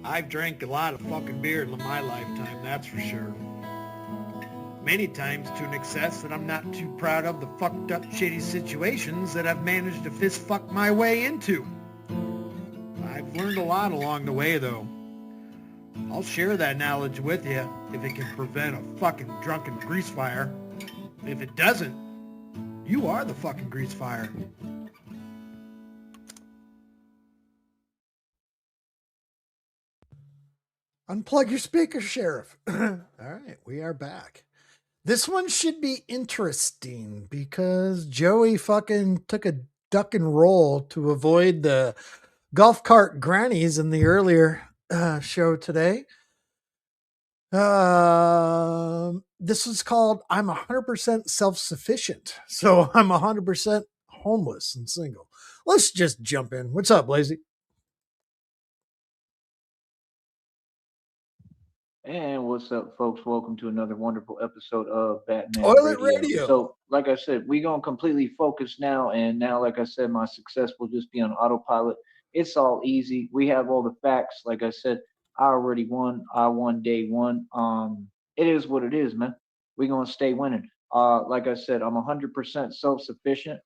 I've drank a lot of fucking beer in my lifetime, that's for sure. Many times to an excess that I'm not too proud of the fucked up shitty situations that I've managed to fist fuck my way into. I've learned a lot along the way though. I'll share that knowledge with you if it can prevent a fucking drunken grease fire. If it doesn't, you are the fucking grease fire. Unplug your speaker, Sheriff. All right, we are back. This one should be interesting because Joey fucking took a duck and roll to avoid the golf cart grannies in the earlier show today. This was called I'm 100% self-sufficient. So I'm 100% homeless and single. Let's just jump in. What's up, Lazy? And what's up, folks? Welcome to another wonderful episode of Batman Toilet Radio. Radio. So, like I said, we're going to completely focus now. And now, like I said, my success will just be on autopilot. It's all easy. We have all the facts. Like I said, I already won. I won day one. It is what it is, man. We're going to stay winning. Like I said, I'm 100% self-sufficient.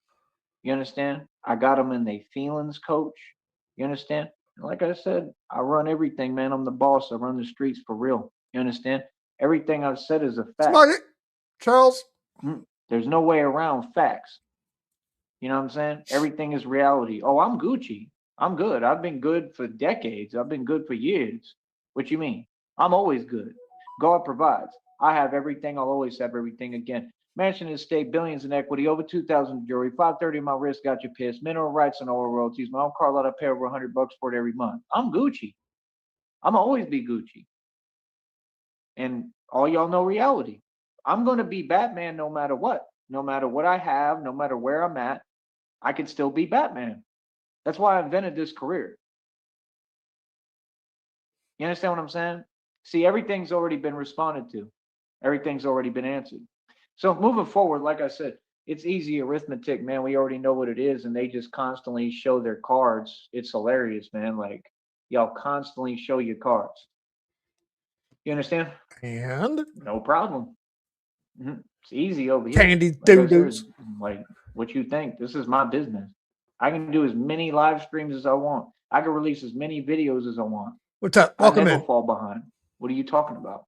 You understand? I got them in their feelings, coach. You understand? Like I said, I run everything, man. I'm the boss. I run the streets for real. You understand? Everything I've said is a fact. Smart, Charles. There's no way around facts. You know what I'm saying? Everything is reality. Oh, I'm Gucci. I'm good. I've been good for decades. I've been good for years. What you mean? I'm always good. God provides. I have everything. I'll always have everything again. Mansion estate, billions in equity, over 2,000 jewelry, 530 on my wrist, got you pissed. Mineral rights and oil royalties. My own car lot, I pay over $100 for it every month. I'm Gucci. I'm always be Gucci. And all y'all know reality. I'm going to be Batman no matter what. No matter what I have, no matter where I'm at, I can still be Batman. That's why I invented this career. You understand what I'm saying? See, everything's already been responded to. Everything's already been answered. So moving forward, like I said, it's easy arithmetic, man. We already know what it is, and they just constantly show their cards. It's hilarious, man. Like, y'all constantly show your cards. You understand? And? No problem. It's easy over here. Candy Like doo-doos. Like, what you think? This is my business. I can do as many live streams as I want. I can release as many videos as I want. What's up? Welcome I never in. fall behind. What are you talking about?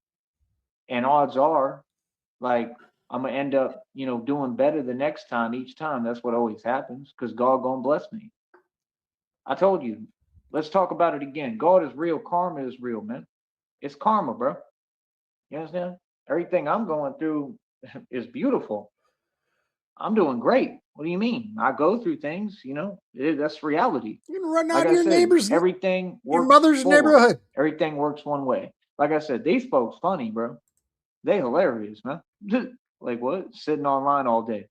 And odds are, like, I'm gonna end up, doing better the next time, each time. That's what always happens, because God gonna bless me. I told you. Let's talk about it again. God is real. Karma is real, man. It's karma, bro. You understand? Everything I'm going through is beautiful. I'm doing great. What do you mean? I go through things, that's reality. You can run out Like of I your said, neighbor's, everything works your mother's forward. neighborhood. Everything works one way. Like I said, these folks funny, bro. They hilarious, man. Like what? Sitting online all day.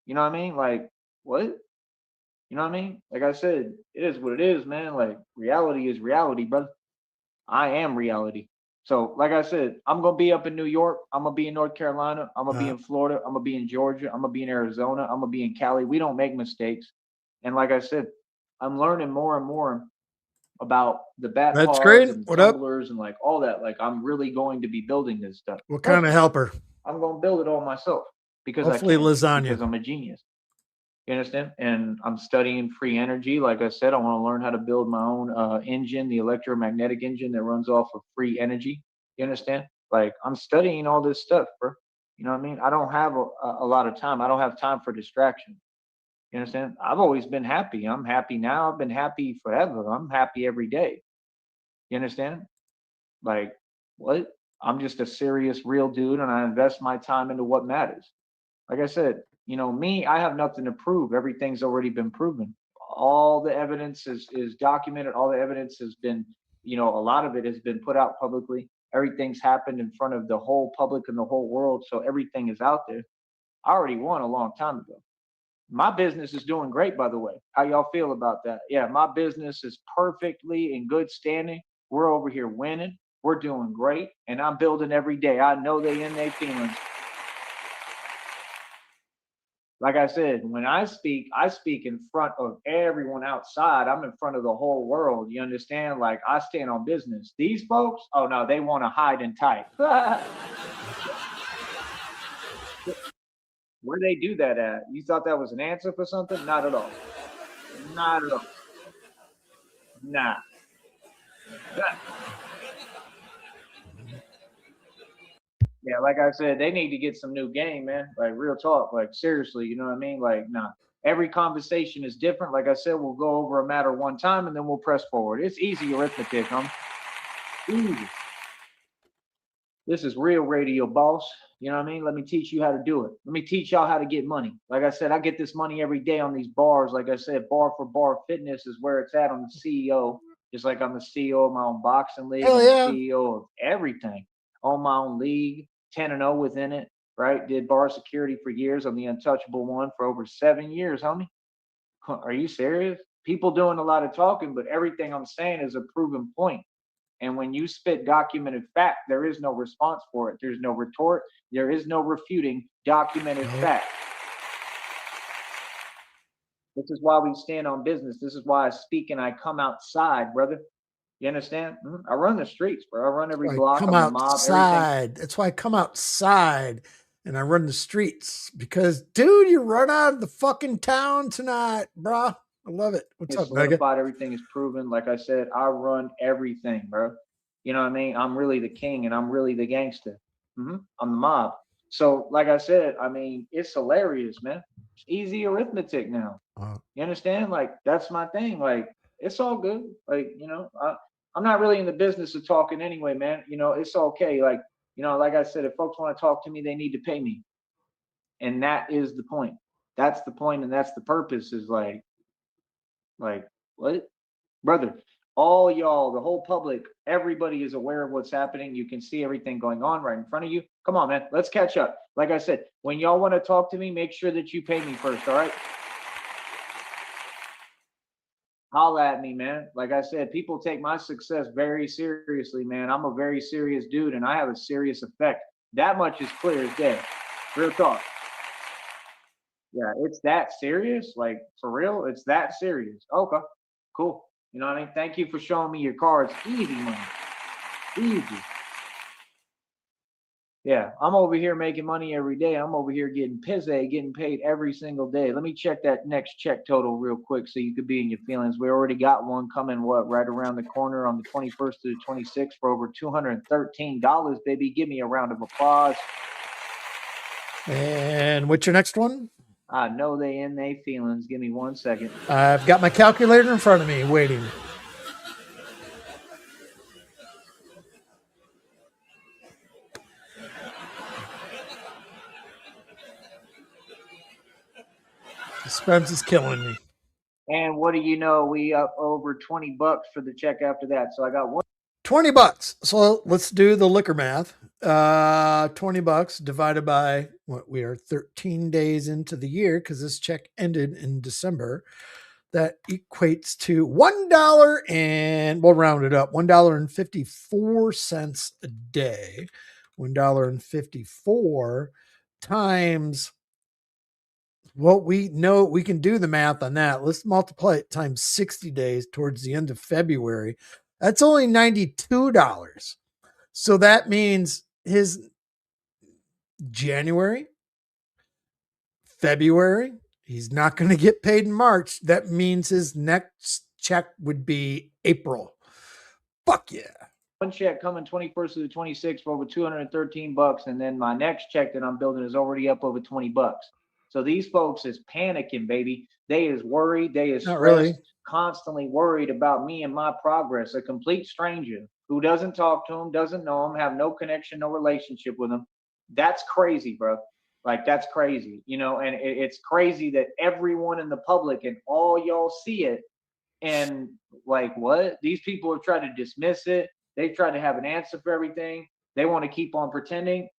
You know what I mean? Like what? You know what I mean? Like I said, it is what it is, man. Like reality is reality, brother. I am reality. So, like I said, I'm gonna be up in New York. I'm gonna be in North Carolina. I'm gonna be in Florida. I'm gonna be in Georgia. I'm gonna be in Arizona. I'm gonna be in Cali. We don't make mistakes. And like I said, I'm learning more and more about the bat That's pods great. and What up? tumblers and like all that. Like I'm really going to be building this stuff. What kind of helper? I'm going to build it all myself because Hopefully I can. lasagna. Because I'm a genius. You understand? And I'm studying free energy. Like I said, I want to learn how to build my own engine, the electromagnetic engine that runs off of free energy. You understand? Like I'm studying all this stuff, bro. You know what I mean? I don't have a lot of time. I don't have time for distraction. You understand? I've always been happy. I'm happy now. I've been happy forever. I'm happy every day. You understand? Like, what? I'm just a serious, real dude, and I invest my time into what matters. Like I said, me, I have nothing to prove. Everything's already been proven. All the evidence is documented. All the evidence has been, a lot of it has been put out publicly. Everything's happened in front of the whole public and the whole world. So everything is out there. I already won a long time ago. My business is doing great, by the way. How y'all feel about that? Yeah, my business is perfectly in good standing. We're over here winning. We're doing great. And I'm building every day. I know they in their feelings. Like I said, when I speak in front of everyone outside. I'm in front of the whole world. You understand? Like I stand on business. These folks, oh no, they want to hide and type. Where they do that at? You thought that was an answer for something? Not at all. Not at all. Nah. Yeah, like I said, they need to get some new game, man. Like real talk. Like seriously, you know what I mean? Like, nah. Every conversation is different. Like I said, we'll go over a matter one time and then we'll press forward. It's easy arithmetic, easy. This is real radio, boss. You know what I mean? Let me teach you how to do it. Let me teach y'all how to get money. Like I said, I get this money every day on these bars. Like I said, bar for bar fitness is where it's at. I'm the CEO. Just like I'm the CEO of my own boxing league. Hell I'm yeah. the CEO of everything. Own my own league, 10-0 within it, right? Did bar security for years. I'm the untouchable one for over 7 years, homie. Are you serious? People doing a lot of talking, but everything I'm saying is a proven point. And when you spit documented fact, there is no response for it. There's no retort. There is no refuting documented fact. This is why we stand on business. This is why I speak and I come outside, brother. You understand? I run the streets, bro. I run every block. Come I'm the mob, outside. That's why I come outside and I run the streets because, dude, you run out of the fucking town tonight, bro. I love it. What's it's up, Mega? solidified. Everything is proven. Like I said, I run everything, bro. You know what I mean? I'm really the king and I'm really the gangster. I'm the mob. So, like I said, I mean, it's hilarious, man. It's easy arithmetic now. You understand? Like, that's my thing. Like, it's all good. Like, you know, I'm not really in the business of talking anyway, man. You know, it's okay. Like, you know, like I said, if folks want to talk to me, they need to pay me. And that is the point. That's the point, and that's the purpose, is like what? Brother, all y'all, the whole public, everybody is aware of what's happening. You can see everything going on right in front of you. Come on, man. Let's catch up. Like I said, when y'all want to talk to me, make sure that you pay me first, all right? Holla at me, man. Like I said, people take my success very seriously, man. I'm a very serious dude, and I have a serious effect. That much is clear as day. Real talk. Yeah, it's that serious? Like, for real? It's that serious. Okay, cool. You know what I mean? Thank you for showing me your cards. Easy money. Easy. Yeah, I'm over here making money every day. I'm over here getting pizza, getting paid every single day. Let me check that next check total real quick so you could be in your feelings. We already got one coming, what, right around the corner on the 21st to the 26th for over $213, baby. Give me a round of applause. And what's your next one? I know they in they feelings. Give me 1 second. I've got my calculator in front of me waiting. Suspense is killing me. And what do you know? We up over $20 for the check after that. So I got one. $20. So let's do the liquor math. $20 divided by what, we are 13 days into the year because this check ended in December. That equates to $1 and we'll round it up, $1.54 a day. $1.54 times, well, we know we can do the math on that. Let's multiply it times 60 days towards the end of February. That's only $92. So that means his January, February, he's not going to get paid in March. That means his next check would be April. Fuck yeah. One check coming 21st to the 26th for over $213. And then my next check that I'm building is already up over $20. So these folks is panicking, baby. They is worried. They is stressed, really, constantly worried about me and my progress. A complete stranger who doesn't talk to him, doesn't know him, have no connection, no relationship with him. That's crazy, bro. Like, that's crazy, you know, and it's crazy that everyone in the public and all y'all see it. And like, what? These people have tried to dismiss it. They've tried to have an answer for everything. They want to keep on pretending.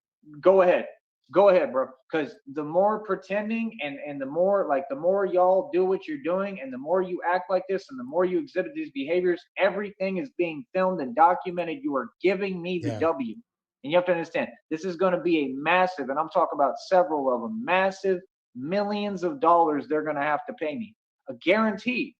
Go ahead, bro. Because the more pretending and the more, like, the more y'all do what you're doing and the more you act like this and the more you exhibit these behaviors, everything is being filmed and documented. You are giving me the W. And you have to understand, this is going to be a massive, and I'm talking about several of them, massive millions of dollars they're going to have to pay me. A guarantee.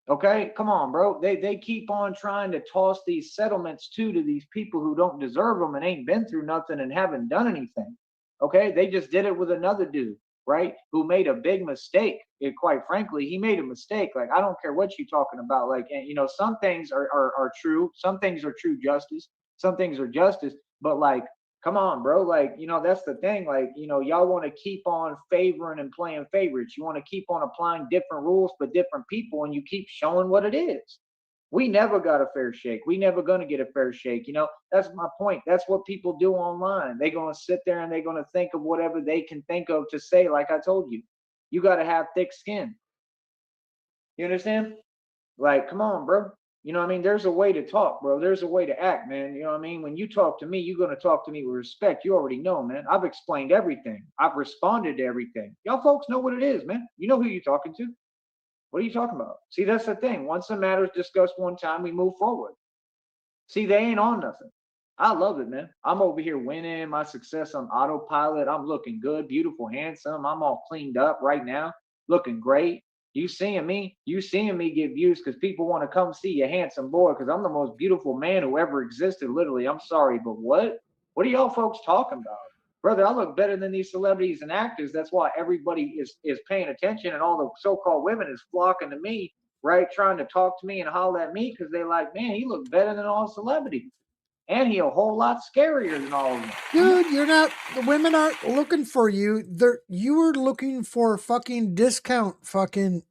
Okay, come on, bro. They keep on trying to toss these settlements to these people who don't deserve them and ain't been through nothing and haven't done anything. Okay, they just did it with another dude, right? Who made a big mistake. Quite frankly, he made a mistake. Like, I don't care what you're talking about. Like, and, you know, some things are true. Some things are true justice. Some things are justice. But like, come on, bro. Like, you know, that's the thing. Like, you know, y'all want to keep on favoring and playing favorites. You want to keep on applying different rules for different people, and you keep showing what it is. We never got a fair shake. We never gonna get a fair shake. You know, that's my point. That's what people do online. They're gonna sit there and they're gonna think of whatever they can think of to say. Like I told you, you gotta have thick skin. You understand? Like, come on, bro. You know what I mean? There's a way to talk, bro. There's a way to act, man. You know what I mean? When you talk to me, you're going to talk to me with respect. You already know, man. I've explained everything. I've responded to everything. Y'all folks know what it is, man. You know who you're talking to. What are you talking about? See, that's the thing. Once the matter's discussed one time, we move forward. See, they ain't on nothing. I love it, man. I'm over here winning my success on autopilot. I'm looking good, beautiful, handsome. I'm all cleaned up right now, looking great. You seeing me get views because people want to come see you handsome boy because I'm the most beautiful man who ever existed. Literally, I'm sorry, but what? What are y'all folks talking about? Brother, I look better than these celebrities and actors. That's why everybody is paying attention and all the so-called women is flocking to me, right? Trying to talk to me and holler at me because they like, man, he look better than all celebrities. And he a whole lot scarier than all of them. Dude, the women aren't looking for you. You were looking for fucking discount fucking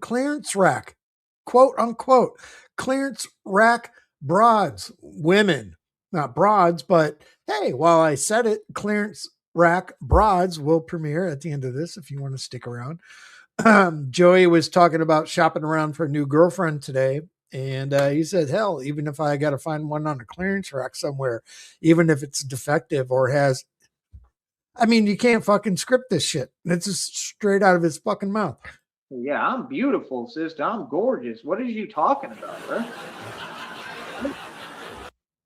clearance rack. Quote unquote. Clearance rack broads. Women. Not broads, but hey, while I said it, clearance rack broads will premiere at the end of this if you want to stick around. Joey was talking about shopping around for a new girlfriend today. And he said, hell, even if I got to find one on a clearance rack somewhere, even if it's defective or has, I mean, you can't fucking script this shit. It's just straight out of his fucking mouth. Yeah, I'm beautiful, sister. I'm gorgeous. What are you talking about, bro?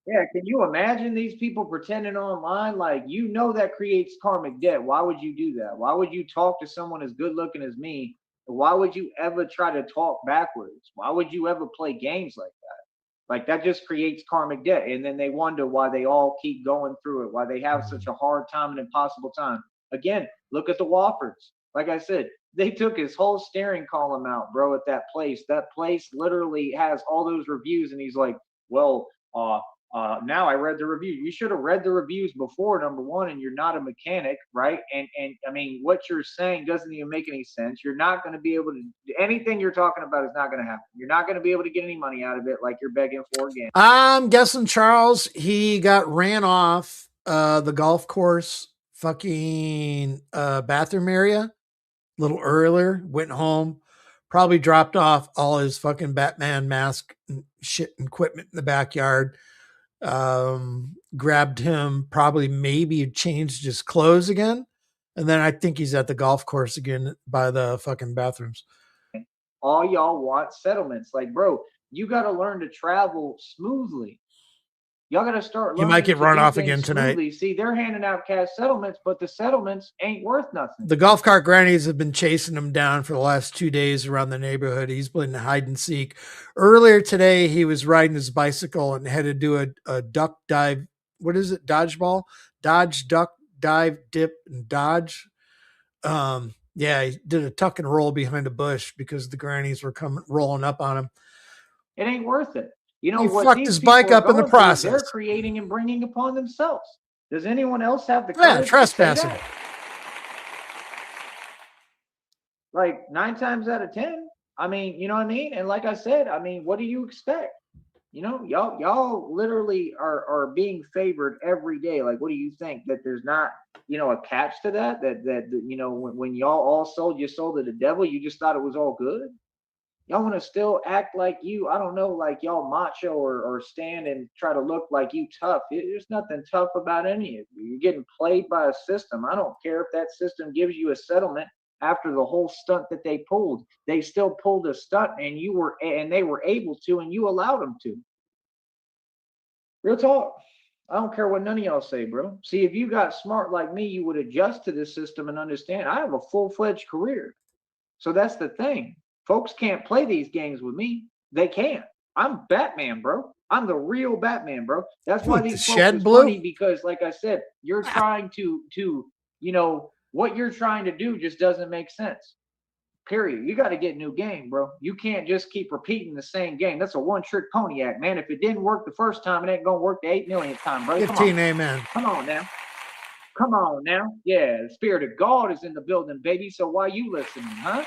Yeah, can you imagine these people pretending online? Like, you know, that creates karmic debt. Why would you do that? Why would you talk to someone as good looking as me? Why would you ever try to talk backwards? Why would you ever play games like that? Like, that just creates karmic debt. And then they wonder why they all keep going through it, why they have such a hard time and impossible time. Again, look at the Wofford's. Like I said, they took his whole steering column out, bro, at that place. That place literally has all those reviews. And he's like, well, now I read the review. You should have read the reviews before, number one, and you're not a mechanic, right? And I mean, what you're saying doesn't even make any sense. You're not going to be able to, anything you're talking about is not going to happen. You're not going to be able to get any money out of it like you're begging for again. I'm guessing Charles, he got ran off the golf course fucking bathroom area a little earlier, went home, probably dropped off all his fucking Batman mask and shit and equipment in the backyard. Grabbed him, probably maybe changed his clothes again. And then I think he's at the golf course again by the fucking bathrooms. All y'all want settlements. Like, bro, you got to learn to travel smoothly. Y'all got to start learning. You might get run off again tonight. See, they're handing out cash settlements, but the settlements ain't worth nothing. The golf cart grannies have been chasing him down for the last 2 days around the neighborhood. He's been hide and seek. Earlier today, he was riding his bicycle and had to do a duck dive. What is it? Dodgeball? Dodge, duck, dive, dip, and dodge. Yeah, he did a tuck and roll behind a bush because the grannies were rolling up on him. It ain't worth it. You know, he what fucked his bike up in the process. They're creating and bringing upon themselves. Does anyone else have the courage trespassing? To say that? Like 9 times out of 10. I mean, you know what I mean? And like I said, I mean, what do you expect? You know, y'all literally are being favored every day. Like, what do you think? That there's not, you know, a catch to that? That you know, when y'all all sold your soul to the devil, you just thought it was all good? Y'all want to still act like you, I don't know, like y'all macho or stand and try to look like you tough. There's nothing tough about any of you. You're getting played by a system. I don't care if that system gives you a settlement after the whole stunt that they pulled. They still pulled a stunt and they were able to, and you allowed them to. Real talk. I don't care what none of y'all say, bro. See, if you got smart like me, you would adjust to this system and understand. I have a full-fledged career. So that's the thing. Folks can't play these games with me. They can't. I'm Batman, bro. I'm the real Batman, bro. That's why What, the these folks shed is funny blue? because, like I said, you're trying to what you're trying to do just doesn't make sense. Period. You got to get new game, bro. You can't just keep repeating the same game. That's a one-trick pony act, man. If it didn't work the first time, it ain't gonna work the 8 millionth time, brother. Come on, 15 amen. come on now. Come on now. Yeah, the spirit of God is in the building, baby. So why you listening, huh?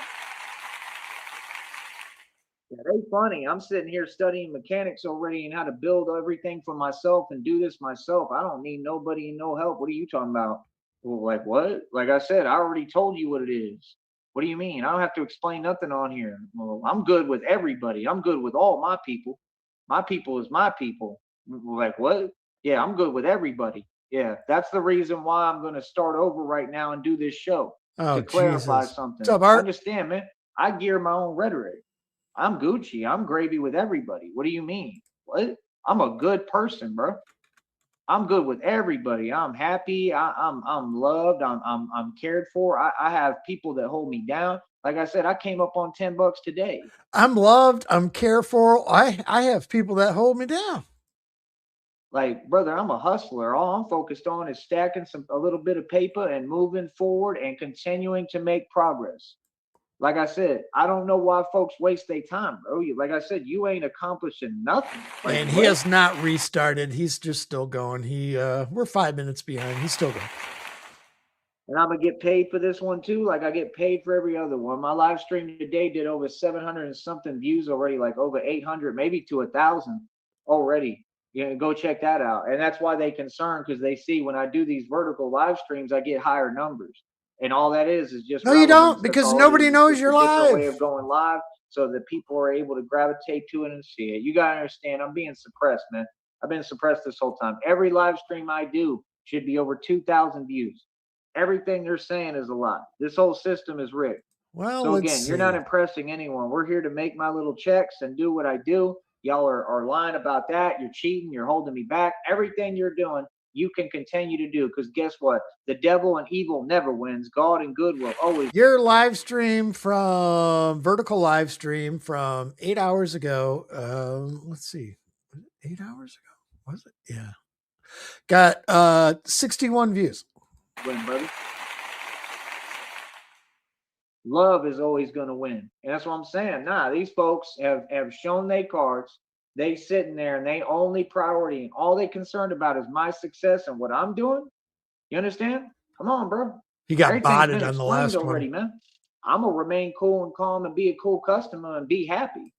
Yeah, they funny. I'm sitting here studying mechanics already and how to build everything for myself and do this myself. I don't need nobody and no help. What are you talking about? Well, like what? Like I said, I already told you what it is. What do you mean? I don't have to explain nothing on here. Well, I'm good with everybody. I'm good with all my people. My people is my people. Like what? Yeah, I'm good with everybody. Yeah, that's the reason why I'm going to start over right now and do this show Oh, to clarify Jesus. What's something. up, Art? Understand, man? I gear my own rhetoric. I'm Gucci. I'm gravy with everybody. What do you mean? What? I'm a good person, bro. I'm good with everybody. I'm happy. I'm loved. I'm cared for. I have people that hold me down. Like I said, I came up on $10 today. I'm loved. I'm cared for. I have people that hold me down. Like, brother, I'm a hustler. All I'm focused on is stacking a little bit of paper and moving forward and continuing to make progress. Like I said, I don't know why folks waste their time, bro. Like I said, you ain't accomplishing nothing. Like, And he what? has not restarted. He's just still going. We're 5 minutes behind. He's still going. And I'm gonna get paid for this one too. Like I get paid for every other one. My live stream today did over 700 and something views already, like over 800, maybe to 1,000 already. You know, go check that out. And that's why they concerned because they see when I do these vertical live streams, I get higher numbers. And all that is just No, you relevance. don't, That's because all it nobody is. It's knows just you're a different way live. of going live so that people are able to gravitate to it and see it. You gotta understand, I'm being suppressed, man. I've been suppressed this whole time. Every live stream I do should be over 2,000 views. Everything they're saying is a lie. This whole system is rigged. Well, So let's again, see. you're not impressing anyone. We're here to make my little checks and do what I do. Y'all are lying about that. You're cheating. You're holding me back. Everything you're doing, you can continue to do because guess what? The devil and evil never wins. God and good will always. Your live stream from vertical live stream from 8 hours ago. Let's see, 8 hours ago was it? Yeah, got 61 views. Win, brother. Love is always going to win. And that's what I'm saying. Nah, these folks have shown their cards. They sitting there and they only priority and all they concerned about is my success and what I'm doing. You understand? Come on, bro. He got Everything's botted been on the explained last already, one. man. I'm gonna remain cool and calm and be a cool customer and be happy.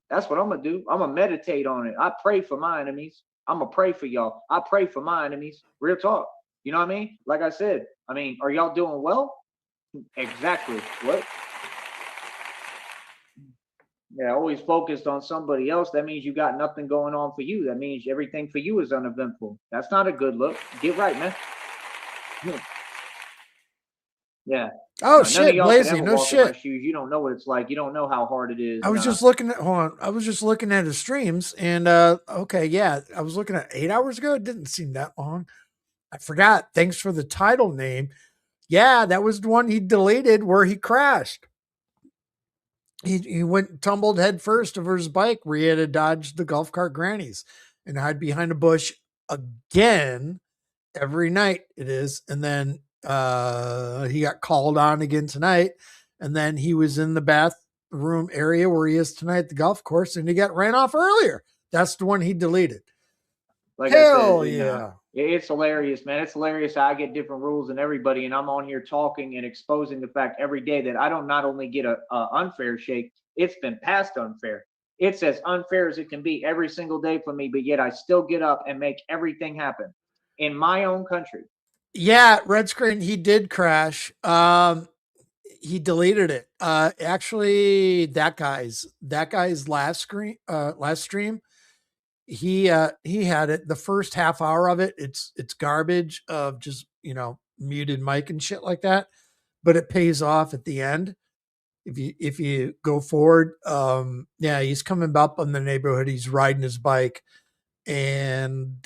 That's what I'm gonna do. I'm gonna meditate on it. I pray for my enemies. I'm gonna pray for y'all. I pray for my enemies. Real talk. You know what I mean? Like I said, I mean, are y'all doing well? Exactly. What? Yeah, always focused on somebody else. That means you got nothing going on for you. That means everything for you is uneventful. That's not a good look. Get right, man. Yeah. Oh No, none of shit, y'all could Blazy, ever no walk in my shit. shoes. You don't know what it's like. You don't know how hard it is. I was Nah. just looking at hold on. I was just looking at his streams and okay, yeah. I was looking at 8 hours ago. It didn't seem that long. I forgot. Thanks for the title name. Yeah, that was the one he deleted where he crashed. He went tumbled head first over his bike where he had to dodge the golf cart grannies and hide behind a bush again every night it is. And then he got called on again tonight. And then he was in the bathroom area where he is tonight at the golf course and he got ran off earlier. That's the one he deleted. Like Hell I said, yeah. It's hilarious, man. It's hilarious how I get different rules than everybody, and I'm on here talking and exposing the fact every day that I don't not only get a unfair shake, it's been past unfair. It's as unfair as it can be every single day for me, but yet I still get up and make everything happen in my own country. Yeah, red screen. He did crash. He deleted it. Actually, that guy's last stream. He had it the first half hour of it. It's garbage of just muted mic and shit like that, but it pays off at the end if you go forward. Yeah, he's coming up on the neighborhood. He's riding his bike And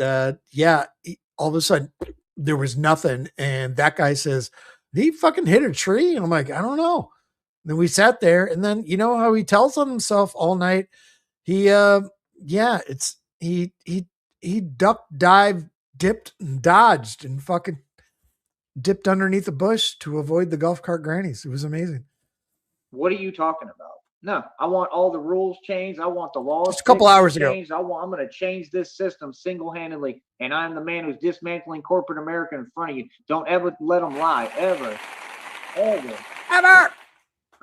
all of a sudden there was nothing. And that guy says, did he fucking hit a tree? And I'm like, I don't know. And then we sat there, and then you know how he tells on himself all night. He he ducked, dived, dipped, and dodged, and fucking dipped underneath a bush to avoid the golf cart grannies. It was amazing. What are you talking about? No, I want all the rules changed. I want the laws just a couple hours changed. ago. I'm going to change this system single-handedly, and I'm the man who's dismantling corporate America in front of you. Don't ever let them lie, ever.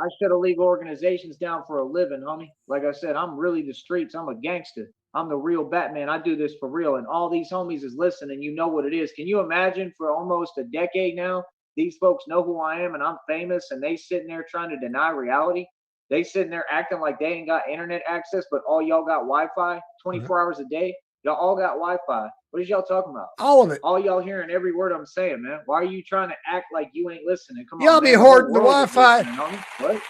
I shut illegal organizations down for a living, homie. Like I said, I'm really the streets. I'm a gangster. I'm the real Batman. I do this for real, and all these homies is listening. You know what it is. Can you imagine for almost a decade now, these folks know who I am and I'm famous, and they sitting there trying to deny reality? They sitting there acting like they ain't got internet access, but all y'all got Wi-Fi 24 hours a day. Y'all all got Wi-Fi. What is y'all talking about? All of it. All y'all hearing every word I'm saying, man. Why are you trying to act like you ain't listening? Come on, y'all be hoarding the Wi-Fi. What?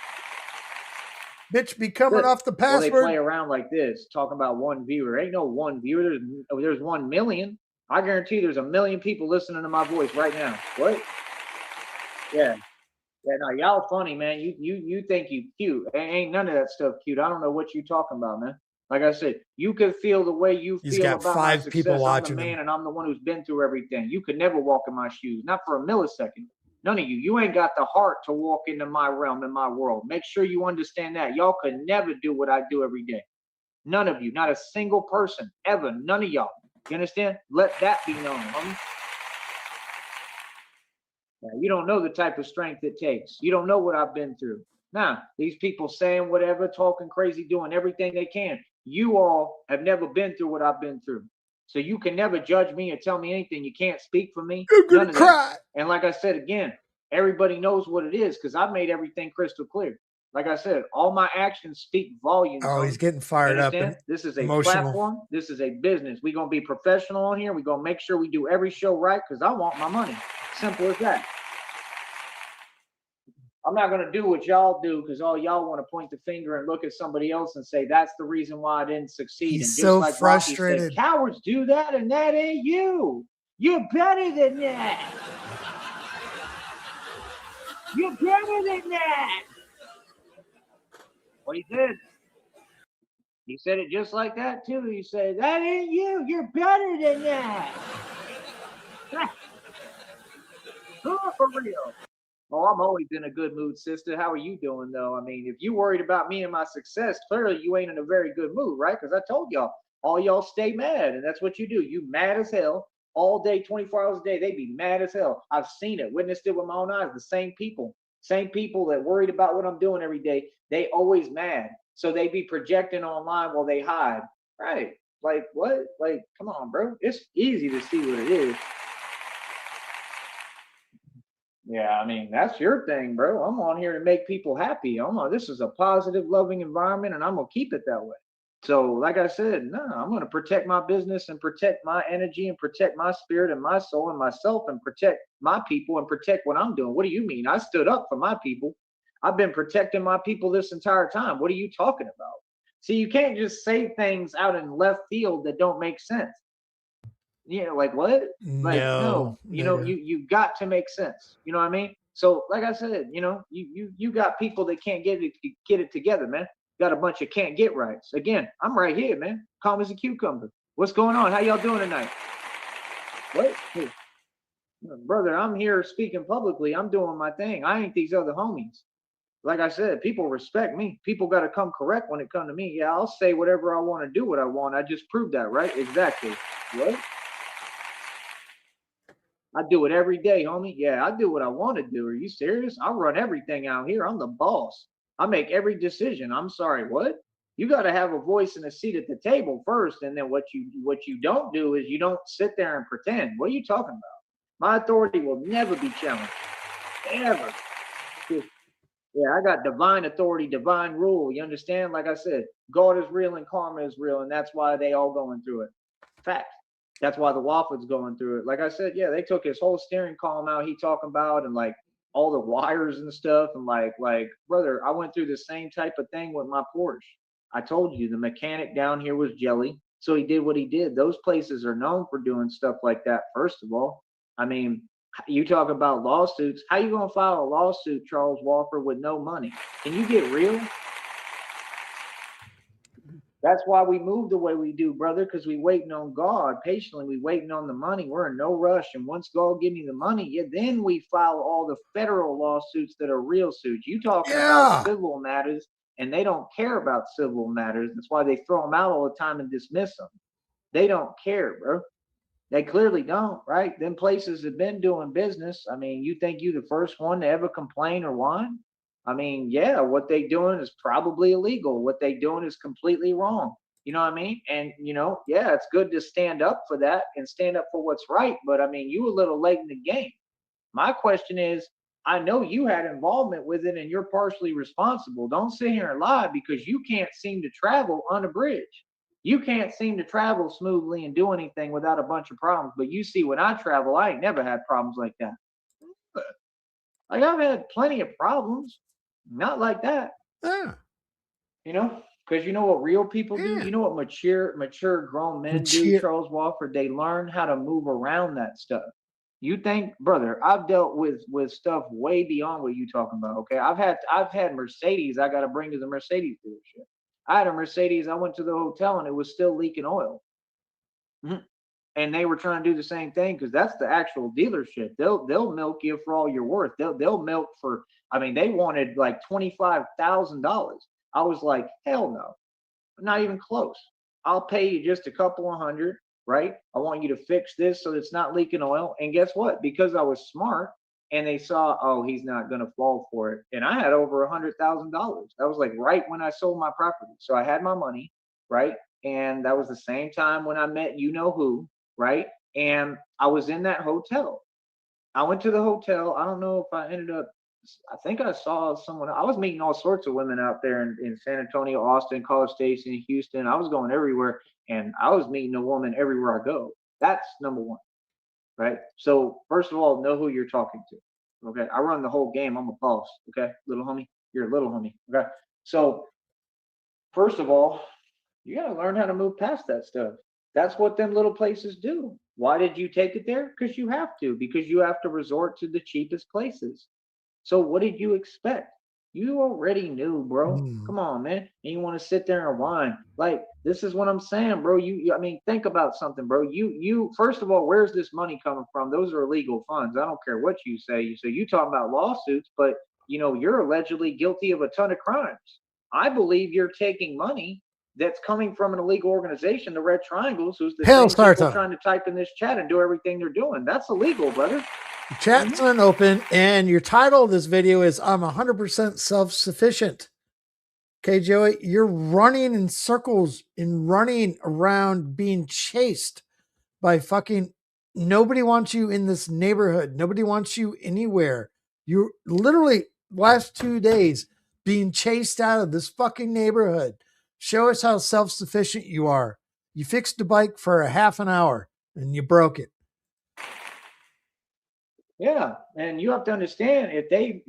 Bitch be coming off the password. Well, they play around like this, talking about one viewer. Ain't no one viewer. There's 1 million. I guarantee there's 1 million people listening to my voice right now. What? Yeah. Yeah, no, y'all funny, man. You think you cute. Ain't none of that stuff cute. I don't know what you talking about, man. Like I said, you could feel the way you He's feel got about 5 my success. people watching I'm the man, him. and I'm the one who's been through everything. You could never walk in my shoes, not for a millisecond. None of you. You ain't got the heart to walk into my realm, in my world. Make sure you understand that. Y'all could never do what I do every day. None of you. Not a single person, ever. None of y'all. You understand? Let that be known, homie. Now, you don't know the type of strength it takes. You don't know what I've been through. Nah, these people saying whatever, talking crazy, doing everything they can. You all have never been through what I've been through. So you can never judge me or tell me anything. You can't speak for me. I'm gonna cry. And like I said again, everybody knows what it is because I've made everything crystal clear. Like I said, all my actions speak volumes. Oh, he's getting fired up. This is a emotional platform. This is a business. We're going to be professional on here. We're going to make sure we do every show right because I want my money. Simple as that. I'm not going to do what y'all do because all y'all want to point the finger and look at somebody else and say, that's the reason why I didn't succeed. He's and just so like frustrated. Rocky said, cowards do that and that ain't you. You're better than that. You're better than that. What he said. He said it just like that too. He said, that ain't you. You're better than that. For real. Oh, I'm always in a good mood, sister. How are you doing, though? I mean, if you worried about me and my success, clearly you ain't in a very good mood, right? Because I told y'all, all y'all stay mad, and that's what you do. You mad as hell all day, 24 hours a day. They be mad as hell. I've seen it, witnessed it with my own eyes. The same people that worried about what I'm doing every day, they always mad. So they be projecting online while they hide, right? Like, what? Like, come on, bro. It's easy to see what it is. Yeah, I mean, that's your thing, bro. I'm on here to make people happy. This is a positive, loving environment, and I'm going to keep it that way. So, like I said, no, I'm going to protect my business and protect my energy and protect my spirit and my soul and myself and protect my people and protect what I'm doing. What do you mean? I stood up for my people. I've been protecting my people this entire time. What are you talking about? See, you can't just say things out in left field that don't make sense. You know, like what? Like no, you got to make sense. You know what I mean? So, like I said, you got people that can't get it together, man. Got a bunch of can't get rights. Again, I'm right here, man. Calm as a cucumber. What's going on? How y'all doing tonight? What? Hey, brother, I'm here speaking publicly. I'm doing my thing. I ain't these other homies. Like I said, people respect me. People got to come correct when it comes to me. Yeah, I'll say whatever I want to do what I want. I just proved that, right? Exactly. What? I do it every day, homie. Yeah, I do what I want to do. Are you serious? I run everything out here. I'm the boss. I make every decision. I'm sorry, what? You got to have a voice and a seat at the table first, and then what you don't do is you don't sit there and pretend. What are you talking about? My authority will never be challenged, ever. Yeah, I got divine authority, divine rule. You understand? Like I said, God is real and karma is real, and that's why they all going through it. Fact. That's why the Waffle's going through it. Like I said, yeah, they took his whole steering column out he talking about and like all the wires and stuff. And like, brother, I went through the same type of thing with my Porsche. I told you the mechanic down here was jelly. So he did what he did. Those places are known for doing stuff like that, first of all. I mean, you talk about lawsuits. How you gonna file a lawsuit, Charles Walker, with no money? Can you get real? That's why we move the way we do, brother, because we waiting on God patiently. We waiting on the money. We're in no rush. And once God give me the money, yeah, then we file all the federal lawsuits that are real suits. You talking about civil matters, and they don't care about civil matters. That's why they throw them out all the time and dismiss them. They don't care, bro. They clearly don't, right? Them places have been doing business. I mean, you think you the first one to ever complain or whine? I mean, yeah, what they doing is probably illegal. What they doing is completely wrong. You know what I mean? And yeah, it's good to stand up for that and stand up for what's right. But I mean, you a little late in the game. My question is, I know you had involvement with it and you're partially responsible. Don't sit here and lie because you can't seem to travel unabridged. You can't seem to travel smoothly and do anything without a bunch of problems. But you see, when I travel, I ain't never had problems like that. Like I've had plenty of problems, not like that. Yeah. Because you know what real people do? Yeah. You know what mature grown men do, Charles Walker? They learn how to move around that stuff. You think, brother, I've dealt with stuff way beyond what you talking about. Okay. I've had Mercedes I got to bring to the Mercedes dealership. I had a Mercedes, I went to the hotel and it was still leaking oil. And they were trying to do the same thing because that's the actual dealership. They'll milk you for all you're worth. They'll milk for, I mean, they wanted like $25,000. I was like, hell no, not even close. I'll pay you just a couple of hundred, right? I want you to fix this so it's not leaking oil. And guess what? Because I was smart and they saw, oh, he's not going to fall for it. And I had over $100,000. That was like right when I sold my property. So I had my money, right? And that was the same time when I met you know who, right? And I was in that hotel. I went to the hotel. I don't know if I ended up, I think I saw someone. I was meeting all sorts of women out there in San Antonio, Austin, College Station, Houston. I was going everywhere and I was meeting a woman everywhere I go. That's number one, right? So first of all, know who you're talking to. Okay. I run the whole game. I'm a boss. Okay. Little homie, you're a little homie. Okay. So first of all, you got to learn how to move past that stuff. That's what them little places do. Why did you take it there? Because you have to, because you have to resort to the cheapest places. So what did you expect? You already knew, bro. Come on, man. And you want to sit there and whine. Like, this is what I'm saying, bro. I mean, think about something, bro. You first of all, where's this money coming from? Those are illegal funds. I don't care what you say. You talk about lawsuits, but you're allegedly guilty of a ton of crimes. I believe you're taking money that's coming from an illegal organization, the Red Triangles, who's the same people trying to type in this chat and do everything they're doing. That's illegal, brother. Chat's unopened, and your title of this video is I'm 100% self-sufficient. Okay, Joey, you're running in circles and running around being chased by fucking nobody wants you in this neighborhood. Nobody wants you anywhere. You're literally last 2 days being chased out of this fucking neighborhood. Show us how self-sufficient you are. You fixed the bike for a half an hour and you broke it. Yeah, and you have to understand if they,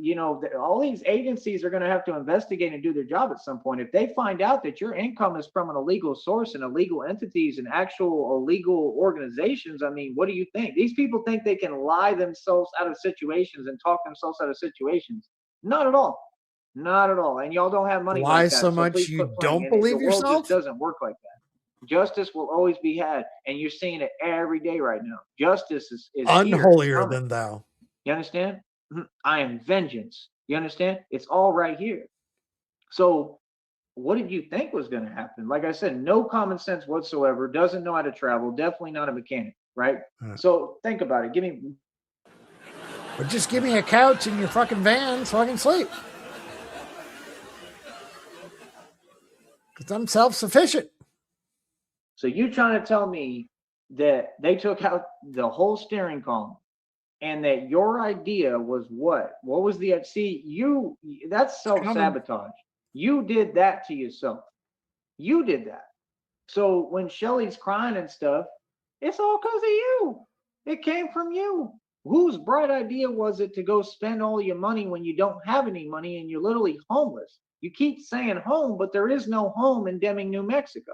all these agencies are going to have to investigate and do their job at some point. If they find out that your income is from an illegal source and illegal entities and actual illegal organizations, I mean, what do you think? These people think they can lie themselves out of situations and talk themselves out of situations. Not at all. Not at all. And y'all don't have money Lie like that. So much you don't believe yourself? The world just doesn't work like that. Justice will always be had, and you're seeing it every day right now. Justice is unholier than thou. You understand? I am vengeance. You understand? It's all right here. So what did you think was going to happen? Like I said, no common sense whatsoever, doesn't know how to travel, definitely not a mechanic, right? So think about it. Or just give me a couch in your fucking van so I can sleep. Because I'm self-sufficient. So you trying to tell me that they took out the whole steering column and that your idea was what? What was the, that's self-sabotage. You did that to yourself. You did that. So when Shelly's crying and stuff, it's all because of you. It came from you. Whose bright idea was it to go spend all your money when you don't have any money and you're literally homeless? You keep saying home, but there is no home in Deming, New Mexico.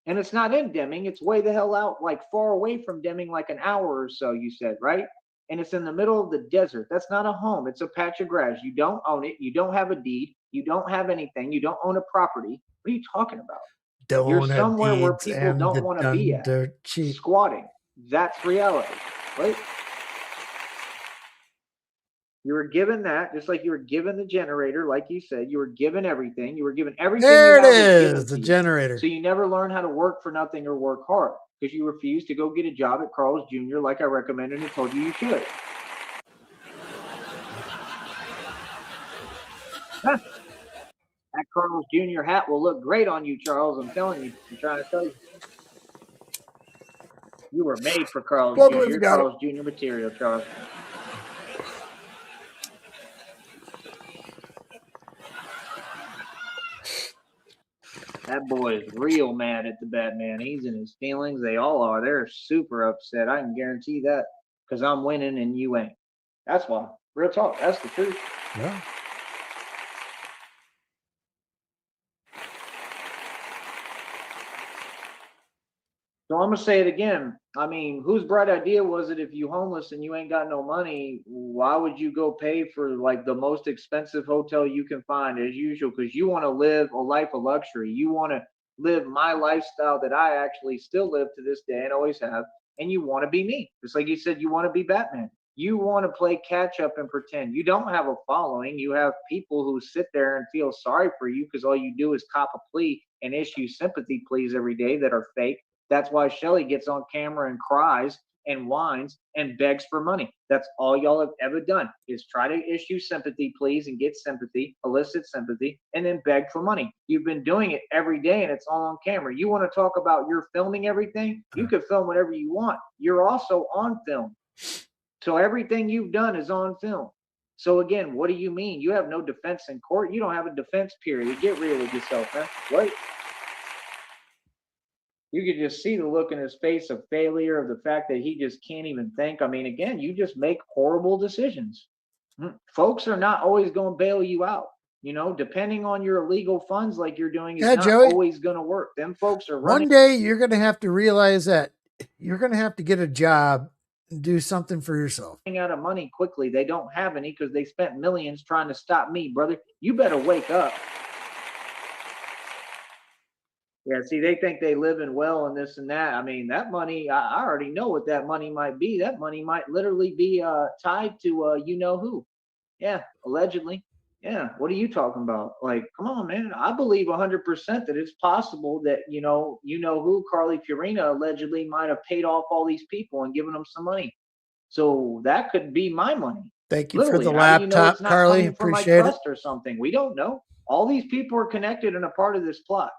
And it's not in Deming. It's way the hell out, like far away from Deming, like an hour or so, you said, right? And it's in the middle of the desert. That's not a home. It's a patch of grass. You don't own it. You don't have a deed. You don't have anything. You don't own a property. What are you talking about? You're Don't have somewhere where deeds people and don't the want to be done at, dirt cheap. squatting. That's reality, right? You were given that, just like you were given the generator, like you said, you were given everything. You were given everything. There it you have was given is, the to you. generator. So you never learn how to work for nothing or work hard because you refused to go get a job at Carl's Jr. like I recommended and told you should. Huh. That Carl's Jr. hat will look great on you, Charles. I'm telling you. I'm trying to tell you. You were made for Carl's Plug Jr. with You're got it. Carl's Jr. material, Charles. That boy is real mad at the Batman. He's in his feelings. They all are. They're super upset. I can guarantee that because I'm winning and you ain't. That's why. Real talk. That's the truth. Yeah. So I'm gonna say it again. I mean, whose bright idea was it if you homeless and you ain't got no money, why would you go pay for like the most expensive hotel you can find as usual? Because you want to live a life of luxury. You want to live my lifestyle that I actually still live to this day and always have. And you want to be me. Just like you said, you want to be Batman. You want to play catch up and pretend. You don't have a following. You have people who sit there and feel sorry for you because all you do is cop a plea and issue sympathy pleas every day that are fake. That's why Shelly gets on camera and cries and whines and begs for money. That's all y'all have ever done is try to issue sympathy pleas and get sympathy, elicit sympathy, and then beg for money. You've been doing it every day and it's all on camera. You want to talk about you're filming everything? You can film whatever you want. You're also on film. So everything you've done is on film. So again, what do you mean? You have no defense in court. You don't have a defense period. Get real with yourself, man. What? You could just see the look in his face of failure, of the fact that he just can't even think. I mean, again, you just make horrible decisions. Folks are not always going to bail you out. You know, depending on your illegal funds like you're doing is not Joey, always going to work. Them folks are running. One day you're going to have to realize that you're going to have to get a job and do something for yourself. Out of money quickly. They don't have any because they spent millions trying to stop me, brother. You better wake up. Yeah, see, they think they live in well and this and that. I mean, that money, I already know what that money might be. That money might literally be tied to you know who. Yeah, allegedly. Yeah, what are you talking about? Like, come on, man. I believe 100% that it's possible that, you know who, Carly Fiorina allegedly might have paid off all these people and given them some money. So that could be my money. Thank you Literally, for the how laptop, do you know it's not Carly. coming from my Appreciate trust or something? We don't know. All these people are connected and a part of this plot.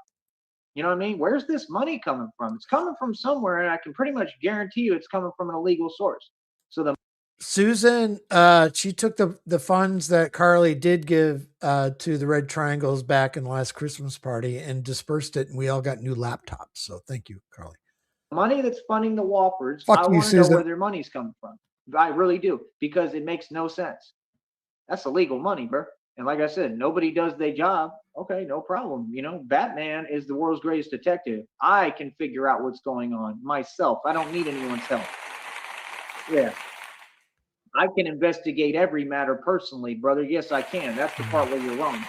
You know what I mean? Where's this money coming from? It's coming from somewhere, and I can pretty much guarantee you it's coming from an illegal source. So the Susan, she took the funds that Carly did give to the Red Triangles back in the last Christmas party and dispersed it, and we all got new laptops. So thank you, Carly. money that's funding the Wofford's, Fuck I you, want to know Susan. where their money's coming from. I really do, because it makes no sense. That's illegal money, bro. And like I said, nobody does their job. Okay, no problem. You know, Batman is the world's greatest detective. I can figure out what's going on myself. I don't need anyone's help. Yeah. I can investigate every matter personally, brother. Yes, I can. That's the part where you're wrong.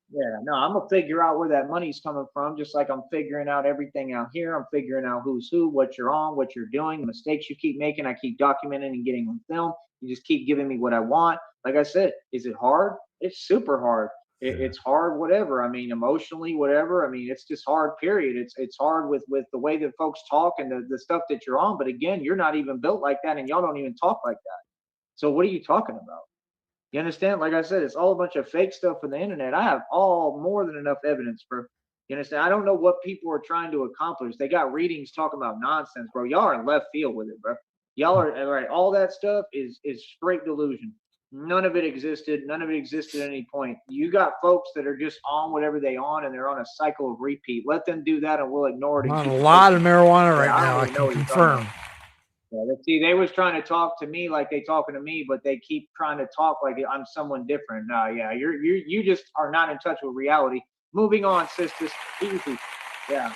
Yeah, no, I'm gonna figure out where that money's coming from, just like I'm figuring out everything out here. I'm figuring out who's who, what you're on, what you're doing, the mistakes you keep making. I keep documenting and getting on film. You just keep giving me what I want. Like I said, is it hard? It's super hard. It's hard, whatever. I mean, emotionally, whatever. I mean, it's just hard. Period. It's hard with the way that folks talk and the stuff that you're on. But again, you're not even built like that, and y'all don't even talk like that. So what are you talking about? You understand? Like I said, it's all a bunch of fake stuff on the internet. I have all more than enough evidence, bro. You understand? I don't know what people are trying to accomplish. They got readings talking about nonsense, bro. Y'all are in left field with it, bro. Y'all are right. All that stuff is straight delusion. None of it existed. None of it existed at any point. You got folks that are just on whatever they on, and they're on a cycle of repeat. Let them do that, and we'll ignore it. I'm on a lot of marijuana right I now. I don't even know can what you're talking confirm. about. Yeah, see, they was trying to talk to me like they talking to me, but they keep trying to talk like I'm someone different. No, yeah, you just are not in touch with reality. Moving on, sisters. Easy. Yeah.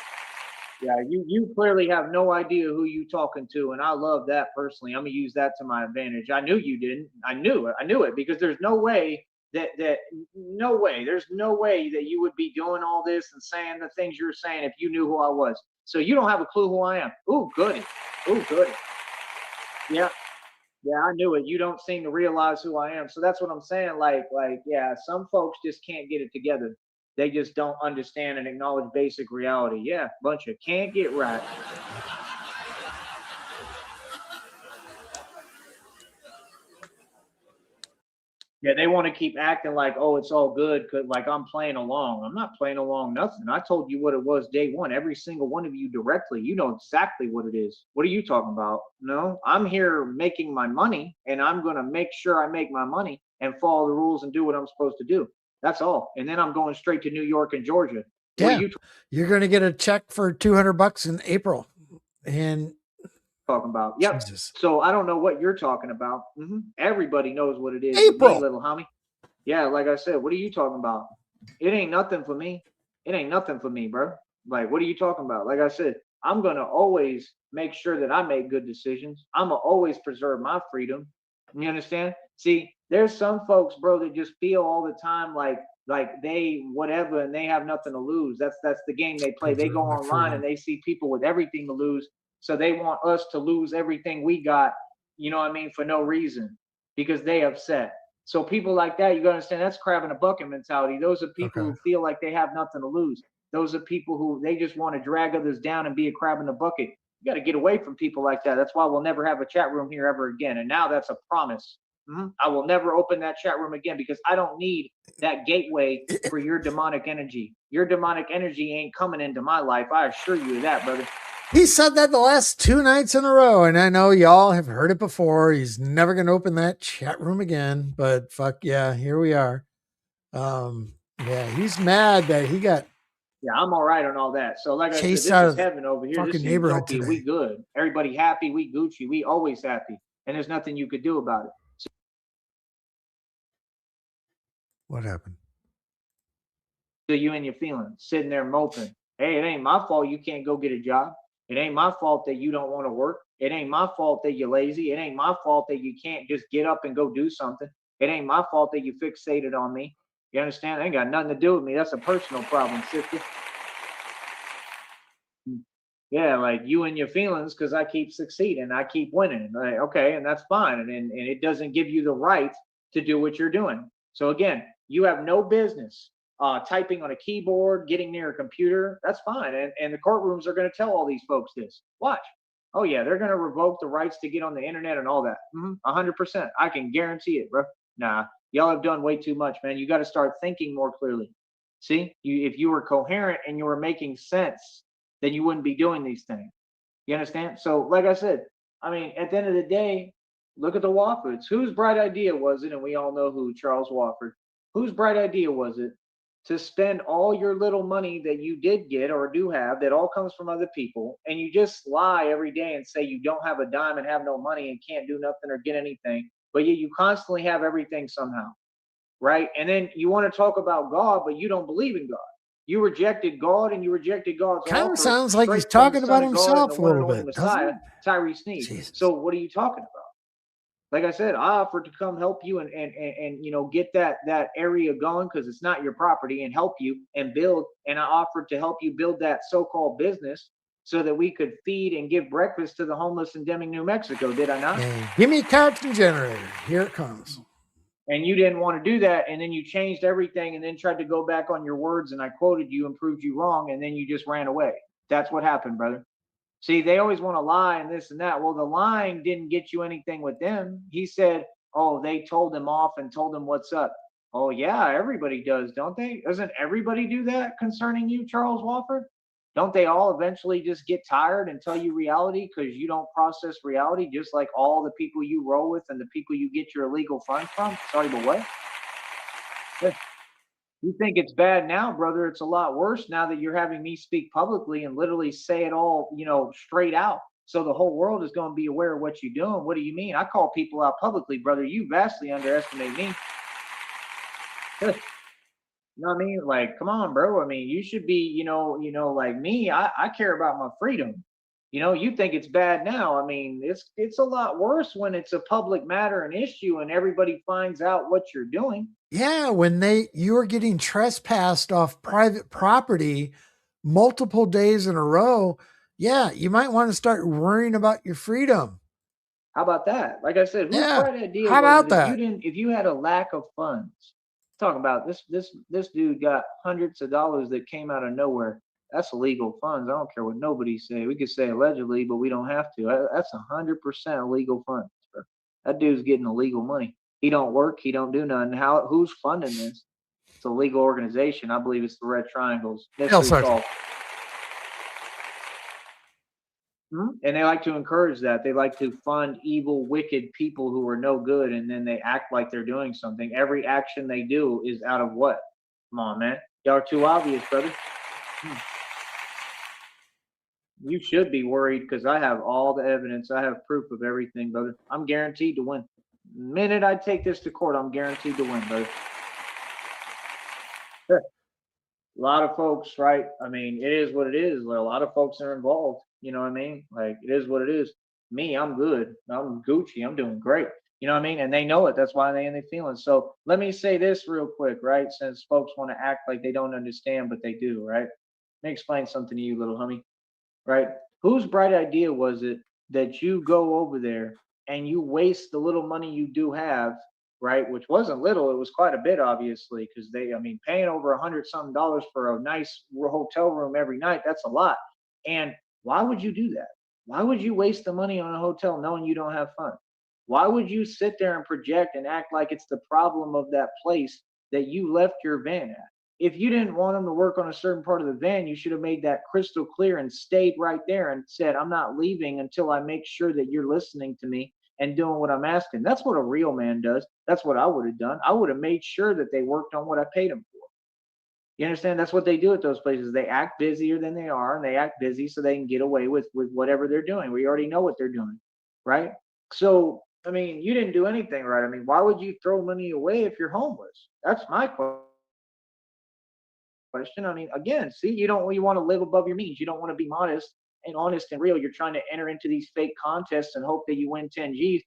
Yeah, you clearly have no idea who you talking to, and I love that personally. I'm gonna use that to my advantage. I knew you didn't. I knew it. I knew it because there's no way no way. There's no way that you would be doing all this and saying the things you're saying if you knew who I was. So you don't have a clue who I am. Ooh, goody. Ooh, goody. Yeah. Yeah, I knew it. You don't seem to realize who I am. So that's what I'm saying. Yeah, some folks just can't get it together. They just don't understand and acknowledge basic reality. Yeah, bunch of can't get right. Yeah, they want to keep acting like, oh, it's all good, cause like I'm playing along. I'm not playing along nothing. I told you what it was day one. Every single one of you directly, you know exactly what it is. What are you talking about? No, I'm here making my money, and I'm gonna make sure I make my money and follow the rules and do what I'm supposed to do. That's all. And then I'm going straight to New York and Georgia. What are Yeah. you You're going to get a check for $200 in April. And talking about? Yep. Jesus. So I don't know what you're talking about. Everybody knows what it is with me, April. little homie. Yeah, like I said, what are you talking about? It ain't nothing for me. It ain't nothing for me, bro. Like, what are you talking about? Like I said, I'm gonna always make sure that I make good decisions. I'm gonna always preserve my freedom. You understand? See, there's some folks, bro, that just feel all the time like they whatever and they have nothing to lose. That's the game they play. They go Preserve my online and freedom. they see people with everything to lose, so they want us to lose everything we got. You know what I mean? For no reason, because they upset. So people like that, you gotta understand, that's crab in a bucket mentality. Those are people Okay. who feel like they have nothing to lose. Those are people who they just want to drag others down and be a crab in the bucket. You got to get away from people like that. That's why we'll never have a chat room here ever again. And now that's a promise. I will never open that chat room again because I don't need that gateway for your demonic energy. Your demonic energy ain't coming into my life. I assure you of that, brother. He said that the last 2 nights in a row, and I know y'all have heard it before. He's never going to open that chat room again, but fuck yeah, here we are. Yeah, he's mad that he got Yeah, I'm all right on all that. So, like I said, chased this out is of the heaven over here. This fucking is neighborhood utopia. today. We good. Everybody happy. We Gucci. We always happy. And there's nothing you could do about it. What happened? So you and your feelings, sitting there moping. Hey, it ain't my fault you can't go get a job. It ain't my fault that you don't want to work. It ain't my fault that you're lazy. It ain't my fault that you can't just get up and go do something. It ain't my fault that you fixated on me. You understand? It ain't got nothing to do with me. That's a personal problem, sister. Yeah, like you and your feelings because I keep succeeding, I keep winning. Like, okay, and that's fine. And it doesn't give you the right to do what you're doing. So again, you have no business typing on a keyboard, getting near a computer. That's fine. And the courtrooms are going to tell all these folks this. Watch. Oh yeah, they're going to revoke the rights to get on the internet and all that. 100%. I can guarantee it, bro. Nah, y'all have done way too much, man. You got to start thinking more clearly. See, if you were coherent and you were making sense, then you wouldn't be doing these things. You understand? So, like I said, I mean, at the end of the day, look at the Woffords. Whose bright idea was it? And we all know who, Charles Wofford. Whose bright idea was it to spend all your little money that you did get or do have that all comes from other people, and you just lie every day and say you don't have a dime and have no money and can't do nothing or get anything, but yet you constantly have everything somehow, right? And then you want to talk about God, but you don't believe in God. You rejected God and you rejected God's Kind of offer sounds like he's straight from the talking Son about of God and the himself a one and little only bit, doesn't Messiah, he? Tyree Sneed. Jesus. So what are you talking about? Like I said, I offered to come help you and you know get that area going because it's not your property and help you and build. And I offered to help you build that so-called business so that we could feed and give breakfast to the homeless in Deming, New Mexico. Did I not? And give me Cartoon Generator. Here it comes. And you didn't want to do that, and then you changed everything and then tried to go back on your words, and I quoted you and proved you wrong, and then you just ran away. That's what happened, brother. See, they always want to lie and this and that. Well, the lying didn't get you anything with them. He said, oh, they told him off and told him what's up. Oh yeah, everybody does, don't they? Doesn't everybody do that concerning you, Charles Walford? Don't they all eventually just get tired and tell you reality because you don't process reality, just like all the people you roll with and the people you get your illegal funds from? Sorry, but what? You think it's bad now, brother. It's a lot worse now that you're having me speak publicly and literally say it all, you know, straight out. So the whole world is going to be aware of what you're doing. What do you mean? I call people out publicly, brother. You vastly underestimate me. You know what I mean? Like, come on, bro. I mean, you should be, like me. I care about my freedom. You think it's bad now. I mean, it's a lot worse when it's a public matter, an issue, and everybody finds out what you're doing. Yeah, when you are getting trespassed off private property multiple days in a row, yeah, you might want to start worrying about your freedom. How about that? Like I said, whose Yeah. bright idea How was about it that? if you had a lack of funds? Talk about this dude got hundreds of dollars that came out of nowhere. That's illegal funds. I don't care what nobody say. We could say allegedly, but we don't have to. That's 100% illegal funds, bro. That dude's getting illegal money. He don't work. He don't do nothing. Who's funding this? It's a legal organization. I believe it's the Red Triangles. Hell Mystery sucks. solved. And they like to encourage that. They like to fund evil, wicked people who are no good, and then they act like they're doing something. Every action they do is out of what? Come on, man. Y'all are too obvious, brother. You should be worried because I have all the evidence. I have proof of everything, brother. I'm guaranteed to win. The minute I take this to court, I'm guaranteed to win, brother. A lot of folks, right? I mean, it is what it is. Like, a lot of folks are involved. You know what I mean? Like, it is what it is. Me, I'm good. I'm Gucci. I'm doing great. You know what I mean? And they know it. That's why they in their feelings. So let me say this real quick, right? Since folks want to act like they don't understand, but they do, right? Let me explain something to you, little homie, right? Whose bright idea was it that you go over there and you waste the little money you do have, right? Which wasn't little, it was quite a bit, obviously, because I mean, paying over $100 something for a nice hotel room every night, that's a lot. And why would you do that? Why would you waste the money on a hotel knowing you don't have fun? Why would you sit there and project and act like it's the problem of that place that you left your van at? If you didn't want them to work on a certain part of the van, you should have made that crystal clear and stayed right there and said, I'm not leaving until I make sure that you're listening to me and doing what I'm asking. That's what a real man does. That's what I would have done. I would have made sure that they worked on what I paid them for. You understand? That's what they do at those places. They act busier than they are, and they act busy so they can get away with whatever they're doing. We already know what they're doing, right? So, I mean, you didn't do anything right. I mean, why would you throw money away if you're homeless? That's my question. I mean, again, see, you want to live above your means. You don't want to be modest and honest and real. You're trying to enter into these fake contests and hope that you win 10 G's.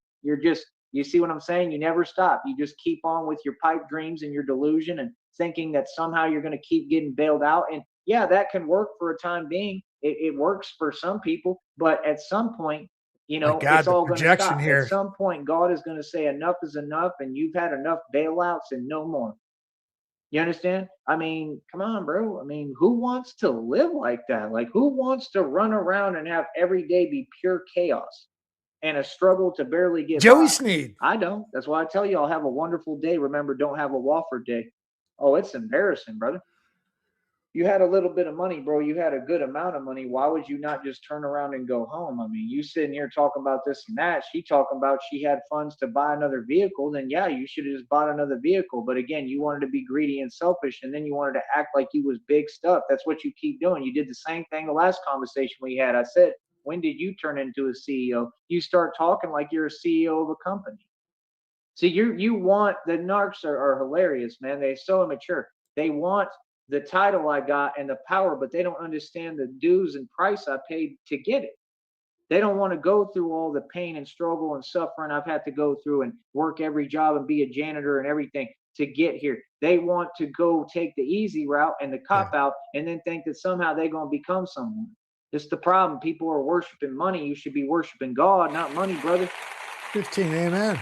You see what I'm saying? You never stop. You just keep on with your pipe dreams and your delusion and thinking that somehow you're going to keep getting bailed out. And yeah, that can work for a time being. It works for some people, but at some point, My God, it's the all going to projection stop. here. At some point, God is going to say enough is enough, and you've had enough bailouts and no more. You understand? I mean, come on, bro. I mean, who wants to live like that? Like, who wants to run around and have every day be pure chaos and a struggle to barely get Joey by? Sneed. I don't. That's why I tell you, I'll have a wonderful day. Remember, don't have a Wofford day. Oh, it's embarrassing, brother. You had a little bit of money, bro. You had a good amount of money. Why would you not just turn around and go home? I mean, you sitting here talking about this and that. She talking about she had funds to buy another vehicle. Then yeah, you should have just bought another vehicle. But again, you wanted to be greedy and selfish, and then you wanted to act like you was big stuff. That's what you keep doing. You did the same thing the last conversation we had. I said, when did you turn into a CEO? You start talking like you're a CEO of a company. See, you want the narcs are hilarious, man. They're so immature. They want the title I got and the power, but they don't understand the dues and price I paid to get it. They don't want to go through all the pain and struggle and suffering I've had to go through and work every job and be a janitor and everything to get here. They want to go take the easy route and the cop out and then think that somehow they're going to become someone. It's the problem. People are worshiping money. You should be worshiping God, not money, brother. 15, amen.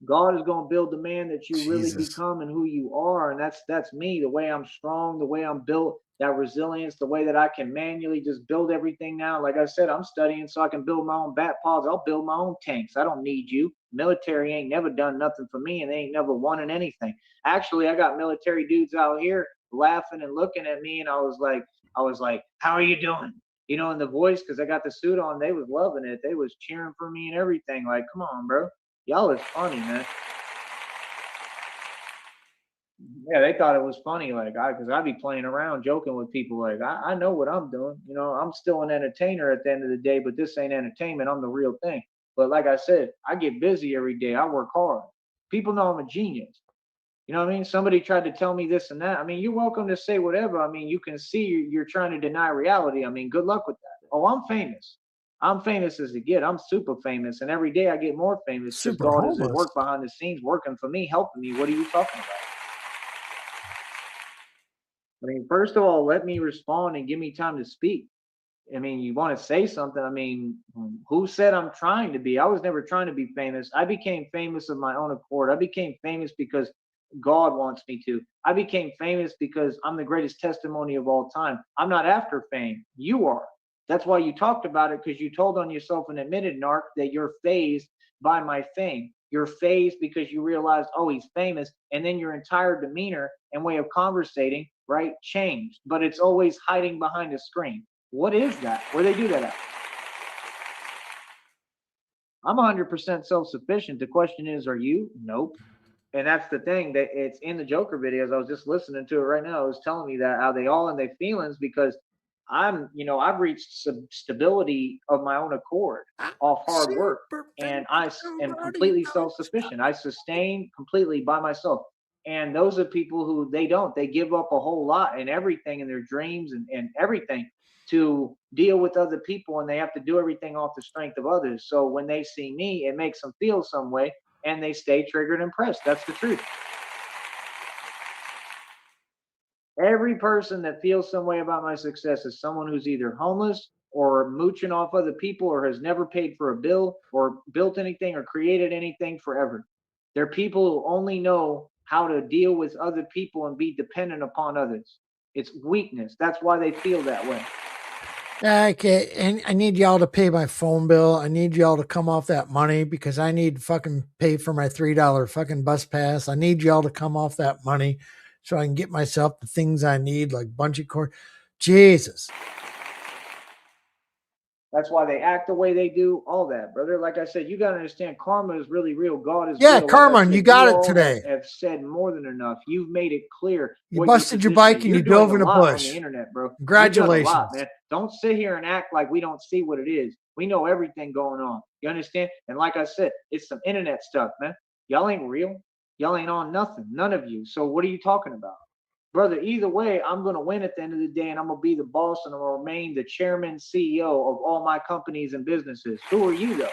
God is going to build the man that you really Jesus. become and who you are. And that's me, the way I'm strong, the way I'm built, that resilience, the way that I can manually just build everything now. Like I said, I'm studying so I can build my own bat pods. I'll build my own tanks. I don't need you. Military ain't never done nothing for me, and they ain't never wanted anything. Actually, I got military dudes out here laughing and looking at me, and I was like, how are you doing? In the voice, because I got the suit on. They was loving it. They was cheering for me and everything. Like, come on, bro. Y'all is funny, man. Yeah, they thought it was funny, like because I be playing around, joking with people. Like I know what I'm doing. I'm still an entertainer at the end of the day, but this ain't entertainment. I'm the real thing. But like I said, I get busy every day. I work hard. People know I'm a genius. You know what I mean? Somebody tried to tell me this and that. I mean, you're welcome to say whatever. I mean, you can see you're trying to deny reality. I mean, good luck with that. Oh, I'm famous. I'm famous as it get. I'm super famous, and every day I get more famous because Super God is at homeless. work behind the scenes, working for me, helping me. What are you talking about? I mean, first of all, let me respond and give me time to speak. I mean, you want to say something. I mean, who said I'm trying to be? I was never trying to be famous. I became famous of my own accord. I became famous because God wants me to. I became famous because I'm the greatest testimony of all time. I'm not after fame. You are. That's why you talked about it, because you told on yourself and admitted, Narc, that you're phased by my fame. You're phased because you realized, oh, he's famous. And then your entire demeanor and way of conversating, right, changed. But it's always hiding behind a screen. What is that? Where they do that at? I'm 100% self-sufficient. The question is, are you? Nope. And that's the thing, that it's in the Joker videos. I was just listening to it right now. It was telling me that how they all in their feelings because I've reached some stability of my own accord off hard work, Super and famous, am nobody completely knows. self-sufficient. I sustain completely by myself. And those are people who they give up a whole lot and everything in their dreams and everything to deal with other people, and they have to do everything off the strength of others. So when they see me, it makes them feel some way and they stay triggered and pressed. That's the truth. Every person that feels some way about my success is someone who's either homeless or mooching off other people or has never paid for a bill or built anything or created anything forever. They're people who only know how to deal with other people and be dependent upon others. It's weakness. That's why they feel that way. Okay, and I need y'all to pay my phone bill. I need y'all to come off that money because I need to fucking pay for my $3 fucking bus pass. I need y'all to come off that money so I can get myself the things I need, like bungee cord. Jesus. That's why they act the way they do, all that, brother. Like I said, you got to understand karma is really real. God is Yeah, real. Like I Carmen, you said, you got it all today. have said more than enough. You've made it clear You what your busted your position bike is. and You're you doing dove a in a lot on the bush. internet, bro. You've done a lot, Congratulations. man. Don't sit here and act like we don't see what it is. We know everything going on. You understand? And like I said, it's some internet stuff, man. Y'all ain't real. Y'all ain't on nothing. None of you. So what are you talking about? Brother, either way, I'm going to win at the end of the day, and I'm going to be the boss, and I'm going to remain the chairman, CEO of all my companies and businesses. Who are you, though?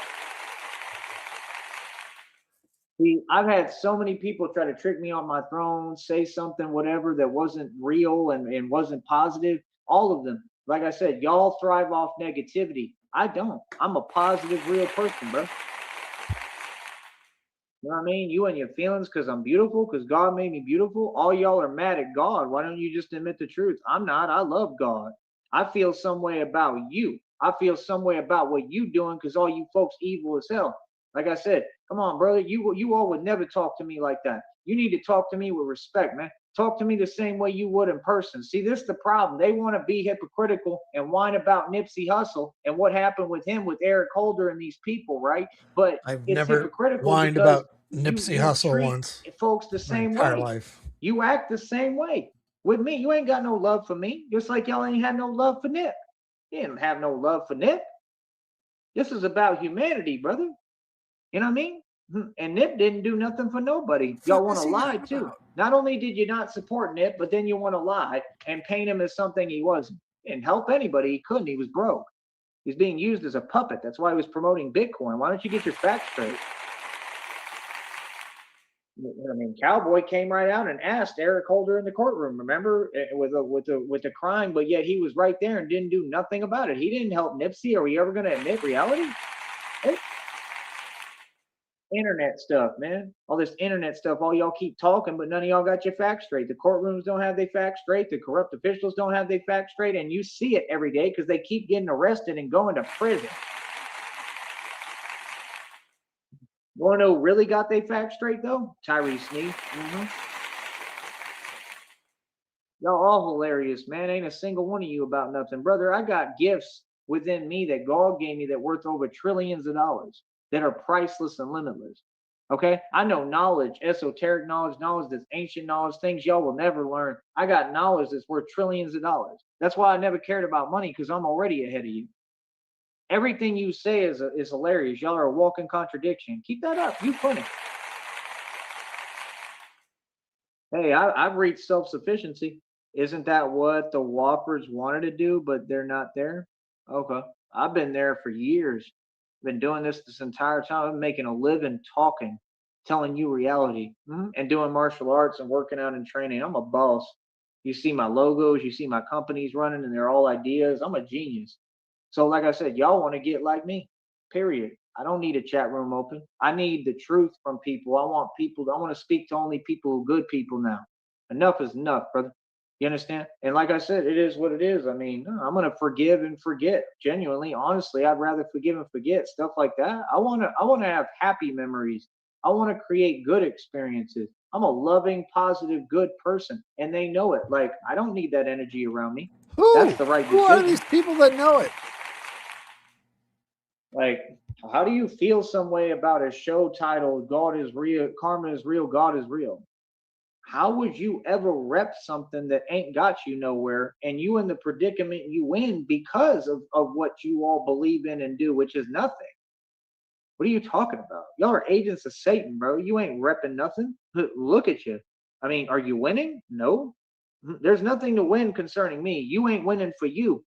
See, I've had so many people try to trick me on my throne, say something, whatever, that wasn't real and wasn't positive. All of them. Like I said, y'all thrive off negativity. I don't. I'm a positive, real person, bro. You know what I mean? You and your feelings because I'm beautiful, because God made me beautiful. All y'all are mad at God. Why don't you just admit the truth? I'm not. I love God. I feel some way about you. I feel some way about what you doing because all you folks evil as hell. Like I said, come on, brother. You all would never talk to me like that. You need to talk to me with respect, man. Talk to me the same way you would in person. See, this is the problem. They want to be hypocritical and whine about Nipsey Hussle and what happened with him, with Eric Holder and these people, right? But I've it's never hypocritical whined because about you Nipsey you Hussle treat once folks the my same entire way. life. You act the same way. With me, you ain't got no love for me. Just like y'all ain't had no love for Nip. You didn't have no love for Nip. This is about humanity, brother. You know what I mean? And Nip didn't do nothing for nobody. Y'all Fuck want is to he lie on too. about? Not only did you not support Nip, but then you want to lie and paint him as something he wasn't. He didn't help anybody. He couldn't. He was broke. He's being used as a puppet. That's why he was promoting Bitcoin. Why don't you get your facts straight? I mean, Cowboy came right out and asked Eric Holder in the courtroom. Remember, with the crime, but yet he was right there and didn't do nothing about it. He didn't help Nipsey. Are we ever going to admit reality? Hey, internet stuff, man. All this internet stuff. All y'all keep talking, but none of y'all got your facts straight. The courtrooms don't have their facts straight. The corrupt officials don't have their facts straight, and you see it every day because they keep getting arrested and going to prison. You want to know who really got their facts straight though? Tyree Sneed. Y'all all hilarious, man. Ain't a single one of you about nothing. Brother, I got gifts within me that God gave me that worth over trillions of dollars that are priceless and limitless. Okay? I know knowledge, esoteric knowledge, knowledge that's ancient knowledge, things y'all will never learn. I got knowledge that's worth trillions of dollars. That's why I never cared about money because I'm already ahead of you. Everything you say is hilarious. Y'all are a walking contradiction. Keep that up. You funny. Hey, I've reached self-sufficiency. Isn't that what the Whoppers wanted to do, but they're not there? Okay. I've been there for years. Been doing this entire time. I'm making a living talking, telling you reality, and doing martial arts and working out and training. I'm a boss. You see my logos, you see my companies running, and they're all ideas. I'm a genius. So, like I said, y'all want to get like me, period. I don't need a chat room open. I need the truth from people. I want people, I want to speak to only people, good people now. Enough is enough, brother. You understand? And like I said, it is what it is. I mean, I'm gonna forgive and forget. Genuinely, honestly, I'd rather forgive and forget stuff like that. I wanna have happy memories. I want to create good experiences. I'm a loving, positive, good person, and they know it. Like I don't need that energy around me. Who? That's the right Who are decision. these people that know it? Like, how do you feel some way about a show titled God is Real, Karma is Real, God is Real? How would you ever rep something that ain't got you nowhere and you in the predicament you in because of what you all believe in and do, which is nothing? What are you talking about? Y'all are agents of Satan, bro. You ain't repping nothing. Look at you. I mean, are you winning? No. There's nothing to win concerning me. You ain't winning for you.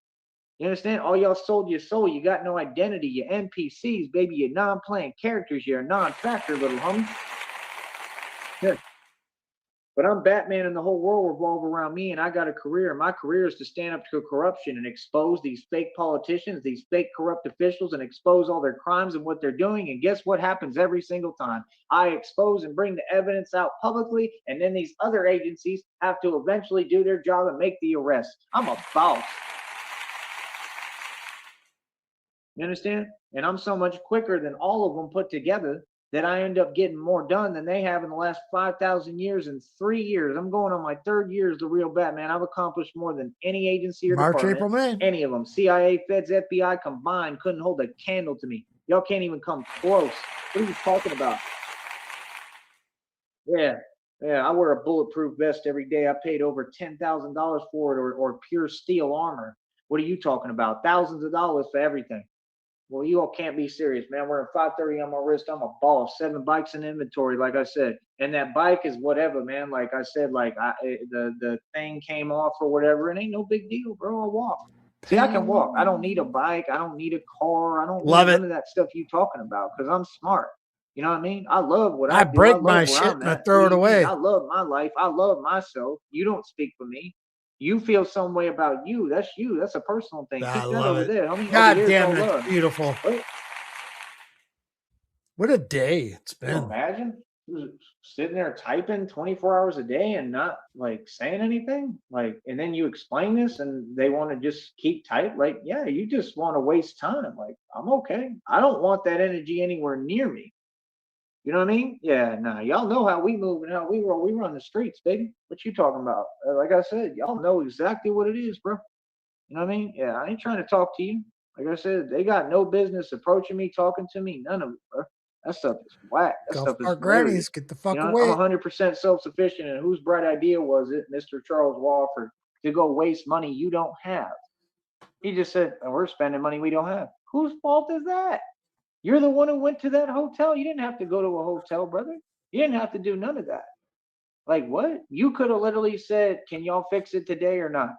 You understand? All y'all sold your soul. You got no identity. You're NPCs, baby. You're non-playing characters. You're a non-factor, little homie. Yeah. But I'm Batman and the whole world revolves around me and I got a career. My career is to stand up to corruption and expose these fake politicians, these fake corrupt officials and expose all their crimes and what they're doing. And guess what happens every single time? I expose and bring the evidence out publicly and then these other agencies have to eventually do their job and make the arrest. I'm a boss. You understand? And I'm so much quicker than all of them put together that I end up getting more done than they have in the last 5,000 years in 3 years. I'm going on my third year as the real Batman. I've accomplished more than any agency or March, department, April, May. any of them. CIA, Feds, FBI combined couldn't hold a candle to me. Y'all can't even come close. What are you talking about? Yeah. Yeah, I wear a bulletproof vest every day. I paid over $10,000 for it or pure steel armor. What are you talking about? Thousands of dollars for everything. Well, you all can't be serious, man. Wearing 530 on my wrist. I'm a boss. 7 bikes in inventory, like I said. And that bike is whatever, man. Like I said, the thing came off or whatever. It ain't no big deal, bro. I walk. See, I can walk. I don't need a bike. I don't need a car. I don't Love need it. none of that stuff you talking about because I'm smart. You know what I mean? I love what I I do. I break my love where shit I'm and I at. throw What it do you mean? away. I love my life. I love myself. You don't speak for me. You feel some way about you. That's you. That's a personal thing. I Keep that love over it. there, homie. Over God here, it's all damn, that's love. beautiful. What? What a day it's Can you been. imagine sitting there typing 24 hours a day and not like saying anything? Like, and then you explain this and they want to just keep type. Like, yeah, you just want to waste time. Like, I'm okay. I don't want that energy anywhere near me. You know what I mean? Yeah, nah, y'all know how we move and how we roll. We run the streets, baby. What you talking about? Like I said, y'all know exactly what it is, bro. You know what I mean? Yeah, I ain't trying to talk to you. Like I said, they got no business approaching me, talking to me. None of it, bro. That stuff is whack. That Golf stuff is cart hilarious. grannies, get the You fuck know, I'm away. 100% self-sufficient. And whose bright idea was it, Mr. Charles Walford, to go waste money you don't have? He just said, oh, we're spending money we don't have. Whose fault is that? You're the one who went to that hotel. You didn't have to go to a hotel, brother. You didn't have to do none of that. Like what? You could have literally said, can y'all fix it today or not?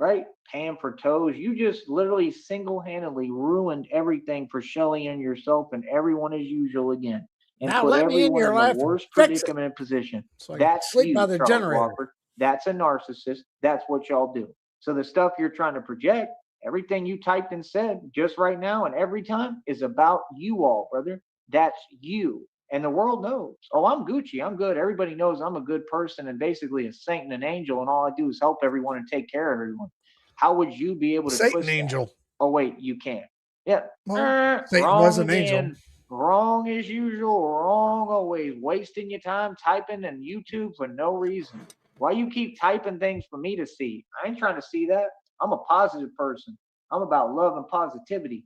Right? Paying for toes. You just literally single-handedly ruined everything for Shelly and yourself and everyone as usual again, and Now put let me in everyone your in the life and worst fix it predicament and position. so I can That's sleep by you, the Charles generator. Wofford. That's a narcissist. That's what y'all do. So the stuff you're trying to project, everything you typed and said just right now and every time is about you all, brother. That's you. And the world knows. Oh, I'm Gucci. I'm good. Everybody knows I'm a good person and basically a saint and an angel, and all I do is help everyone and take care of everyone. How would you be able to Satan twist that? angel. Oh, wait, you can't. Yeah. Well, Satan Wrong was an angel. again. Wrong as usual. Wrong always. Wasting your time typing in YouTube for no reason. Why you keep typing things for me to see? I ain't trying to see that. I'm a positive person. I'm about love and positivity.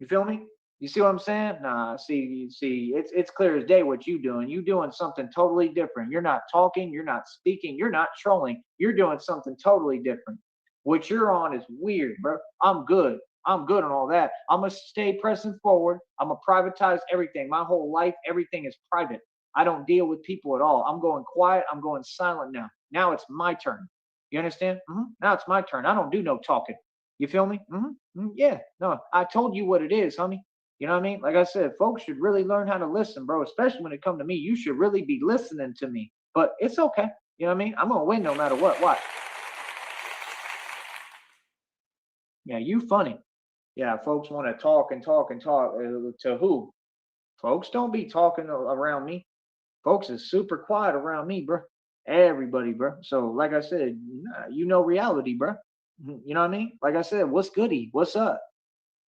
You feel me? You see what I'm saying? Nah, see, it's clear as day what you doing. You doing something totally different. You're not talking, you're not speaking, you're not trolling. You're doing something totally different. What you're on is weird, bro. I'm good. I'm good on all that. I'm gonna stay pressing forward. I'm gonna privatize everything. My whole life, everything is private. I don't deal with people at all. I'm going quiet. I'm going silent now. Now it's my turn. You understand? Now it's my turn. I don't do no talking. You feel me? Yeah. No, I told you what it is, homie. You know what I mean? Like I said, folks should really learn how to listen, bro. Especially when it comes to me, you should really be listening to me. But it's okay. You know what I mean? I'm gonna win no matter what. Watch. Yeah, you funny. Yeah, folks want to talk and talk and talk to who? Folks don't be talking around me. Folks is super quiet around me, bro. Everybody, bro. So, like I said, you know reality, bro. You know what I mean? Like I said, what's goody? What's up?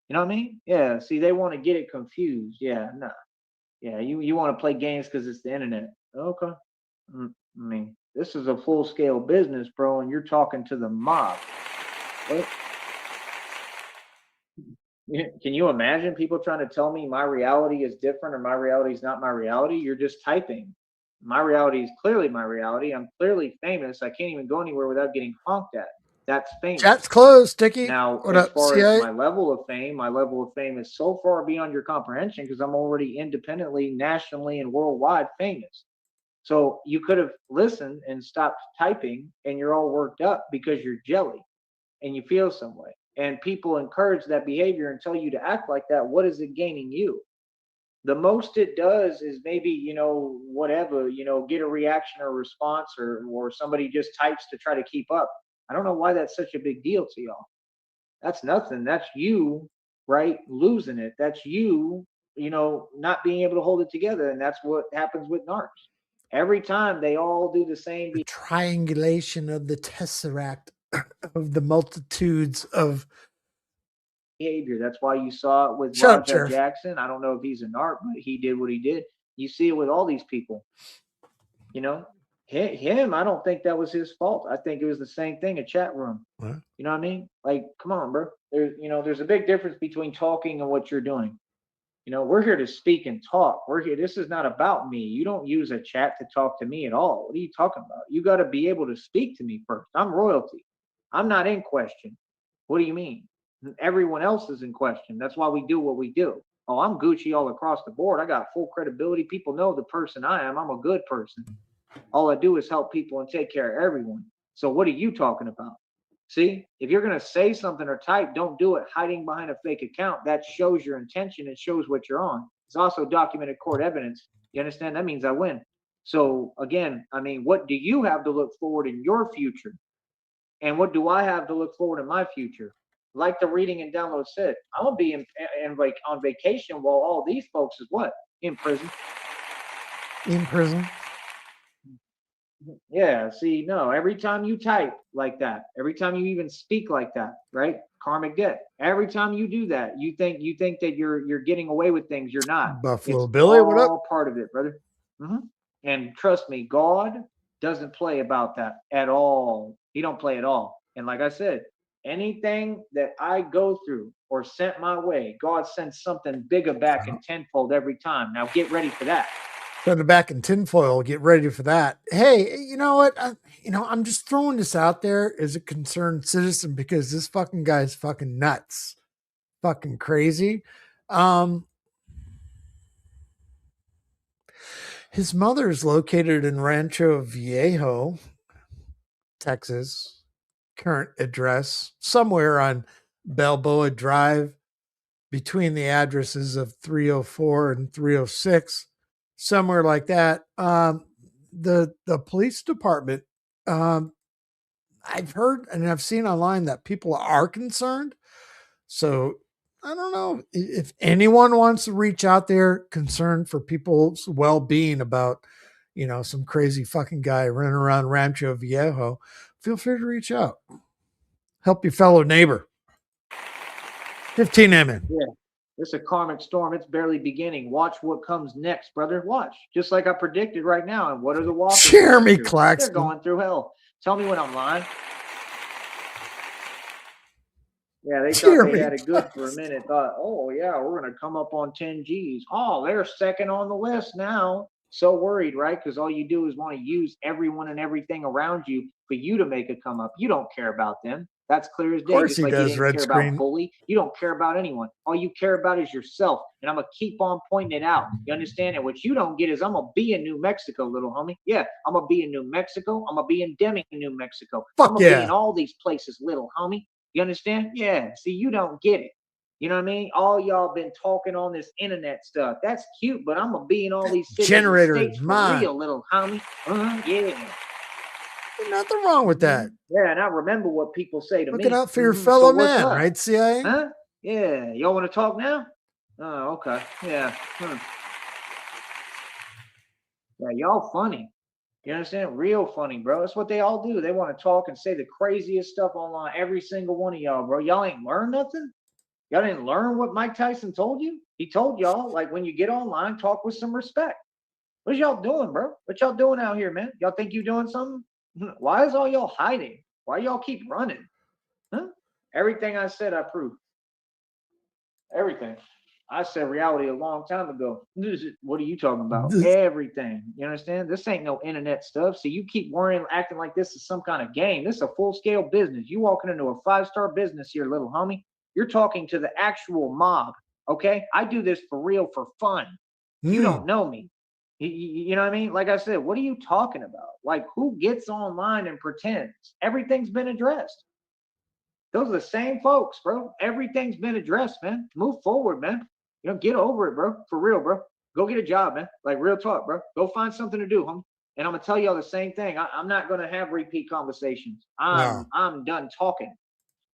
You know what I mean? Yeah. See, they want to get it confused. Yeah, nah. Yeah, you want to play games because it's the internet. Okay. I mean, this is a full scale business, bro, and you're talking to the mob. What? Can you imagine people trying to tell me my reality is different or my reality is not my reality? You're just typing. My reality is clearly my reality. I'm clearly famous. I can't even go anywhere without getting honked at. That's famous. Chat's closed, Sticky. Now, What as up, far as CIA? my level of fame is so far beyond your comprehension because I'm already independently, nationally, and worldwide famous. So you could have listened and stopped typing, and you're all worked up because you're jelly and you feel some way. And people encourage that behavior and tell you to act like that. What is it gaining you? The most it does is maybe, whatever, get a reaction or response or somebody just types to try to keep up. I don't know why that's such a big deal to y'all. That's nothing. That's you, right? Losing it. That's you, not being able to hold it together. And that's what happens with narcs. Every time they all do the same The triangulation of the tesseract of the multitudes of. behavior. That's why you saw it with Shut up, Rajah Sheriff. Jackson. I don't know if he's an art, but he did what he did. You see it with all these people. You know, him. I don't think that was his fault. I think it was the same thing. A chat room. What? You know what I mean? Like, come on, bro. There's a big difference between talking and what you're doing. We're here to speak and talk. We're here. This is not about me. You don't use a chat to talk to me at all. What are you talking about? You got to be able to speak to me first. I'm royalty. I'm not in question. What do you mean? Everyone else is in question. That's why we do what we do. Oh, I'm Gucci all across the board. I got full credibility. People know the person I am. I'm a good person. All I do is help people and take care of everyone. So what are you talking about? See, if you're going to say something or type, don't do it hiding behind a fake account. That shows your intention. It shows what you're on. It's also documented court evidence. You understand? That means I win. So again, I mean, what do you have to look forward in your future? And what do I have to look forward in my future? Like the reading and download said, I'm gonna be like on vacation while all these folks is what? In prison. In prison. Yeah, see, no, every time you type like that, every time you even speak like that, right? Karmic debt. Every time you do that, you think that you're getting away with things. You're not. Buffalo It's Billy, what up? all part of it, brother. And trust me, God doesn't play about that at all. He don't play at all. And like I said, anything that I go through or sent my way, God sends something bigger back in tenfold every time. Now get ready for that. Send it back in tinfoil. Get ready for that. Hey, you know what? I'm just throwing this out there as a concerned citizen because this fucking guy's fucking nuts, fucking crazy. His mother is located in Rancho Viejo, Texas. Current address somewhere on Balboa Drive between the addresses of 304 and 306, somewhere like that. The police department, I've heard and I've seen online that people are concerned. So I don't know if anyone wants to reach out there concerned for people's well-being about, some crazy fucking guy running around Rancho Viejo. Feel free to reach out. Help your fellow neighbor. 15 MN. Yeah. It's a karmic storm. It's barely beginning. Watch what comes next, brother. Watch. Just like I predicted right now. And what are the walkers? Jeremy Claxton. They're going through hell. Tell me when I'm lying. Yeah, they thought they had it good for a minute. Thought, oh, yeah, we're going to come up on 10 Gs. Oh, they're second on the list now. So worried, right? Because all you do is want to use everyone and everything around you for you to make a come up. You don't care about them. That's clear as day. course Just he like you does, didn't Red care Screen. about Bully. You don't care about anyone. All you care about is yourself. And I'm going to keep on pointing it out. You understand? And what you don't get is I'm going to be in New Mexico, little homie. Yeah, I'm going to be in New Mexico. I'm going to be in Deming, New Mexico. I'm Fuck going to be yeah. in all these places, little homie. You understand? Yeah. See, you don't get it. You know what I mean? All y'all been talking on this internet stuff. That's cute, but I'm going to be in all these cities Generator and is states for mine. real, little homie. Yeah. There's nothing wrong with that. Yeah, and I remember what people say to me. Looking out for your So fellow what's man, up? right, CIA? Huh? Yeah. Y'all want to talk now? Oh, okay. Yeah. Yeah, y'all funny. You understand? Real funny, bro. That's what they all do. They want to talk and say the craziest stuff online. Every single one of y'all, bro. Y'all ain't learned nothing? Y'all didn't learn what Mike Tyson told you? He told y'all, like, when you get online, talk with some respect. What y'all doing, bro? What y'all doing out here, man? Y'all think you doing something? Why is all y'all hiding? Why y'all keep running? Huh? Everything I said, I proved. Everything. I said reality a long time ago. What are you talking about? Everything. You understand? This ain't no internet stuff. So you keep worrying, acting like this is some kind of game. This is a full-scale business. You walking into a 5-star business here, little homie. You're talking to the actual mob. Okay? I do this for real, for fun. You don't know me. You know what I mean? Like I said, what are you talking about? Like, who gets online and pretends? Everything's been addressed. Those are the same folks, bro. Everything's been addressed, man. Move forward, man. You know, get over it, bro. For real, bro. Go get a job, man. Like, real talk, bro. Go find something to do, homie. And I'm gonna tell y'all the same thing. I'm not gonna have repeat conversations. I'm done talking.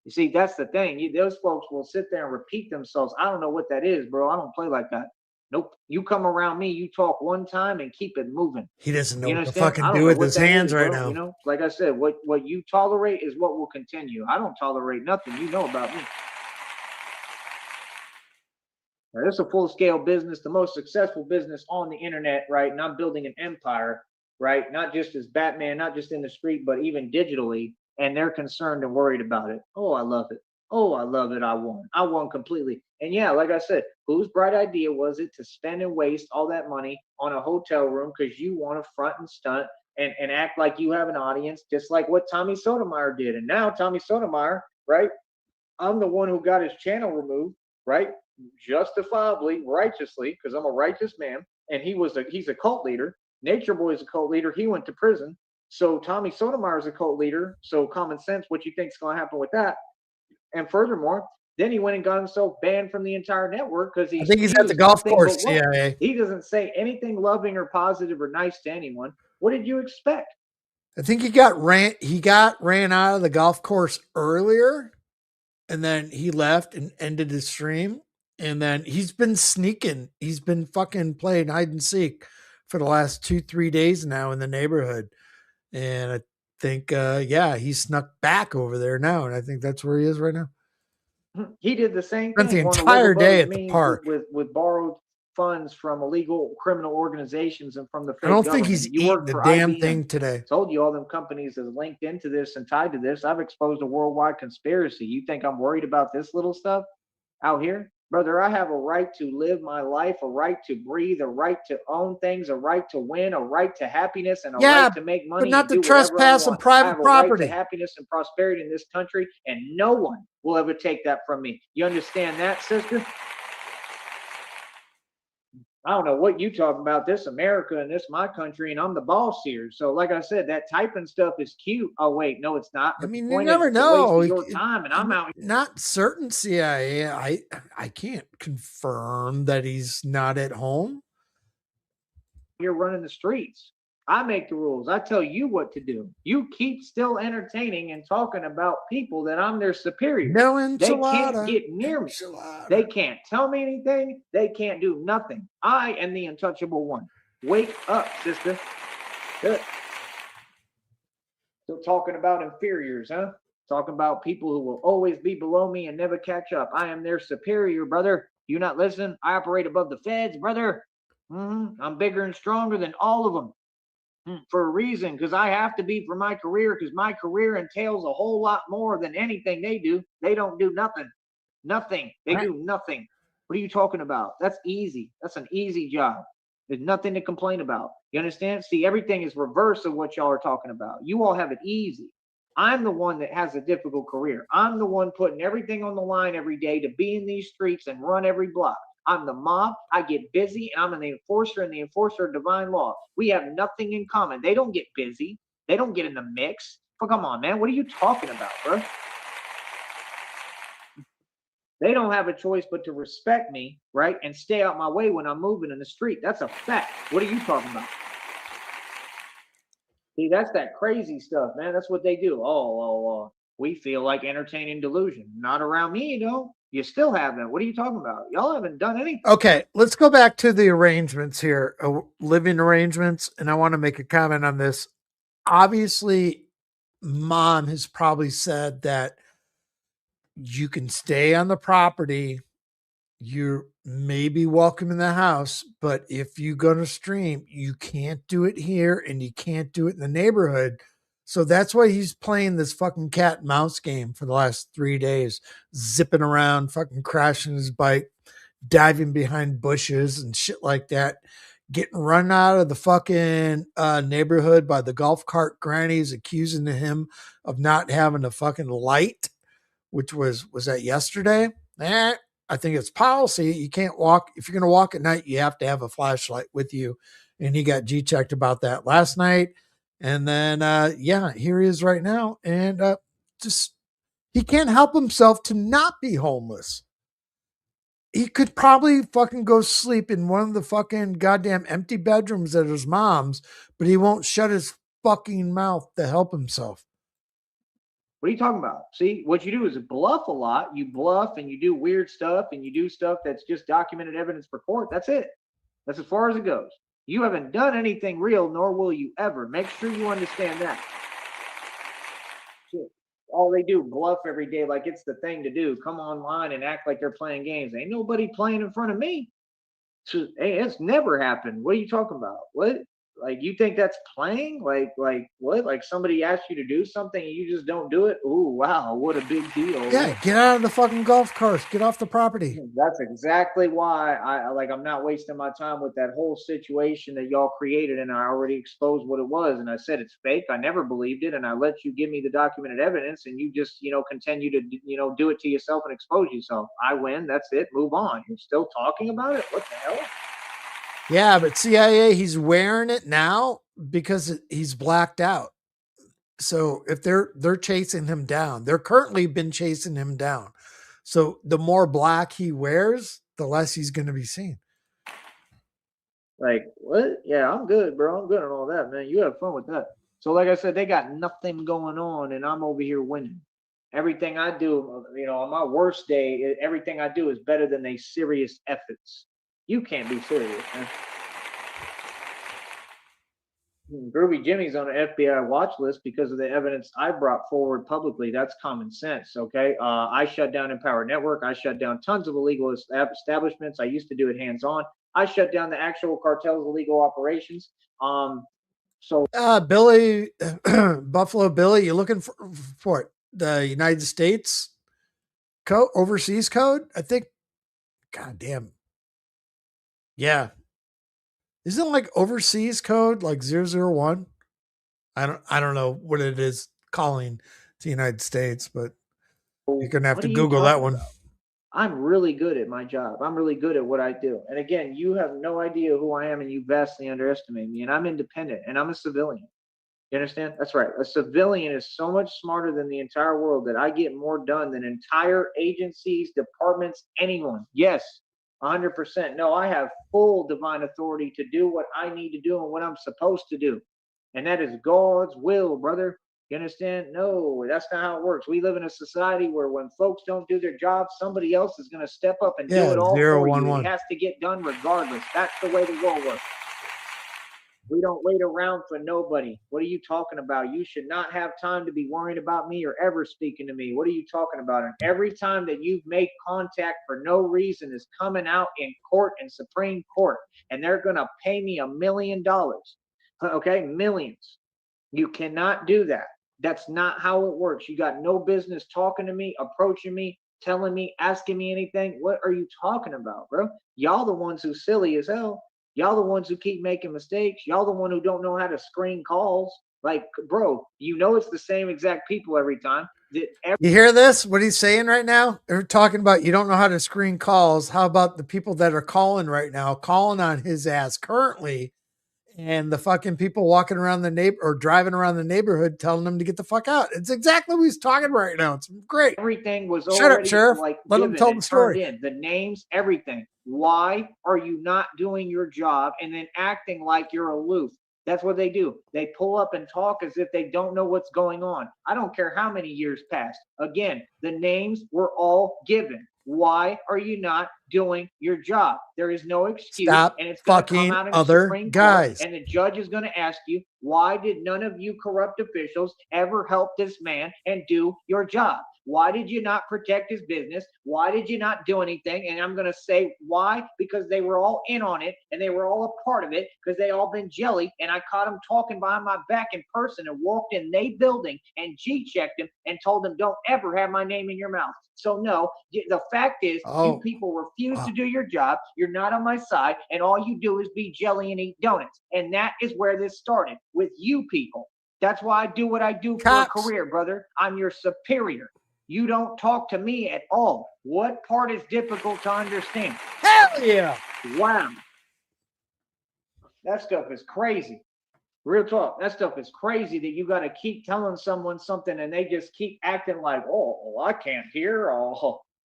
You see, that's the thing. Those folks will sit there and repeat themselves. I don't know what that is, bro. I don't play like that. Nope. You come around me, you talk one time and keep it moving. He doesn't know You what to understand? fucking I don't do know with what his that hands is, right bro. now. You know, like I said, what you tolerate is what will continue. I don't tolerate nothing. You know about me. Now, this is a full-scale business, the most successful business on the internet, right? And I'm building an empire, right? Not just as Batman, not just in the street, but even digitally. And they're concerned and worried about it. Oh, I love it. Oh, I love it. I won. I won completely. And yeah, like I said, whose bright idea was it to spend and waste all that money on a hotel room because you want to front and stunt and act like you have an audience, just like what Tommy Sotomayor did. And now Tommy Sotomayor, right? I'm the one who got his channel removed, right? Justifiably, righteously, because I'm a righteous man. And he's a cult leader. Nature Boy is a cult leader. He went to prison. So Tommy Sotomayor is a cult leader. So common sense, what you think is going to happen with that? And furthermore, then he went and got himself banned from the entire network because I think he's at the golf course, CIA. He doesn't say anything loving or positive or nice to anyone. What did you expect? I think he got ran out of the golf course earlier, and then he left and ended his stream. And then he's been sneaking. He's been fucking playing hide and seek for the last 2-3 days now in the neighborhood. And I think, he snuck back over there now. And I think that's where he is right now. He did the same Spent the thing. entire day at the park with borrowed funds from illegal criminal organizations and from the fake I don't government. think he's You worked eating for a damn IBM. thing today. Told you all them companies is linked into this and tied to this. I've exposed a worldwide conspiracy. You think I'm worried about this little stuff out here? Brother, I have a right to live my life, a right to breathe, a right to own things, a right to win, a right to happiness, and a right to make money but not and to do whatever I trespass on want. I private have a property. right to happiness and prosperity in this country, and no one will ever take that from me. You understand that, sister? I don't know what you talking about. This America and this my country, and I'm the boss here. So, like I said, that typing stuff is cute. Oh wait, no, it's not. But I mean, the you point never is, it's a know. waste of your time, and I'm out here. Not certain CIA. I can't confirm that he's not at home. You're running the streets. I make the rules. I tell you what to do. You keep still entertaining and talking about people that I'm their superior. No enchilada. They can't get near me. They can't tell me anything. They can't do nothing. I am the untouchable one. Wake up, sister. Good. Still talking about inferiors, huh? Talking about people who will always be below me and never catch up. I am their superior, brother. You not listen? I operate above the feds, brother. I'm bigger and stronger than all of them. For a reason, because I have to be for my career, because my career entails a whole lot more than anything they do. They don't do nothing. Nothing. They do nothing. What are you talking about? That's easy. That's an easy job. There's nothing to complain about. You understand? See, everything is reverse of what y'all are talking about. You all have it easy. I'm the one that has a difficult career. I'm the one putting everything on the line every day to be in these streets and run every block. I'm the mob. I get busy. I'm the enforcer and the enforcer of divine law. We have nothing in common. They don't get busy. They don't get in the mix. Well, come on, man. What are you talking about, bro? They don't have a choice but to respect me, right? And stay out my way when I'm moving in the street. That's a fact. What are you talking about? See, that's that crazy stuff, man. That's what they do. We feel like entertaining delusion. Not around me, though. You still have them. What are you talking about? Y'all haven't done anything. Okay, let's go back to the arrangements here, living arrangements, and I want to make a comment on this. Obviously, mom has probably said that you can stay on the property. You're maybe welcome in the house, but if you're going to stream, you can't do it here and you can't do it in the neighborhood. So that's why he's playing this fucking cat and mouse game for the last 3 days, zipping around, fucking crashing his bike, diving behind bushes and shit like that, getting run out of the fucking neighborhood by the golf cart grannies, accusing him of not having a fucking light, which was that yesterday? I think it's policy. You can't walk. If you're going to walk at night, you have to have a flashlight with you. And he got G-checked about that last night. And then, here he is right now. And just, he can't help himself to not be homeless. He could probably fucking go sleep in one of the fucking goddamn empty bedrooms at his mom's, but he won't shut his fucking mouth to help himself. What are you talking about? See, what you do is bluff a lot. You bluff and you do weird stuff and you do stuff that's just documented evidence for court. That's it. That's as far as it goes. You haven't done anything real, nor will you ever. Make sure you understand that. Shit. All they do, bluff every day like it's the thing to do. Come online and act like they're playing games. Ain't nobody playing in front of me. So, hey, it's never happened. What are you talking about? What? Like, you think that's playing? Like what? Like somebody asked you to do something and you just don't do it? Ooh, wow, what a big deal. Yeah, get out of the fucking golf course. Get off the property. That's exactly why I'm not wasting my time with that whole situation that y'all created, and I already exposed what it was, and I said it's fake. I never believed it, and I let you give me the documented evidence, and you just continue to do it to yourself and expose yourself. I win. That's it. Move on. You're still talking about it? What the hell? Yeah, but CIA, he's wearing it now because he's blacked out. So if they're chasing him down, they're currently been chasing him down. So the more black he wears, the less he's going to be seen. Like, what? Yeah, I'm good, bro. I'm good on all that, man. You have fun with that. So, like I said, they got nothing going on, and I'm over here winning. Everything I do, on my worst day, everything I do is better than they serious efforts. You can't be serious, man. Groovy Jimmy's on an FBI watch list because of the evidence I brought forward publicly. That's common sense, okay? I shut down Empower Network. I shut down tons of illegal establishments. I used to do it hands-on. I shut down the actual cartel's illegal operations. Billy, Buffalo Billy, you looking for it? The United States code, overseas code? I think, God damn. Yeah. Isn't it like overseas code like 001? I don't know what it is calling the United States, but you're gonna have to Google that one. About? I'm really good at my job. I'm really good at what I do. And again, you have no idea who I am, and you vastly underestimate me. And I'm independent, and I'm a civilian. You understand? That's right. A civilian is so much smarter than the entire world that I get more done than entire agencies, departments, anyone. Yes, 100%. No, I have full divine authority to do what I need to do and what I'm supposed to do. And that is God's will, brother. You understand? No, that's not how it works. We live in a society where when folks don't do their job, somebody else is going to step up and do it all for you. It has to get done regardless. That's the way the world works. We don't wait around for nobody. What are you talking about? You should not have time to be worrying about me or ever speaking to me. What are you talking about? And every time that you've made contact for no reason is coming out in court and Supreme Court, and they're going to pay me $1 million. Okay, millions. You cannot do that. That's not how it works. You got no business talking to me, approaching me, telling me, asking me anything. What are you talking about, bro? Y'all the ones who silly as hell. Y'all the ones who keep making mistakes. Y'all the one who don't know how to screen calls. Like, bro, you know it's the same exact people every time. You hear this? What he's saying right now? They're talking about you don't know how to screen calls. How about the people that are calling right now, calling on his ass currently, and the fucking people walking around the neighbor or driving around the neighborhood telling them to get the fuck out. It's exactly what he's talking about right now. It's great. Everything was Shut up, already Sheriff. like Let him given tell and the turned story. in. The names, everything. Why are you not doing your job and then acting like you're aloof? That's what they do. They pull up and talk as if they don't know what's going on. I don't care how many years passed. Again, the names were all given. Why are you not doing your job? There is no excuse. Stop and it's going to come fucking out in the other Supreme guys. Court, and the judge is going to ask you, why did none of you corrupt officials ever help this man and do your job? Why did you not protect his business? Why did you not do anything? And I'm going to say why, because they were all in on it and they were all a part of it because they all been jelly. And I caught them talking behind my back in person and walked in their building and G-checked them and told them, don't ever have my name in your mouth. So no, the fact is you people refuse to do your job. You're not on my side. And all you do is be jelly and eat donuts. And that is where this started with you people. That's why I do what I do for a career, brother. I'm your superior. You don't talk to me at all. What part is difficult to understand? Hell yeah. Wow. That stuff is crazy. Real talk. That stuff is crazy that you got to keep telling someone something and they just keep acting like, oh, I can't hear.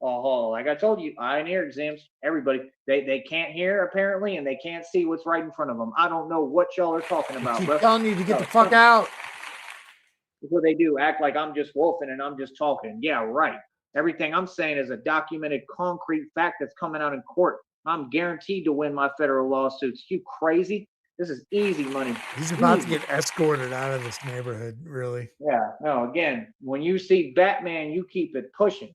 Like I told you, eye and ear exams, everybody, they can't hear apparently, and they can't see what's right in front of them. I don't know what y'all are talking about, bro. Keep telling you to get the fuck out. That's what they do. Act like I'm just wolfing and I'm just talking. Yeah, right. Everything I'm saying is a documented, concrete fact that's coming out in court. I'm guaranteed to win my federal lawsuits. You crazy? This is easy money. He's about to get escorted out of this neighborhood, really. Yeah. No, again, when you see Batman, you keep it pushing.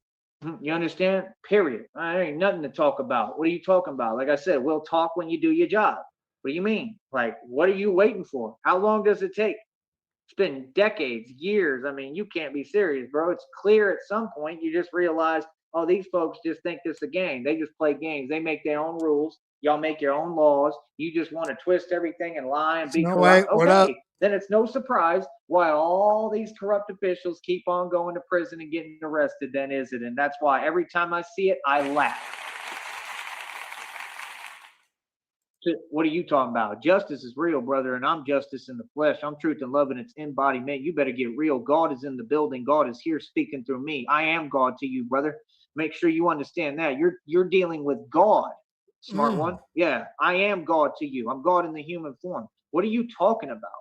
You understand? Period. There ain't nothing to talk about. What are you talking about? Like I said, we'll talk when you do your job. What do you mean? Like, what are you waiting for? How long does it take? It's been decades, years. I mean, you can't be serious, bro. It's clear at some point you just realize, oh, these folks just think this is a game. They just play games. They make their own rules. Y'all make your own laws. You just want to twist everything and lie and be corrupt. Okay, then it's no surprise why all these corrupt officials keep on going to prison and getting arrested, then, is it? And that's why every time I see it, I laugh. What are you talking about? Justice is real, brother, and I'm justice in the flesh. I'm truth and love in its embodiment. You better get real. God is in the building. God is here speaking through me. I am God to you, brother. Make sure you understand that. You're dealing with God. Smart one. Yeah, I am God to you. I'm God in the human form. What are you talking about?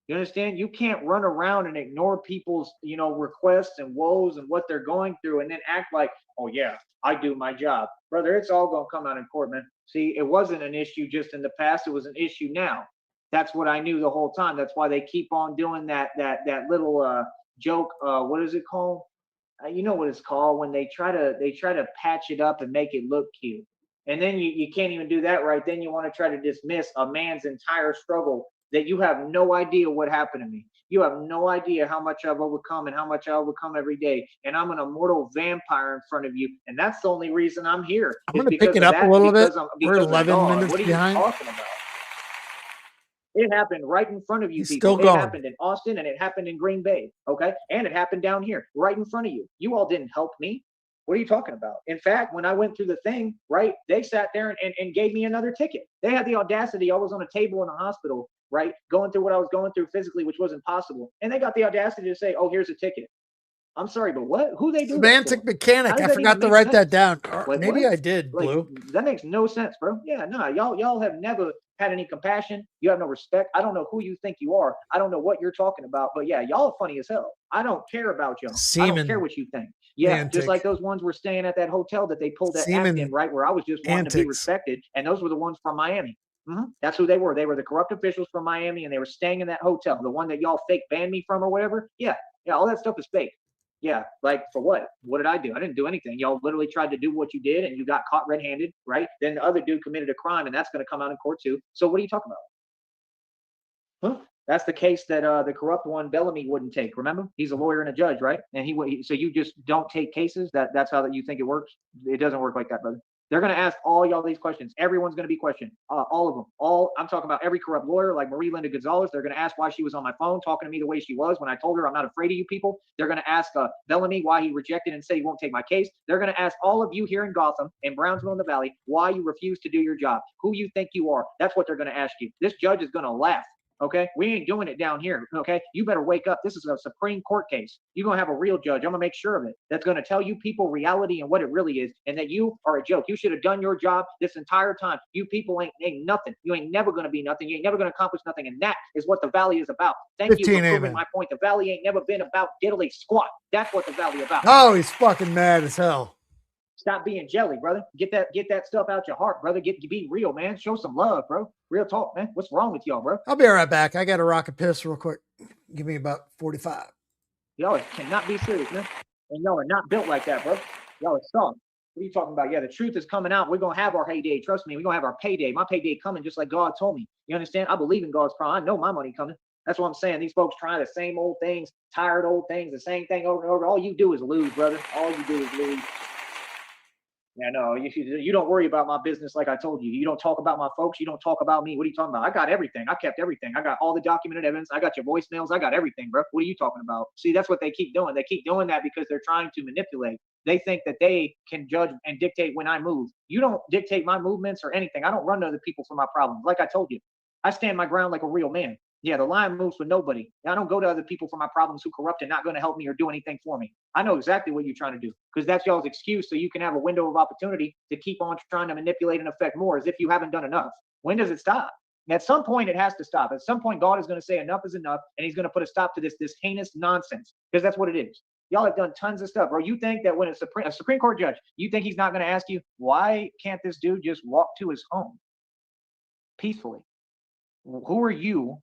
You understand? You can't run around and ignore people's, requests and woes and what they're going through and then act like, oh yeah, I do my job. Brother, it's all going to come out in court, man. See, it wasn't an issue just in the past. It was an issue now. That's what I knew the whole time. That's why they keep on doing that little joke. What is it called? You know what it's called when they try to patch it up and make it look cute. And then you can't even do that right. Then you want to try to dismiss a man's entire struggle that you have no idea what happened to me. You have no idea how much I've overcome and how much I overcome every day. And I'm an immortal vampire in front of you. And that's the only reason I'm here. I'm going to pick it up a little bit. We're 11 minutes what are behind. You talking about? It happened right in front of you. He's people. Still going. It happened in Austin and it happened in Green Bay. Okay. And it happened down here right in front of you. You all didn't help me. What are you talking about? In fact, when I went through the thing, right, they sat there and gave me another ticket. They had the audacity. I was on a table in the hospital, right, going through what I was going through physically, which wasn't possible. And they got the audacity to say, oh, here's a ticket. I'm sorry, but what? Who they do Semantic mechanic. I forgot to write that down. Like, maybe I did, Blue. That makes no sense, bro. Yeah, no, y'all have never had any compassion. You have no respect. I don't know who you think you are. I don't know what you're talking about. But yeah, y'all are funny as hell. I don't care about y'all. I don't care what you think. Yeah, just like those ones were staying at that hotel that they pulled that act in, right, where I was just wanting to be respected. And those were the ones from Miami. That's who they were. They were the corrupt officials from Miami, and they were staying in that hotel. The one that y'all fake banned me from or whatever. Yeah, all that stuff is fake. Yeah, like for what? What did I do? I didn't do anything. Y'all literally tried to do what you did and you got caught red-handed, right? Then the other dude committed a crime and that's going to come out in court too. So what are you talking about? Huh? That's the case that the corrupt one, Bellamy, wouldn't take. Remember? He's a lawyer and a judge, right? And so you just don't take cases? That's how that you think it works? It doesn't work like that, brother. They're going to ask all y'all these questions. Everyone's going to be questioned. All of them. I'm talking about every corrupt lawyer like Marie Linda Gonzalez. They're going to ask why she was on my phone talking to me the way she was when I told her I'm not afraid of you people. They're going to ask Bellamy why he rejected and said he won't take my case. They're going to ask all of you here in Gotham and Brownsville in the Valley why you refuse to do your job, who you think you are. That's what they're going to ask you. This judge is going to laugh. Okay, we ain't doing it down here. Okay, you better wake up. This is a Supreme Court case. You're gonna have a real judge. I'm gonna make sure of it. That's gonna tell you people reality and what it really is, and that you are a joke. You should have done your job this entire time. You people ain't nothing. You ain't never gonna be nothing. You ain't never gonna accomplish nothing, and that is what the Valley is about. Thank you for proving my point. The Valley ain't never been about diddly squat. That's what the Valley about. Oh, he's fucking mad as hell. Stop being jelly, brother. Get that stuff out your heart, brother. Be real, man. Show some love, bro. Real talk, man. What's wrong with y'all, bro? I'll be right back. I got to rock a piss real quick. Give me about 45. Y'all cannot be serious, man. And y'all are not built like that, bro. Y'all are soft. What are you talking about? Yeah, the truth is coming out. We're going to have our heyday. Trust me. We're going to have our payday. My payday coming just like God told me. You understand? I believe in God's promise. I know my money coming. That's what I'm saying. These folks trying the same old things, tired old things, the same thing over and over. All you do is lose, brother. All you do is lose. Yeah, no, you don't worry about my business like I told you. You don't talk about my folks. You don't talk about me. What are you talking about? I got everything. I kept everything. I got all the documented evidence. I got your voicemails. I got everything, bro. What are you talking about? See, that's what they keep doing. They keep doing that because they're trying to manipulate. They think that they can judge and dictate when I move. You don't dictate my movements or anything. I don't run to other people for my problems. Like I told you, I stand my ground like a real man. Yeah, the line moves for nobody. I don't go to other people for my problems who corrupt and not going to help me or do anything for me. I know exactly what you're trying to do because that's y'all's excuse so you can have a window of opportunity to keep on trying to manipulate and affect more as if you haven't done enough. When does it stop? At some point, it has to stop. At some point, God is going to say enough is enough, and he's going to put a stop to this heinous nonsense because that's what it is. Y'all have done tons of stuff. Bro, you think that when a Supreme Court judge, you think he's not going to ask you, why can't this dude just walk to his home peacefully? Who are you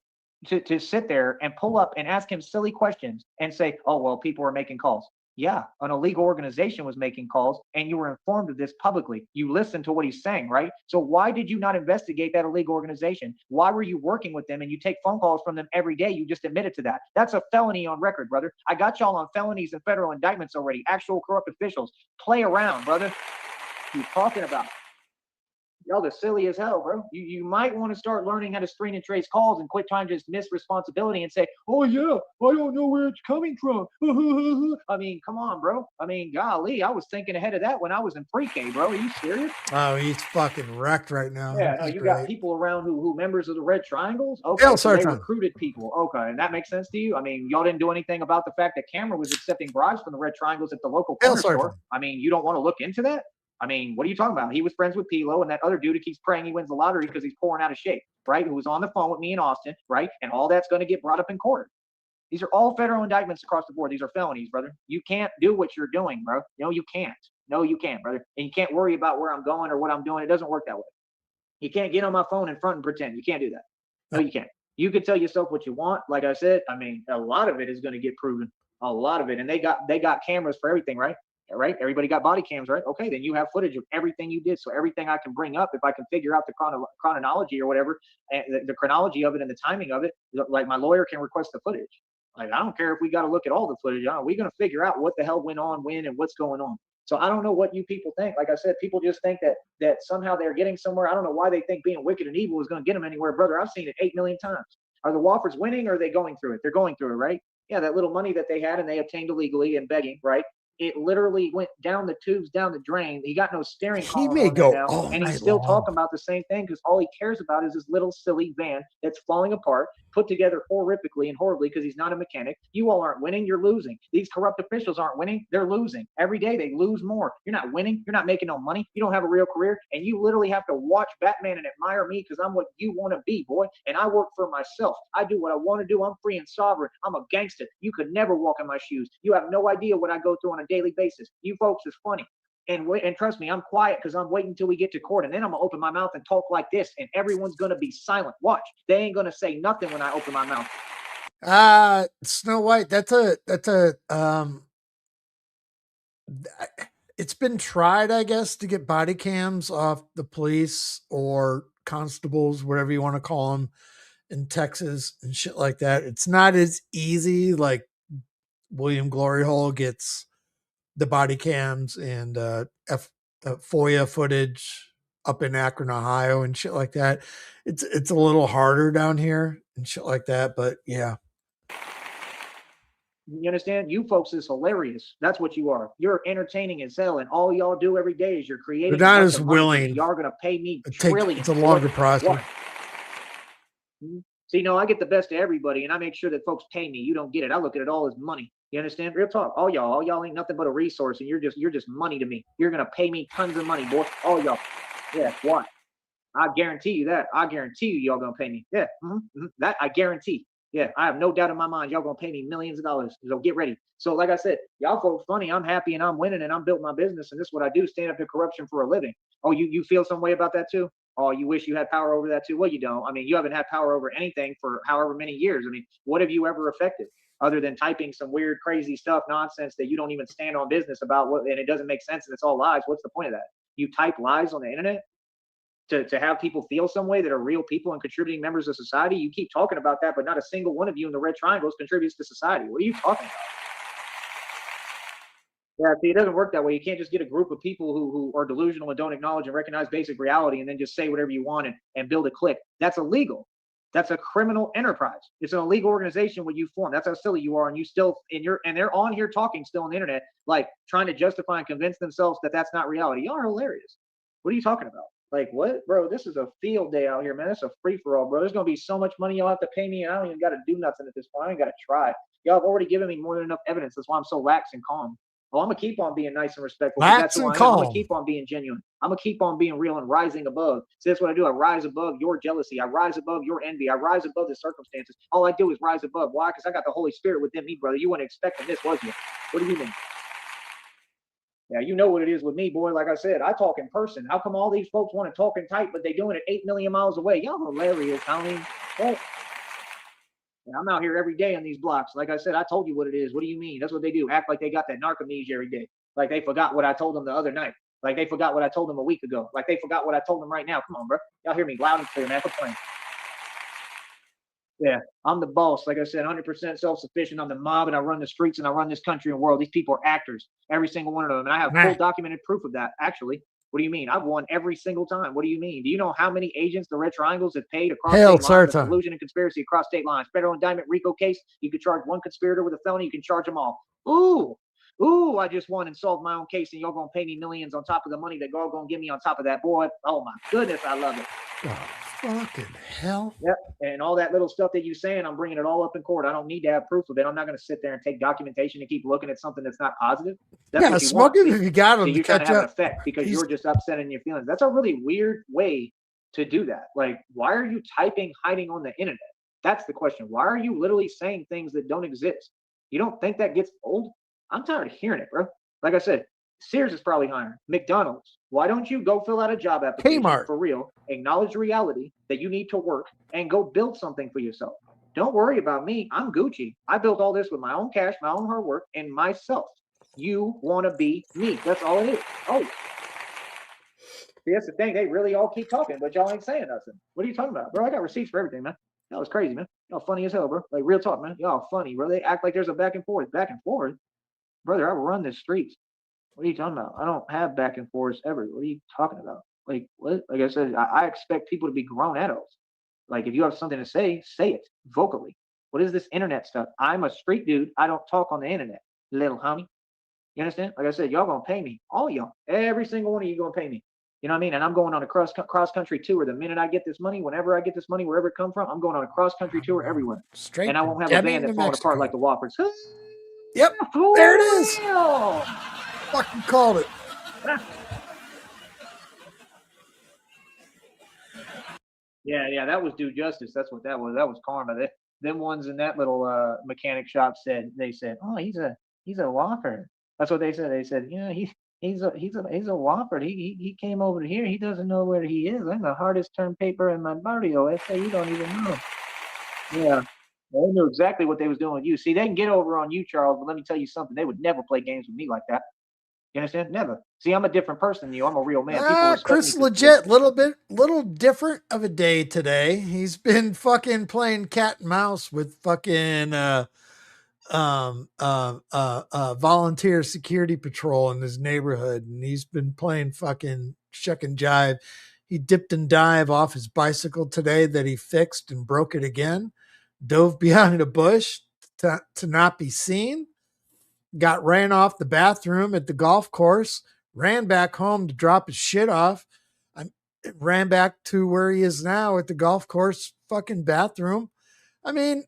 to sit there and pull up and ask him silly questions and say, oh, well, people are making calls. Yeah, an illegal organization was making calls and you were informed of this publicly. You listened to what he's saying, right? So why did you not investigate that illegal organization? Why were you working with them and you take phone calls from them every day? You just admitted to that. That's a felony on record, brother. I got y'all on felonies and federal indictments already. Actual corrupt officials. Play around, brother. What are you talking about? Y'all are silly as hell, bro. You might want to start learning how to screen and trace calls and quit trying to just miss responsibility and say, oh, yeah, I don't know where it's coming from. I mean, come on, bro. I mean, golly, I was thinking ahead of that when I was in pre-K, bro. Are you serious? Oh, he's fucking wrecked right now. Yeah, no, you got people around who members of the Red Triangles? Okay, so they recruited people. Okay, and that makes sense to you? I mean, y'all didn't do anything about the fact that Cameron was accepting bribes from the Red Triangles at the local corner store. I mean, you don't want to look into that? I mean, what are you talking about? He was friends with Pilo and that other dude who keeps praying he wins the lottery because he's pouring out of shape, right? Who was on the phone with me in Austin, right? And all that's going to get brought up in court. These are all federal indictments across the board. These are felonies, brother. You can't do what you're doing, bro. No, you can't. No, you can't, brother. And you can't worry about where I'm going or what I'm doing. It doesn't work that way. You can't get on my phone in front and pretend. You can't do that. No, you can't. You can tell yourself what you want. Like I said, I mean, a lot of it is going to get proven. A lot of it. And they got cameras for everything, right? Right? Everybody got body cams, right? Okay, then you have footage of everything you did. So everything I can bring up, if I can figure out the chronology or whatever, and the chronology of it and the timing of it, like my lawyer can request the footage. Like, I don't care if we got to look at all the footage. We're going to figure out what the hell went on, when, and what's going on. So I don't know what you people think. Like I said, people just think that somehow they're getting somewhere. I don't know why they think being wicked and evil is going to get them anywhere. Brother, I've seen it 8 million times. Are the Woffers winning or are they going through it? They're going through it, right? Yeah, that little money that they had and they obtained illegally and begging, right? It literally went down the tubes, down the drain. He got no steering column. He may go now, and he's still talking about the same thing because all he cares about is this little silly van that's falling apart, put together horrifically and horribly because he's not a mechanic. You all aren't winning. You're losing. These corrupt officials aren't winning. They're losing. Every day they lose more. You're not winning. You're not making no money. You don't have a real career, and you literally have to watch Batman and admire me because I'm what you want to be, boy. And I work for myself. I do what I want to do. I'm free and sovereign. I'm a gangster. You could never walk in my shoes. You have no idea what I go through on a daily basis. You folks is funny. And trust me, I'm quiet because I'm waiting until we get to court, and then I'm gonna open my mouth and talk like this, and everyone's gonna be silent. Watch, they ain't gonna say nothing when I open my mouth. Snow White, it's been tried, I guess, to get body cams off the police or constables, whatever you want to call them, in Texas and shit like that. It's not as easy. Like William Glory Hole gets the body cams and FOIA footage up in Akron, Ohio, and shit like that. It's a little harder down here and shit like that. But yeah, You understand? You folks is hilarious. That's what you are. You're entertaining as hell, and all y'all do every day is you're creating. they're not a as bunch of money. willing. Y'all are gonna pay me It's a longer process. See, no, I get the best of everybody, and I make sure that folks pay me. You don't get it. I look at it all as money. You understand? Real talk. All y'all ain't nothing but a resource, and you're just money to me. You're gonna pay me tons of money, boy. All y'all. Yeah, what? I guarantee you that. I guarantee you, y'all gonna pay me. Yeah, that I guarantee. Yeah, I have no doubt in my mind, y'all gonna pay me millions of dollars. So get ready. So, like I said, y'all folks funny. I'm happy and I'm winning and I'm building my business, and this is what I do: stand up to corruption for a living. Oh, you feel some way about that too? Oh, you wish you had power over that too? Well, you don't. I mean, you haven't had power over anything for however many years. I mean, what have you ever affected other than typing some weird, crazy stuff, nonsense that you don't even stand on business about, and it doesn't make sense and it's all lies? What's the point of that? You type lies on the internet to have people feel some way that are real people and contributing members of society. You keep talking about that, but not a single one of you in the red triangles contributes to society. What are you talking about? Yeah, see, it doesn't work that way. You can't just get a group of people who are delusional and don't acknowledge and recognize basic reality and then just say whatever you want and build a clique. That's illegal. That's a criminal enterprise. It's an illegal organization when you form. That's how silly you are, and you still and they're on here talking still on the internet, like trying to justify and convince themselves that that's not reality. Y'all are hilarious. What are you talking about? Like what, bro? This is a field day out here, man. It's a free for all, bro. There's gonna be so much money y'all have to pay me, and I don't even got to do nothing at this point. I ain't got to try. Y'all have already given me more than enough evidence. That's why I'm so lax and calm. Oh, I'm gonna keep on being nice and respectful. Lax and calm. I'm gonna keep on being genuine. I'm gonna keep on being real and rising above. So that's what I do. I rise above your jealousy. I rise above your envy. I rise above the circumstances. All I do is rise above. Why? Because I got the Holy Spirit within me, brother. You weren't expecting this, was you? What do you mean? Yeah, you know what it is with me, boy. Like I said, I talk in person. How come all these folks want to talk and type, but they doing it 8 million miles away? Y'all hilarious, Tony. Well, I'm out here every day on these blocks. Like I said, I told you what it is. What do you mean? That's what they do. Act like they got that narcoamnesia every day. Like they forgot what I told them the other night. Like they forgot what I told them a week ago. Like they forgot what I told them right now. Come on, bro. Y'all hear me loud and clear, man. Quit playing. Yeah, I'm the boss. Like I said, 100% self-sufficient. I'm the mob, and I run the streets, and I run this country and world. These people are actors, every single one of them, and I have full documented proof of that. Actually, what do you mean? I've won every single time. What do you mean? Do you know how many agents the Red Triangles have paid across state lines? Collusion and conspiracy across state lines. Federal indictment, RICO case. You could charge one conspirator with a felony. You can charge them all. Ooh, I just won and solved my own case, and y'all gonna pay me millions on top of the money that y'all gonna give me on top of that, boy. Oh my goodness, I love it. Oh, fucking hell. Yep. And all that little stuff that you saying, I'm bringing it all up in court. I don't need to have proof of it. I'm not going to sit there and take documentation and keep looking at something that's not positive. That's yeah, smoke it if you got them. So you're trying to have an effect because you're just upsetting your feelings. That's a really weird way to do that. Like, why are you typing, hiding on the internet? That's the question. Why are you literally saying things that don't exist? You don't think that gets old? I'm tired of hearing it, bro. Like I said, Sears is probably hiring. McDonald's. Why don't you go fill out a job application for real, acknowledge reality that you need to work, and go build something for yourself? Don't worry about me. I'm Gucci. I built all this with my own cash, my own hard work, and myself. You want to be me. That's all it is. Oh. See, that's the thing. They really all keep talking, but y'all ain't saying nothing. What are you talking about? Bro, I got receipts for everything, man. That was crazy, man. Y'all funny as hell, bro. Like, real talk, man. Y'all funny, bro. They act like there's a back and forth. Back and forth? Brother, I run the streets. What are you talking about? I don't have back and forths ever. What are you talking about? Like, what? Like I said, I expect people to be grown adults. Like, if you have something to say it vocally. What is this internet stuff? I'm a street dude. I don't talk on the internet, little homie. You understand? Like I said, y'all gonna pay me. All y'all. Every single one of you gonna pay me. You know what I mean? And I'm going on a cross country tour. The minute I get this money, whenever I get this money, wherever it come from, I'm going on a cross country tour everywhere. Straight. And I won't have a band that's falling apart like the Whoppers. Yep. There it is. Fucking called it. Yeah, that was due justice. That's what that was. That was karma. Them ones in that little mechanic shop said, oh, he's a Whopper. That's what they said. They said, yeah, he's a Whopper. He came over here. He doesn't know where he is. I'm the hardest term paper in my barrio. I say you don't even know. Yeah. They knew exactly what they was doing with you. See, they can get over on you, Charles, but let me tell you something. They would never play games with me like that. You understand? Never. See, I'm a different person than you. I'm a real man. Chris legit, little different of a day today. He's been fucking playing cat and mouse with fucking volunteer security patrol in his neighborhood, and he's been playing fucking shuck and jive. He dipped and dive off his bicycle today that he fixed and broke it again, dove behind a bush to not be seen, got ran off the bathroom at the golf course, ran back home to drop his shit off, I ran back to where he is now at the golf course fucking bathroom. I mean,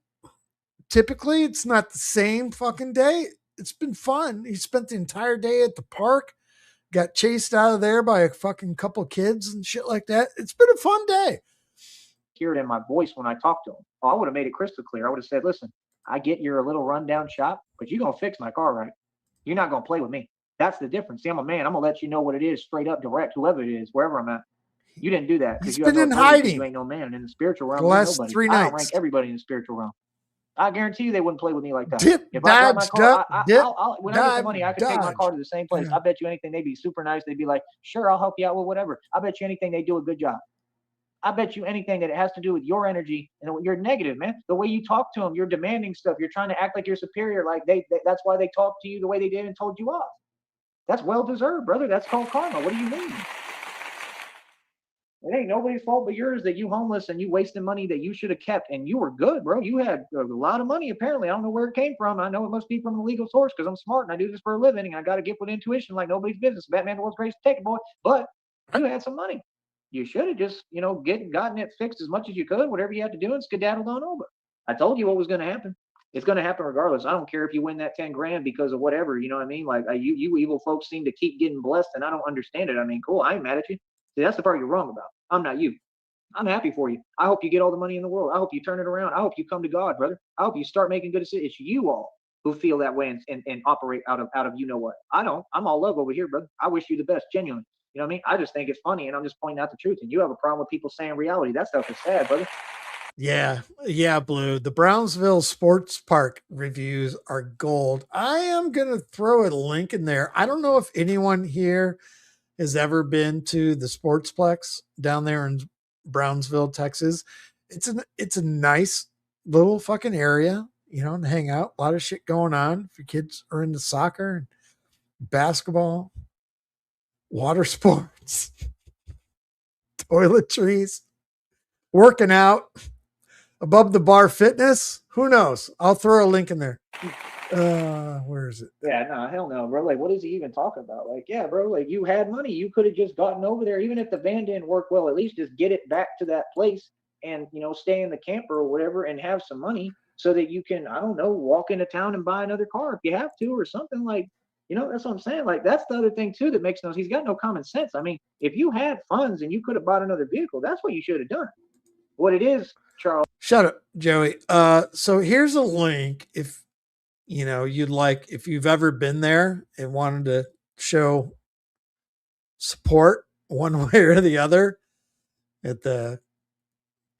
typically it's not the same fucking day. It's been fun. He spent the entire day at the park, got chased out of there by a fucking couple kids and shit like that. It's been a fun day. Hear it in my voice when I talk to him. Oh, I would have made it crystal clear. I would have said, listen, I get you're a little rundown shop, but you're going to fix my car, right? You're not going to play with me. That's the difference. See, I'm a man. I'm going to let you know what it is straight up, direct, whoever it is, wherever I'm at. You didn't do that. He's you been have in no authority, hiding. You ain't no man. And in the spiritual realm, The last nobody. 3 I nights. rank everybody in the spiritual realm. I guarantee you they wouldn't play with me like that. Dip, If I got my dibs, car, duck, dip, when I get the dive, money, I could take my dodge. car to the same place. Yeah. I bet you anything they'd be super nice. They'd be like, sure, I'll help you out with whatever. I bet you anything they do a good job. I bet you anything that it has to do with your energy and you're negative, man. The way you talk to them, you're demanding stuff. You're trying to act like you're superior. Like that's why they talked to you the way they did and told you off. That's well deserved, brother. That's called karma. What do you mean? It ain't nobody's fault but yours that you homeless and you wasting money that you should have kept. And you were good, bro. You had a lot of money, apparently. I don't know where it came from. I know it must be from a legal source because I'm smart and I do this for a living and I got to get with intuition like nobody's business. Batman, the world's greatest detective, boy. But you had some money. You should have just, gotten it fixed as much as you could, whatever you had to do, and skedaddled on over. I told you what was going to happen. It's going to happen regardless. I don't care if you win that 10 grand because of whatever, you know what I mean? Like you evil folks seem to keep getting blessed and I don't understand it. I mean, cool. I ain't mad at you. See, that's the part you're wrong about. I'm not you. I'm happy for you. I hope you get all the money in the world. I hope you turn it around. I hope you come to God, brother. I hope you start making good decisions. It's you all who feel that way and operate out of you know what. I don't. I'm all love over here, brother. I wish you the best, genuinely. You know what I mean? I just think it's funny and I'm just pointing out the truth. And you have a problem with people saying reality. That stuff is sad, brother. Yeah, Blue. The Brownsville Sports Park reviews are gold. I am going to throw a link in there. I don't know if anyone here has ever been to the Sportsplex down there in Brownsville, Texas. It's a nice little fucking area, to hang out. A lot of shit going on. If your kids are into soccer and basketball, water sports, toiletries, working out, above the bar fitness. Who knows? I'll throw a link in there. Where is it? Yeah, no, hell no, bro. Like, what is he even talking about? Like, yeah, bro, like you had money. You could have just gotten over there. Even if the van didn't work well, at least just get it back to that place and, stay in the camper or whatever and have some money so that you can, I don't know, walk into town and buy another car if you have to or something like, that's what I'm saying. Like, that's the other thing too that makes no, he's got no common sense. I mean, if you had funds and you could have bought another vehicle, that's what you should have done. What it is, Charles. Shut up, Joey. So here's a link if you'd like, if you've ever been there and wanted to show support one way or the other at the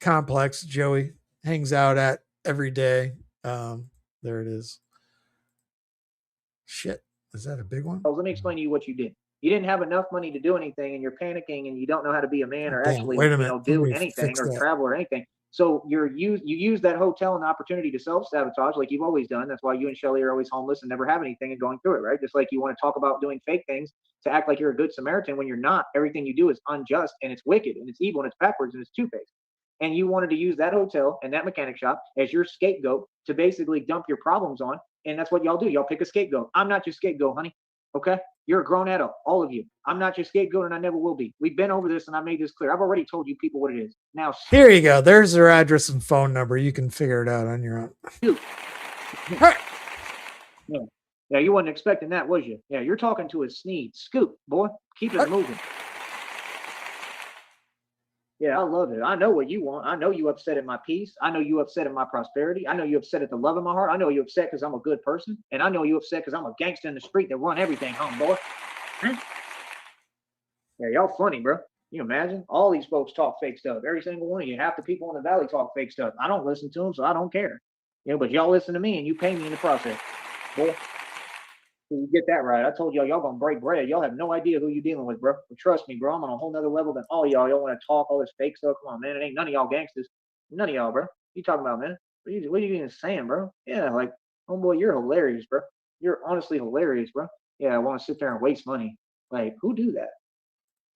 complex Joey hangs out at every day. There it is. Shit. Is that a big one? Let me explain to you what you did. You didn't have enough money to do anything and you're panicking and you don't know how to be a man or actually do anything or travel or anything. So you use that hotel and the opportunity to self-sabotage like you've always done. That's why you and Shelly are always homeless and never have anything and going through it, right? Just like you want to talk about doing fake things to act like you're a good Samaritan when you're not. Everything you do is unjust and it's wicked and it's evil and it's backwards and it's two-faced. And you wanted to use that hotel and that mechanic shop as your scapegoat to basically dump your problems on. And that's what y'all do. Y'all pick a scapegoat. I'm not your scapegoat, honey. Okay? You're a grown adult, all of you. I'm not your scapegoat and I never will be. We've been over this and I made this clear. I've already told you people what it is. Now, here you go. There's their address and phone number. You can figure it out on your own. Yeah, you wasn't expecting that, was you? Yeah, you're talking to a Sneed. Scoop, boy. Keep it moving. Yeah, I love it. I know what you want. I know you upset at my peace. I know you upset at my prosperity. I know you upset at the love of my heart. I know you upset because I'm a good person. And I know you upset because I'm a gangster in the street that run everything home, boy. Yeah, y'all funny, bro. You imagine? All these folks talk fake stuff. Every single one of you. Half the people in the valley talk fake stuff. I don't listen to them, so I don't care. But y'all listen to me and you pay me in the process. Boy. You get that right. I told y'all gonna break bread. Y'all have no idea who you dealing with, bro. But trust me, bro. I'm on a whole nother level than all y'all. Y'all want to talk all this fake stuff. Come on, man. It ain't none of y'all gangsters. None of y'all, bro. What you talking about, man? What are you even saying, bro? Yeah, like Homeboy, you're hilarious, bro. You're honestly hilarious, bro. Yeah, I want to sit there and waste money. Like, who do that?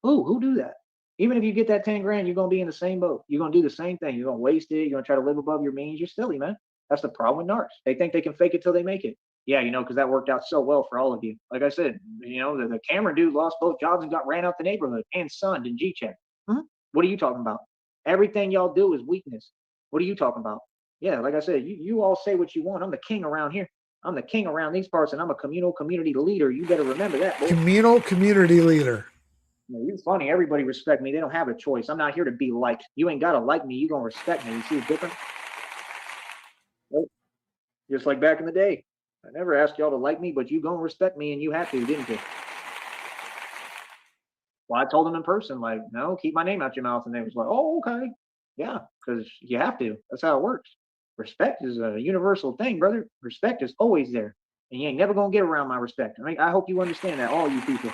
Who do that? Even if you get that 10 grand, you're gonna be in the same boat. You're gonna do the same thing. You're gonna waste it. You're gonna try to live above your means. You're silly, man. That's the problem with narcs. They think they can fake it till they make it. Yeah, because that worked out so well for all of you. Like I said, the camera dude lost both jobs and got ran out the neighborhood and sunned in G-check. What are you talking about? Everything y'all do is weakness. What are you talking about? Yeah, like I said, you all say what you want. I'm the king around here. I'm the king around these parts, and I'm a community leader. You better remember that, boy. Communal community leader. You're funny. Everybody respect me. They don't have a choice. I'm not here to be liked. You ain't gotta like me. You gonna respect me. You see the difference? Right? Just like back in the day. I never asked y'all to like me, but you gonna respect me, and you have to, didn't you? Well, I told them in person, like, no, keep my name out your mouth, and they was like, oh, okay, yeah, because you have to. That's how it works. Respect is a universal thing, brother. Respect is always there, and you ain't never gonna get around my respect. I mean, I hope you understand that, all you people.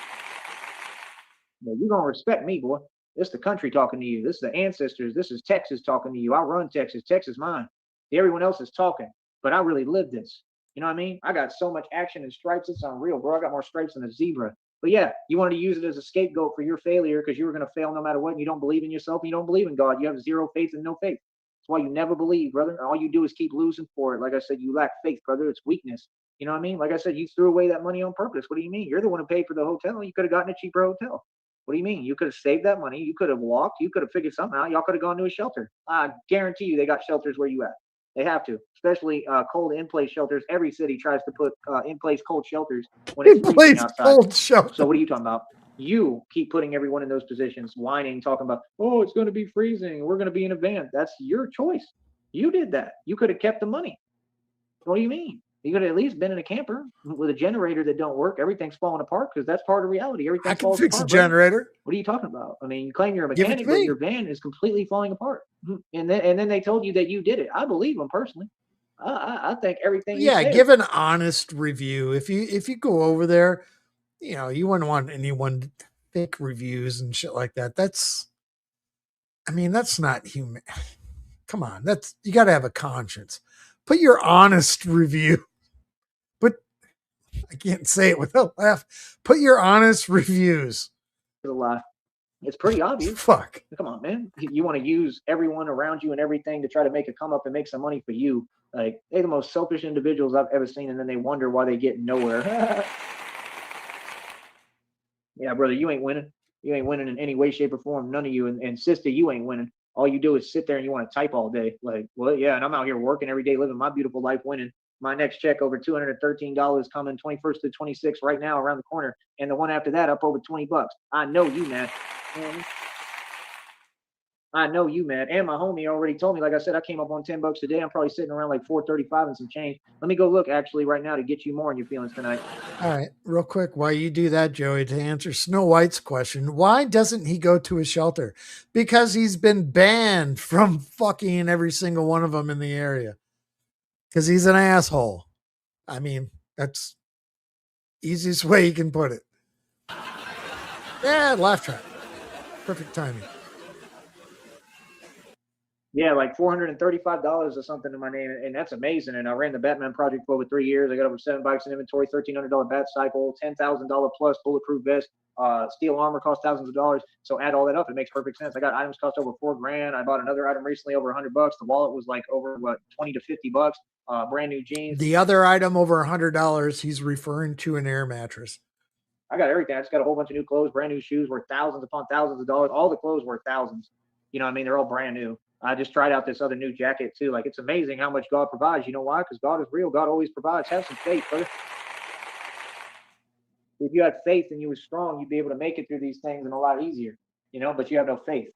You're gonna respect me, boy. This is the country talking to you. This is the ancestors. This is Texas talking to you. I run Texas. Texas mine. Everyone else is talking, but I really live this. You know what I mean? I got so much action and stripes. It's unreal, bro. I got more stripes than a zebra. But yeah, you wanted to use it as a scapegoat for your failure because you were going to fail no matter what. And you don't believe in yourself. And you don't believe in God. You have zero faith and no faith. That's why you never believe, brother. And all you do is keep losing for it. Like I said, you lack faith, brother. It's weakness. You know what I mean? Like I said, you threw away that money on purpose. What do you mean? You're the one who paid for the hotel. You could have gotten a cheaper hotel. What do you mean? You could have saved that money. You could have walked. You could have figured something out. Y'all could have gone to a shelter. I guarantee you they got shelters where you at. They have to, especially cold in-place shelters. Every city tries to put in-place cold shelters when it's freezing outside. Cold shelter. So what are you talking about? You keep putting everyone in those positions, whining, talking about, oh, it's going to be freezing. We're going to be in a van. That's your choice. You did that. You could have kept the money. What do you mean? You could have at least been in a camper with a generator that don't work. Everything's falling apart because that's part of reality. Everything falls apart. I can fix a generator. Right? What are you talking about? I mean, you claim you're a mechanic, but your van is completely falling apart. And then they told you that you did it. I believe them personally. I think everything. Yeah, give an honest review. If you go over there, you wouldn't want anyone fake reviews and shit like that. That's not human. Come on, you got to have a conscience. Put your honest review. I can't say it without laugh. Put your honest reviews. A lot. It's pretty obvious. Fuck. Come on, man. You want to use everyone around you and everything to try to make a come up and make some money for you. Like, they're the most selfish individuals I've ever seen, and then they wonder why they get nowhere. Yeah, brother, you ain't winning. You ain't winning in any way, shape, or form. None of you. And sister, you ain't winning. All you do is sit there and you want to type all day. Like, well, yeah, and I'm out here working every day, living my beautiful life, winning. My next check over $213 coming 21st to 26th right now around the corner. And the one after that up over $20. I know you, man. I know you, man. And my homie already told me, like I said, I came up on $10 a day. I'm probably sitting around like $435 and some change. Let me go look actually right now to get you more in your feelings tonight. All right, real quick, while you do that, Joey, to answer Snow White's question, why doesn't he go to a shelter? Because he's been banned from fucking every single one of them in the area. Because he's an asshole. I mean, that's easiest way you can put it. Yeah, laugh track. Perfect timing. Yeah, like $435 or something in my name, and that's amazing. And I ran the Batman project for over 3 years. I got over 7 bikes in inventory, $1,300 bat cycle, $10,000 plus bulletproof vest, steel armor costs thousands of dollars. So add all that up, it makes perfect sense. I got items cost over $4,000. I bought another item recently over $100. The wallet was like over $20 to $50. Brand new jeans. The other item over $100, he's referring to an air mattress. I got everything. I just got a whole bunch of new clothes, brand new shoes worth thousands upon thousands of dollars. All the clothes worth thousands. You know what I mean? They're all brand new. I just tried out this other new jacket too. Like, it's amazing how much God provides. You know why? Because God is real. God always provides. Have some faith, brother. If you had faith and you were strong, you'd be able to make it through these things and a lot easier, but you have no faith.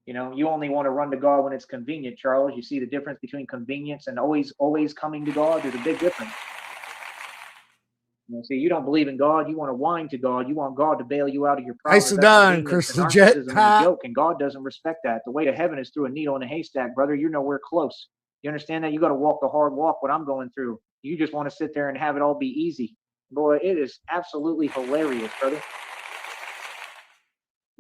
You only want to run to God when it's convenient, Charles. You see the difference between convenience and always coming to God? There's a big difference. See, you don't believe in God. You want to whine to God. You want God to bail you out of your problems. Nicely done, Chris Legit. And a joke, and God doesn't respect that. The way to heaven is through a needle in a haystack, brother. You're nowhere close. You understand that? You got to walk the hard walk, what I'm going through. You just want to sit there and have it all be easy. Boy, it is absolutely hilarious, brother.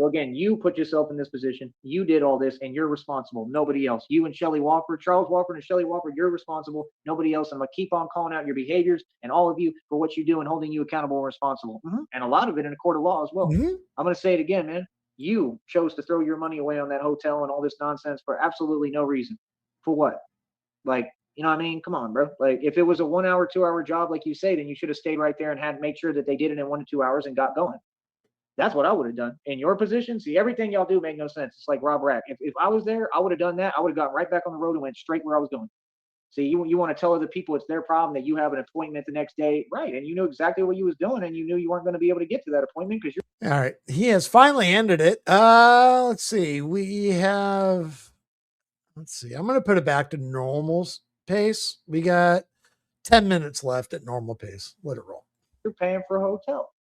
So again, you put yourself in this position. You did all this, and you're responsible. Nobody else. You and Shelley Walker, Charles Walker and Shelley Walker, you're responsible. Nobody else. I'm gonna keep on calling out your behaviors and all of you for what you do and holding you accountable and responsible. And a lot of it in a court of law as well. I'm gonna say it again, man. You chose to throw your money away on that hotel and all this nonsense for absolutely no reason. For what? Like, you know what I mean? Come on, bro. Like, if it was a 1 hour, 2 hour job, like you say, then you should have stayed right there and had made sure that they did it in 1 to 2 hours and got going. That's what I would have done. In your position, see, everything y'all do make no sense. It's like Rob Rack. If I was there, I would have done that. I would have gotten right back on the road and went straight where I was going. See, you want to tell other people it's their problem that you have an appointment the next day, right? And you knew exactly what you was doing, and you knew you weren't going to be able to get to that appointment because you're. All right, he has finally ended it. Let's see. We have. Let's see. I'm going to put it back to normal pace. We got 10 minutes left at normal pace. Let it roll. You're paying for a hotel.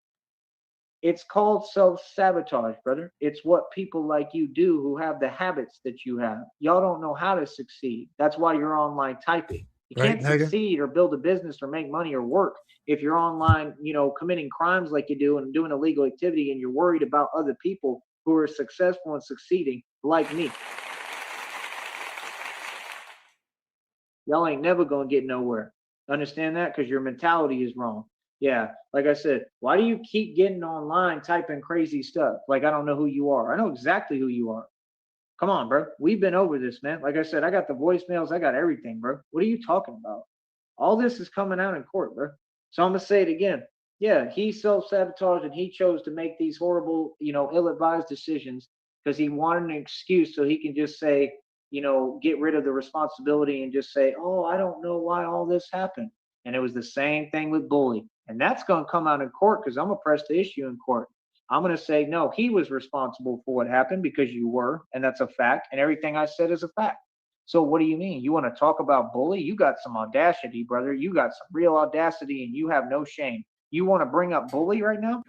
It's called self-sabotage, brother. It's what people like you do who have the habits that you have. Y'all don't know how to succeed. That's why you're online typing. You can't succeed or build a business or make money or work if you're online, committing crimes like you do and doing illegal activity, and you're worried about other people who are successful and succeeding like me. Y'all ain't never going to get nowhere. Understand that? Because your mentality is wrong. Yeah, like I said, why do you keep getting online typing crazy stuff? Like, I don't know who you are. I know exactly who you are. Come on, bro. We've been over this, man. Like I said, I got the voicemails. I got everything, bro. What are you talking about? All this is coming out in court, bro. So I'm going to say it again. Yeah, he self-sabotaged and he chose to make these horrible, ill-advised decisions because he wanted an excuse so he can just say, get rid of the responsibility and just say, oh, I don't know why all this happened. And it was the same thing with Bully. And that's going to come out in court because I'm going to press the issue in court. I'm going to say, no, he was responsible for what happened because you were, and that's a fact. And everything I said is a fact. So what do you mean? You want to talk about Bully? You got some audacity, brother. You got some real audacity and you have no shame. You want to bring up Bully right now?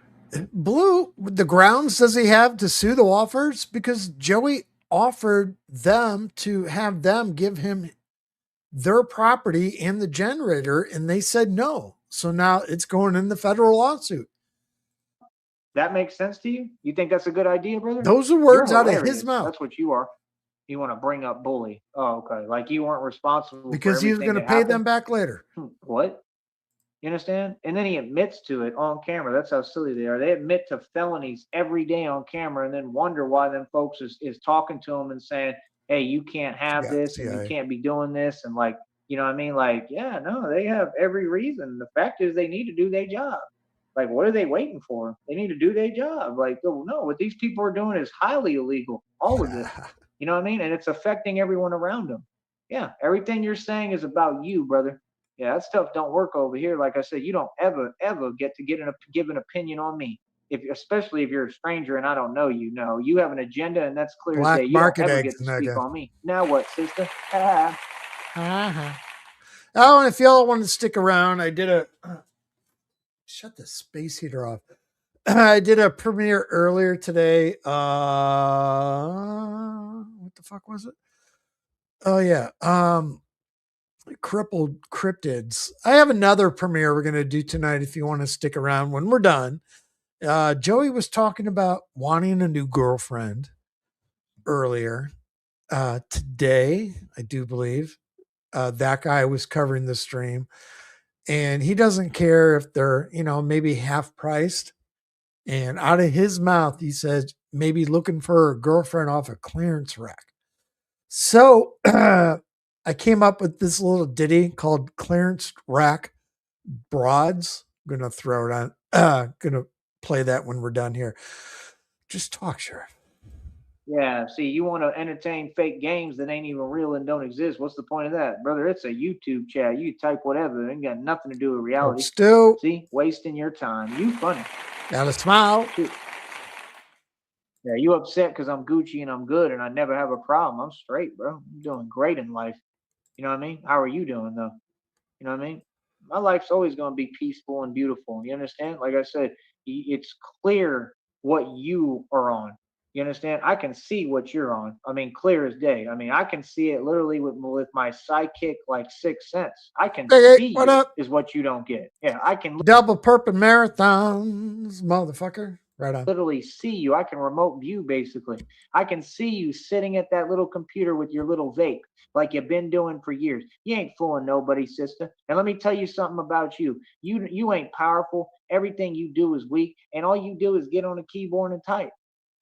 Blue, the grounds does he have to sue the Woffers? Because Joey offered them to have them give him their property and the generator, and they said no. So now it's going in the federal lawsuit. That makes sense to you? You think that's a good idea, brother? Those are words out of his mouth. That's what you are. You want to bring up Bully. Oh, okay. Like you weren't responsible because for he was going to pay them back later. What? You understand? And then he admits to it on camera. That's how silly they are. They admit to felonies every day on camera and then wonder why them folks is talking to them and saying, hey, you can't have this and you can't be doing this. And like, you know what I mean? Like, yeah, no, they have every reason. The fact is they need to do their job. Like, what are they waiting for? They need to do their job. Like, oh, no, what these people are doing is highly illegal. All of this. You know what I mean? And it's affecting everyone around them. Yeah, everything you're saying is about you, brother. Yeah, that stuff don't work over here. Like I said, you don't ever get to give an opinion on me. Especially if you're a stranger and I don't know you. No, you have an agenda, and that's clear as day. You don't ever get to speak on me. Now what, sister? Oh, and if y'all want to stick around, I did a shut the space heater off. I did a premiere earlier today. What the fuck was it? Oh yeah. Crippled cryptids. I have another premiere we're going to do tonight if you want to stick around when we're done. Joey was talking about wanting a new girlfriend earlier. Today, I do believe, that guy was covering the stream, and he doesn't care if they're, maybe half priced. And out of his mouth, he said, maybe looking for a girlfriend off a clearance rack. So I came up with this little ditty called Clearance Rack Broads. I'm going to throw it on. Going to play that when we're done here. Just talk, Sheriff. Yeah, see, you want to entertain fake games that ain't even real and don't exist. What's the point of that? Brother, it's a YouTube chat. You type whatever. It ain't got nothing to do with reality. Still. See, wasting your time. You funny. Gotta smile. Yeah, you upset because I'm Gucci and I'm good and I never have a problem. I'm straight, bro. I'm doing great in life. You know what I mean? How are you doing, though? You know what I mean? My life's always going to be peaceful and beautiful. You understand? Like I said, it's clear what you are on. You understand? I can see what you're on. I mean, clear as day. I mean, I can see it literally with my psychic, like, sixth sense. I can see you is what you don't get. Yeah, I can. Double purple marathons, motherfucker. Right on. Literally see you. I can remote view basically. I can see you sitting at that little computer with your little vape like you've been doing for years. You ain't fooling nobody, sister. And let me tell you something about you. You ain't powerful. Everything you do is weak, and all you do is get on a keyboard and type.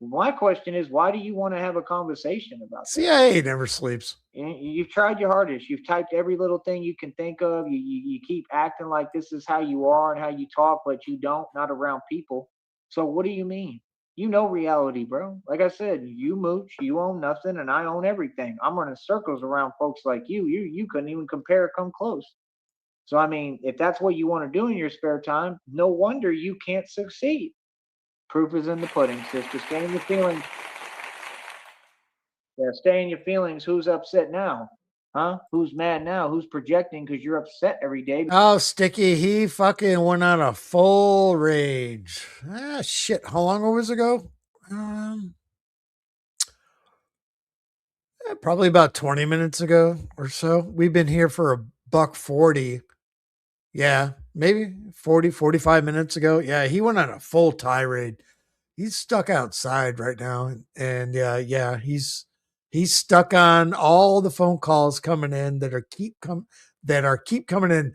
My question is, why do you want to have a conversation about that? CIA never sleeps. You've tried your hardest. You've typed every little thing you can think of. You keep acting like this is how you are and how you talk, but you don't, not around people. So what do you mean? You know reality, bro. Like I said, you mooch, you own nothing, and I own everything. I'm running circles around folks like you. You couldn't even compare, come close. So I mean, if that's what you want to do in your spare time, no wonder you can't succeed. Proof is in the pudding, sister. Stay in your feelings. Yeah, stay in your feelings. Who's upset now? Huh? Who's mad now? Who's projecting because you're upset every day? Oh, Sticky, he fucking went on a full rage. Ah, shit. How long was it ago? Probably about 20 minutes ago or so. We've been here for a buck 40. Yeah, maybe 40, 45 minutes ago. Yeah, he went on a full tirade. He's stuck outside right now. And yeah, he's stuck on all the phone calls coming in that are keep coming in.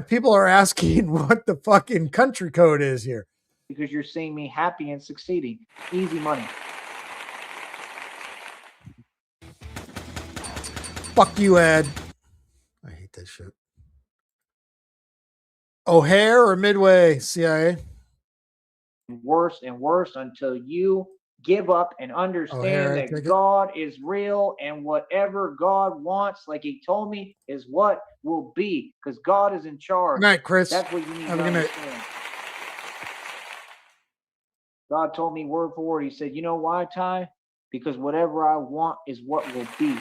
People are asking what the fucking country code is here. Because you're seeing me happy and succeeding. Easy money. Fuck you, Ed. I hate that shit. O'Hare or Midway, CIA? Worse and worse until you give up and understand that God is real and whatever God wants, like he told me, is what will be because God is in charge. Good night, Chris. That's what you need to understand. God told me word for word. He said, you know why, Ty? Because whatever I want is what will be.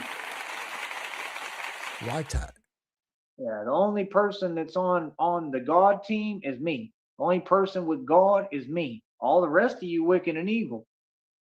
Why, Ty? Yeah, the only person that's on the God team is me. The only person with God is me. All the rest of you wicked and evil.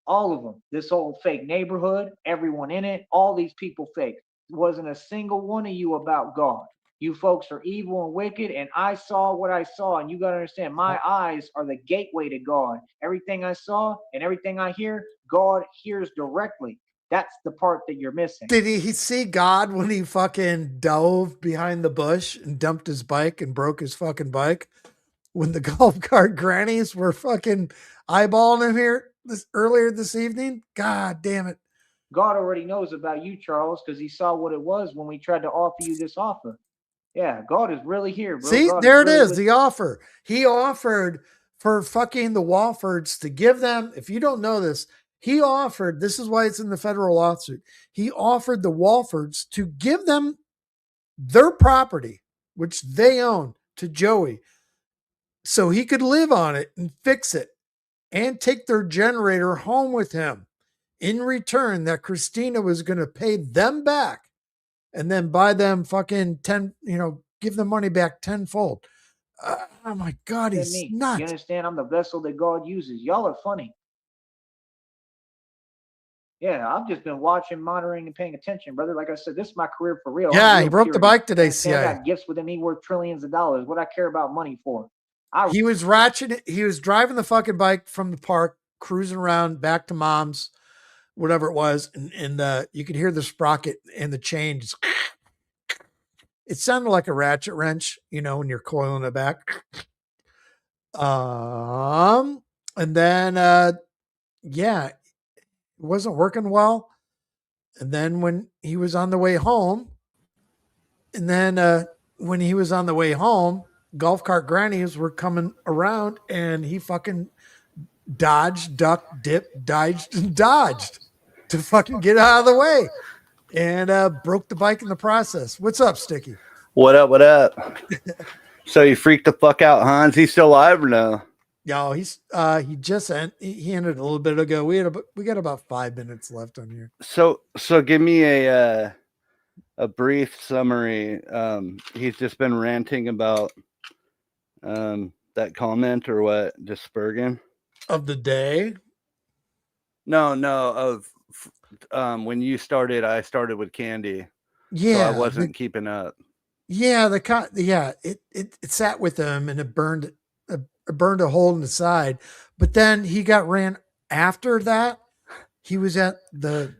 All of them. This whole fake neighborhood, everyone in it, all these people fake. There wasn't a single one of you about God. You folks are evil and wicked, and I saw what I saw, and you got to understand, my eyes are the gateway to God. Everything I saw and everything I hear, God hears directly. That's the part that you're missing. Did he see God when he fucking dove behind the bush and dumped his bike and broke his fucking bike? When the golf cart grannies were fucking eyeballing him here earlier this evening? God damn it. God already knows about you, Charles, because he saw what it was when we tried to offer you this offer. Yeah, God is really here, bro. See, God there it really is, the offer. He offered for fucking the Walfords to give them, if you don't know this, he offered, this is why it's in the federal lawsuit, he offered the Walfords to give them their property, which they own, to Joey, so he could live on it and fix it and take their generator home with him. In return, that Christina was going to pay them back and then buy them fucking 10, give them money back tenfold. Oh my God, he's nuts. You understand? I'm the vessel that God uses. Y'all are funny. Yeah, I've just been watching, monitoring, and paying attention, brother. Like I said, this is my career for real. Yeah, he broke the bike today, CIA. I got gifts within me worth trillions of dollars. What I care about money for? He was ratcheting. He was driving the fucking bike from the park, cruising around back to mom's, whatever it was, and you could hear the sprocket and the chain just. It sounded like a ratchet wrench, when you're coiling it back. And then, yeah, it wasn't working well. And then when he was on the way home, golf cart grannies were coming around and he fucking dodged, ducked, dipped, dodged, and dodged to fucking get out of the way and broke the bike in the process. What's up, Sticky? What up? What up? So you freaked the fuck out, Hans? He's still alive or no? No, he ended a little bit ago. We got about 5 minutes left on here. So give me a brief summary. He's just been ranting about that comment or what? Just Spurgeon of the day. No, of when you started. I started with Candy. Yeah, so I wasn't keeping up. Yeah, it sat with him and it burned a hole in the side. But then he got ran after that. He was at the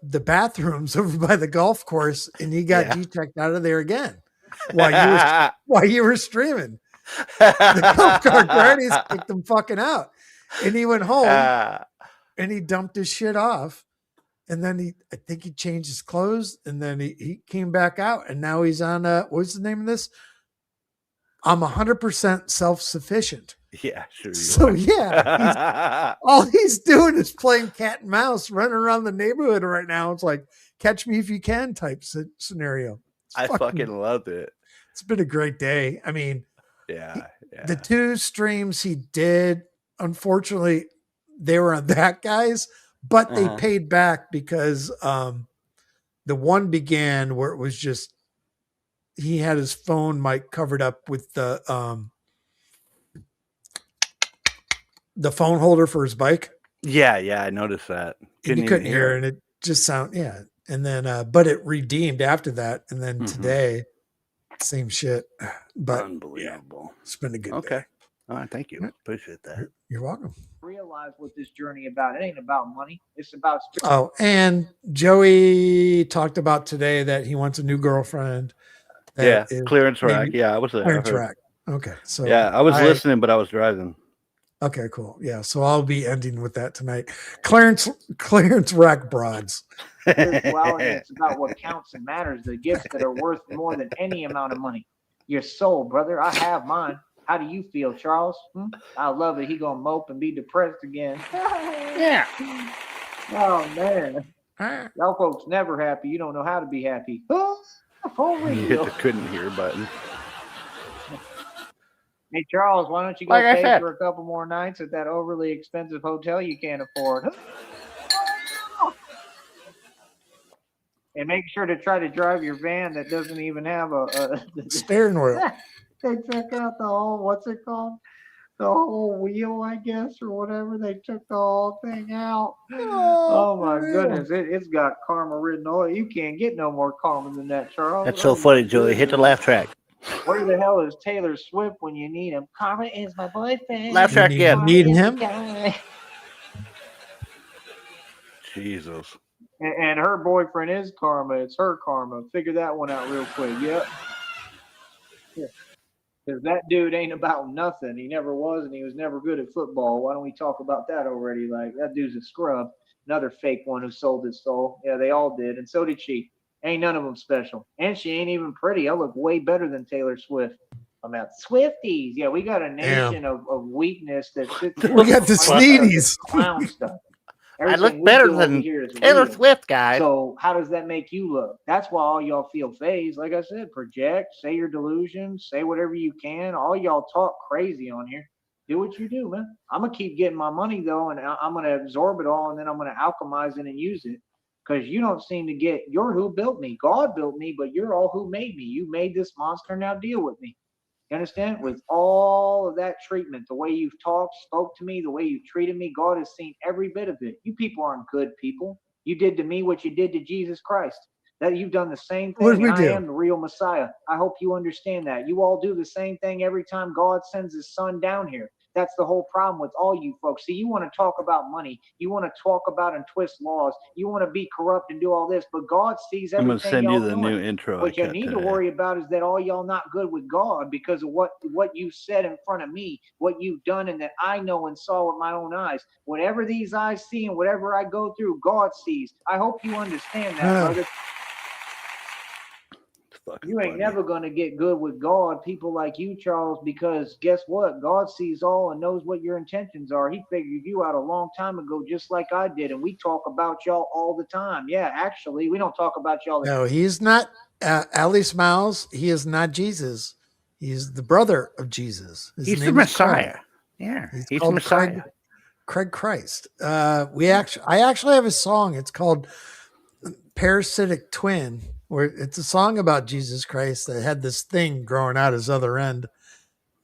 bathrooms over by the golf course, and he got G-checked out of there again while you were streaming. The golf cart guardians kicked him fucking out, and he went home and he dumped his shit off, and then I think he changed his clothes, and then he came back out, and now he's on what's the name of this? I'm 100% self-sufficient. Yeah, sure. So yeah, all he's doing is playing cat and mouse, running around the neighborhood right now. It's like catch me if you can type scenario. I fucking love it. It's been a great day. I mean, yeah. The 2 streams he did, unfortunately, they were on that guy's, but they paid back because the one began where it was just he had his phone mic covered up with the phone holder for his bike. Yeah, I noticed that. And you couldn't hear it, and it just sounded, and then but it redeemed after that, and then today, same shit. But unbelievable. It's been a good day. All right, thank you. Appreciate that. You're welcome. Realize what this journey about. It ain't about money. It's about Oh, and Joey talked about today that he wants a new girlfriend. Clearance rack. Yeah, I was there. Clearance rack. Okay, so I was listening, but I was driving. Okay, cool. Yeah, so I'll be ending with that tonight. Clearance rack broads. Spirituality, it's about what counts and matters. The gifts that are worth more than any amount of money. Your soul, brother. I have mine. How do you feel, Charles? I love it. He gonna mope and be depressed again. Yeah. Oh man, y'all folks never happy. You don't know how to be happy. For real. You hit the couldn't hear button. Hey Charles, why don't you go pay for a couple more nights at that overly expensive hotel you can't afford? And make sure to try to drive your van that doesn't even have a steering wheel. They took out the whole, what's it called? The whole wheel, I guess, or whatever. They took the whole thing out. Oh my goodness. It's got karma written on it. You can't get no more karma than that, Charles. That's so funny, Joey. Hit the laugh track. Where the hell is Taylor Swift when you need him? Karma is my boyfriend. Laugh track again. Need him? Jesus. And her boyfriend is Karma. It's her karma. Figure that one out real quick. Yep. Yeah. Because that dude ain't about nothing. He never was, and he was never good at football. Why don't we talk about that already? Like, that dude's a scrub. Another fake one who sold his soul. Yeah, they all did, and so did she. Ain't none of them special. And she ain't even pretty. I look way better than Taylor Swift. I'm at Swifties. Yeah, we got a nation of weakness that sits. We got the Sneedies. Clown stuff. I look better than Taylor Swift, guys. So how does that make you look? That's why all y'all feel phased. Like I said, project, say your delusions, say whatever you can. All y'all talk crazy on here. Do what you do, man. I'm going to keep getting my money, though, and I'm going to absorb it all, and then I'm going to alchemize it and use it. Because you don't seem to get, you're who built me. God built me, but you're all who made me. You made this monster, now deal with me. You understand? With all of that treatment, the way you've talked, spoke to me, the way you've treated me, God has seen every bit of it. You people aren't good people. You did to me what you did to Jesus Christ. That you've done the same thing. I am the real Messiah. I hope you understand that. You all do the same thing every time God sends his son down here. That's the whole problem with all you folks. See, you want to talk about money. You want to talk about and twist laws. You want to be corrupt and do all this, but God sees everything. I'm going to send you the new intro. What you need to worry about is that all y'all not good with God because of what you said in front of me, what you've done, and that I know and saw with my own eyes. Whatever these eyes see and whatever I go through, God sees. I hope you understand that, brother. You ain't never going to get good with God, people like you, Charles, because guess what? God sees all and knows what your intentions are. He figured you out a long time ago, just like I did, and we talk about y'all all the time. Yeah, actually, we don't talk about y'all. No, he's not Alice Miles. He is not Jesus. He's the brother of Jesus. He's the Messiah. Yeah, he's the Messiah. Craig Christ. I actually have a song. It's called Parasitic Twin, where it's a song about Jesus Christ that had this thing growing out his other end.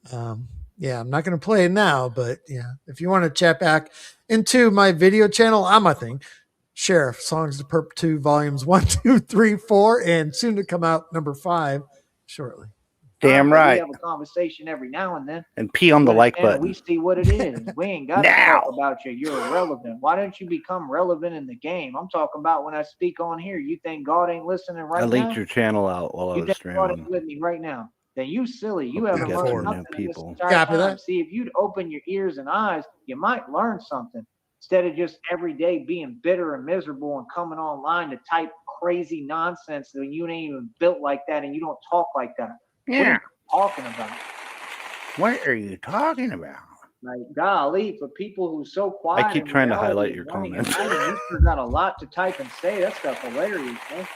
Yeah, I'm not going to play it now, but yeah, if you want to chat back into my video channel, I'm a thing. Sheriff, Songs to Perp 2, volumes 1, 2, 3, 4, and soon to come out number 5 shortly. Damn but right. We have a conversation every now and then. And pee on the like And button. we see what it is. We ain't got to Now. talk about you. You're irrelevant. Why don't you become relevant in the game? I'm talking about when I speak on here. You think God ain't listening right I now? linked your channel out while I You was think God streaming. ain't with me right now? Then you silly. You Hope you haven't get learned some new nothing in this people. entire Copy time. that. See, if you'd open your ears and eyes, you might learn something instead of just every day being bitter and miserable and coming online to type crazy nonsense when you ain't even built like that and you don't talk like that. What are Yeah. you talking about? What are you talking about? Like, golly, for people who's so quiet. I keep in trying to reality highlight and your running and comments. hiding, you sure got a lot to type and say. That stuff hilarious, man.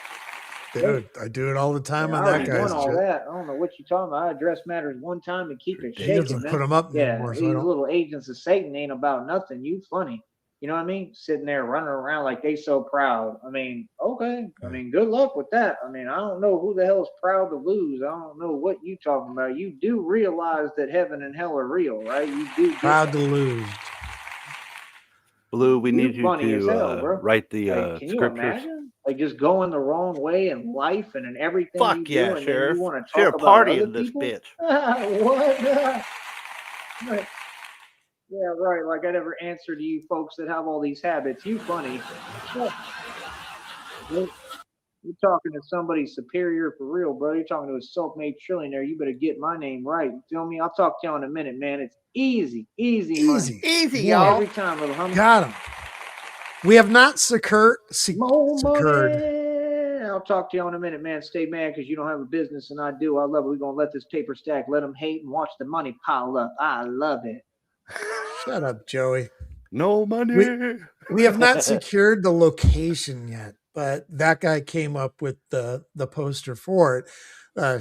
Dude, I do it all the time Yeah, on I that already guy's done all shit. that. I don't know what you're talking about. I address matters one time and keep it He shaking, doesn't man. put them up Yeah, anymore, so I these don't. little agents of Satan ain't about nothing. You funny. You know what I mean? Sitting there running around like they so proud. I mean, okay. I mean, good luck with that. I mean, I don't know who the hell's proud to lose. I don't know what you talking about. You do realize that heaven and hell are real, right? You do get Proud that. to lose. Blue, we You need you funny as hell, to bro. write the Like, can you scriptures. imagine? Like just going the wrong way in life and in everything you Fuck do, yeah, and Sheriff. then you want to Share talk a about party other in this people? bitch. What? Right. Yeah, right. Like I never answer to you folks that have all these habits. You funny. You're talking to somebody superior for real, bro. You're talking to a self-made trillionaire. You better get my name right. You feel me? I'll talk to you in a minute, man. It's easy money. Easy, Yeah. y'all. Every time, little homie. Got him. We have not secured. More money. I'll talk to you in a minute, man. Stay mad because you don't have a business and I do. I love it. We're going to let this paper stack. Let them hate and watch the money pile up. I love it. Shut up, Joey. No money. We have not secured the location yet, but that guy came up with the poster for it.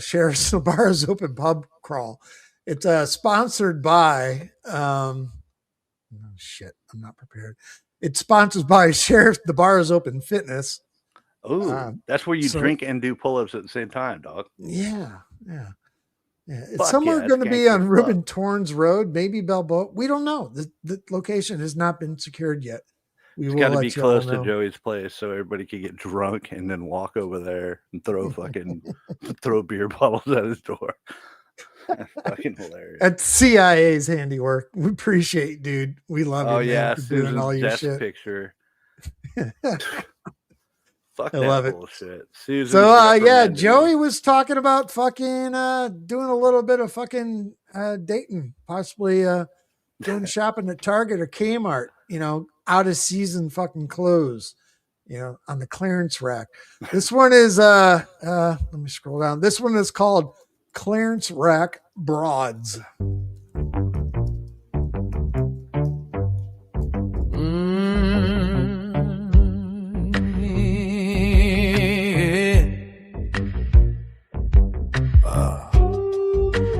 Sheriff Sabara's Open Pub Crawl. It's sponsored by shit, I'm not prepared. It's sponsored by Sheriff The Bar is Open Fitness. Oh, that's where you so- drink and do pull-ups at the same time, dog. Yeah. It's Fuck somewhere yeah, going to it's be on gangster Reuben Torrens Road, maybe Balboa. We don't know. The location has not been secured yet. We It's will got to let be you all close to know. Joey's place so everybody could get drunk and then walk over there and throw throw beer bottles at his door. That's fucking hilarious. At CIA's handiwork. We appreciate you, dude. We love Oh you, man, yeah, for doing all Susan's your desk shit. picture. Fuck I that love it. bullshit. Susan's So yeah, reprimanded Joey me. was talking about fucking doing a little bit of fucking dating, possibly doing shopping at Target or Kmart, out of season fucking clothes, on the clearance rack. This one is let me scroll down. This one is called Clearance Rack Broads.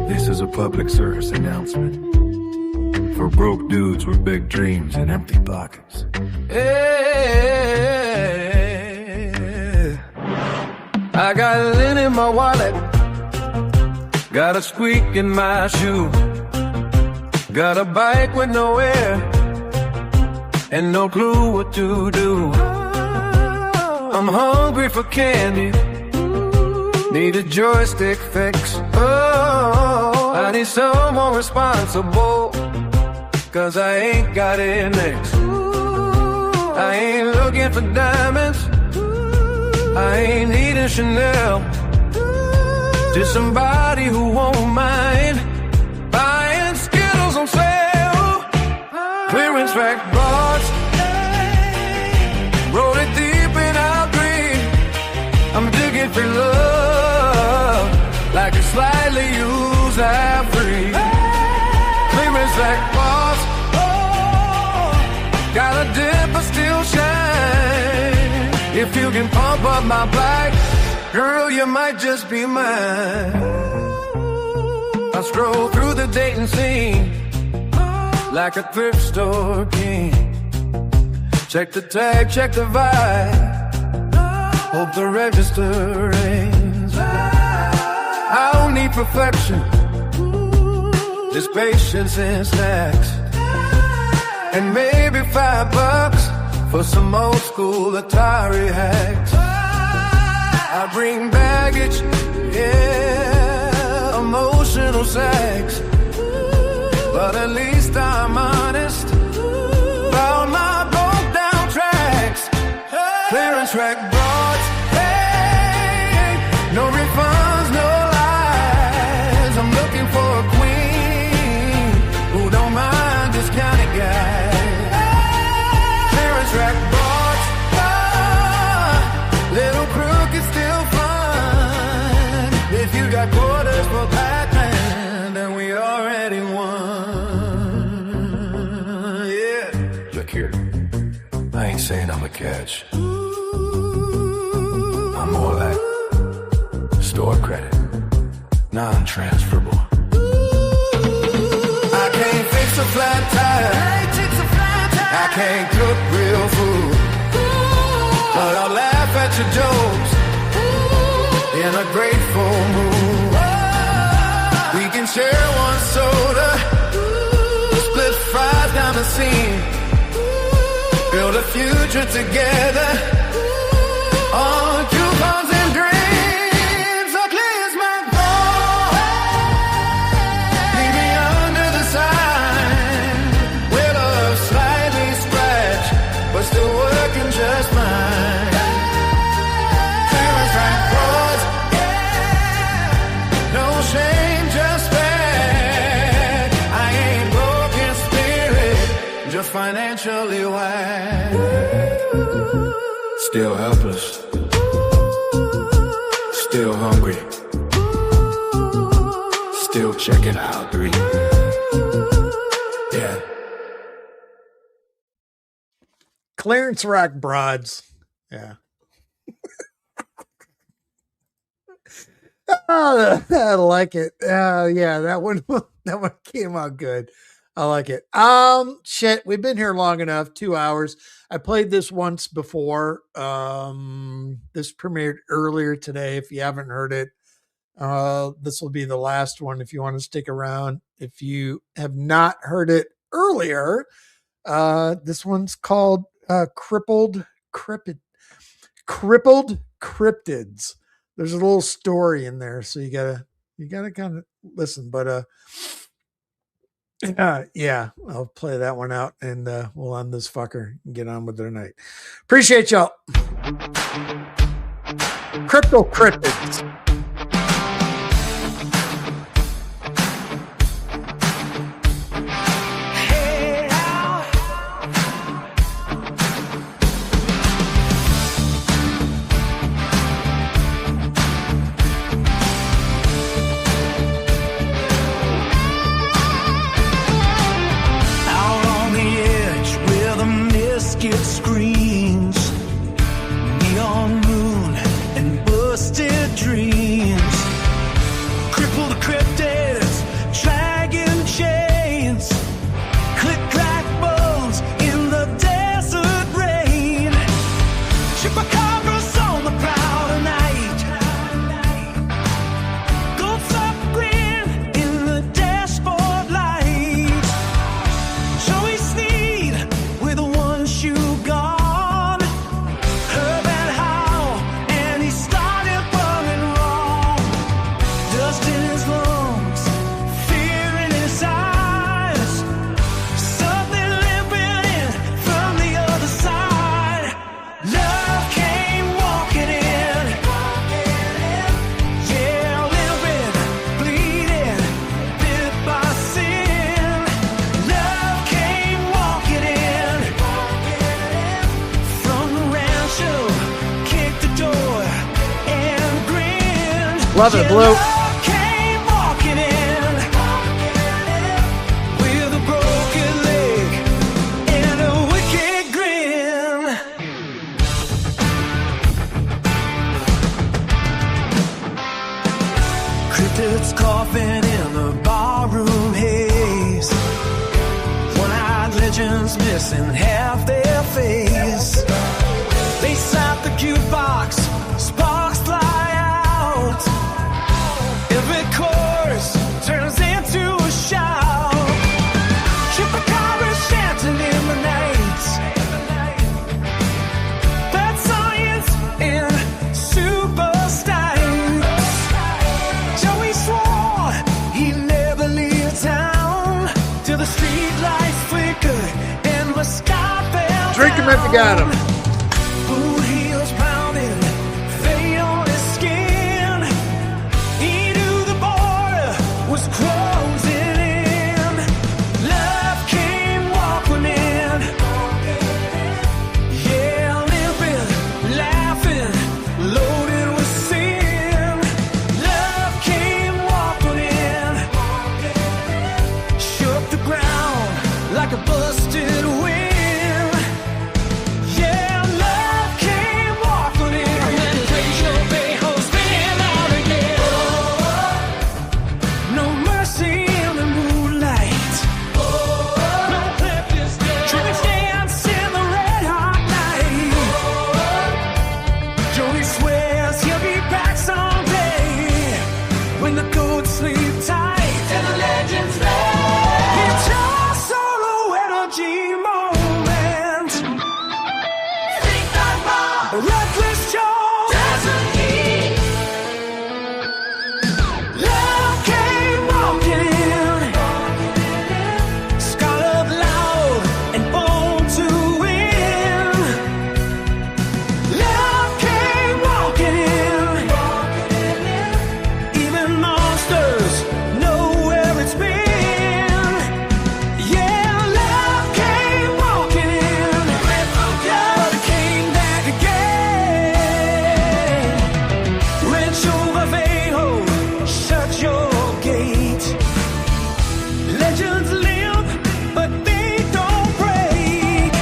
This is a public service announcement for broke dudes with big dreams and empty pockets. Hey, I got lint in my wallet, got a squeak in my shoe, got a bike with no air, and no clue what to do. I'm hungry for candy, need a joystick fix. Oh, I need someone responsible, cause I ain't got it next. I ain't looking for diamonds, I ain't needing Chanel. Just somebody who won't mind buying Skittles on sale. Clearance rack broads, roll it deep in our green. I'm digging for love, like a slightly used ivory. Clearance rack broads, got a dip but still shine. If you can pump up my bike, girl, you might just be mine. I stroll through the dating scene like a thrift store king. Check the tag, check the vibe, hope the register rings. I don't need perfection, just patience and snacks, and maybe $5 for some old school Atari hacks. I bring baggage, yeah, little sex, but at least I'm honest. Found my broke down tracks, clearance track broads. Hey, no refunds, no lies. I'm looking for a queen who don't mind discounted guys. Clearance track broads. Little crook is still fun. If you got quarters for Pac-Man, then we already won. Yeah. Look here, I ain't saying I'm a catch. I'm more like store credit, non-transferable. I can't fix a flat tire. I can't cook real food, but I'll laugh at your jokes in a grateful mood. We can share one soda, split fries down the seam, build a future together on coupons and dreams. So clear's my goal. Leave me under the sign. We'll have slightly scratched, but still working just fine. Clearance right frauds. No shame, just fair. I ain't broken spirit, just financially wise. Still helpless, still hungry, still checking out 3. Yeah. Clearance rack broads. Yeah. Oh, I like it. Yeah, that one came out good. I like it. Shit, we've been here long enough, 2 hours. I played this once before. This premiered earlier today. If you haven't heard it, this will be the last one if you want to stick around. If you have not heard it earlier, this one's called Crippled Cryptids. There's a little story in there, so you gotta kind of listen. But yeah, I'll play that one out, and we'll end this fucker and get on with their night. Appreciate y'all. Cryptids. Screens, neon moon, and busted dreams. Crippled cryptids, dragon chains, click clack bones in the desert rain. Chupacabras on the prowl tonight. Gold soft grin in the dashboard light. Joey Sneed with one shoe gone. Love it, Blue. Came walking in with a broken leg and a wicked grin. Cryptids coughing in the barroom haze. One-eyed legends missing half their face. They slap the jukebox, sparks fly out. Every chorus turns into a shout. Chupacabra chanting in the night. Bad science and super styles. Joey swore he never him if you got him. Boot heels pounding, fade on his skin. He knew the border was closing in. Love came walking in. Yeah, limping, laughing, loaded with sin. Love came walking in. Shook the ground like a busted wind. Yeah, love came walking in. And then Rachel Bayhoe's been out again. No mercy in the moonlight. No cliff is dead. Tricks dance in the red hot night. Joey swears he'll be back someday when the goats sleep tight and the legends lay. It's your solo energy moment. Think that bomb. Reckless Joe doesn't need. Love came walking in. Scarlet loud and born to win. Love came walking in. Even monsters know where it's been. Yeah, love came walking in. Love came back again. Wrench over Vallejo, shut your gate. Legends live, but they don't break.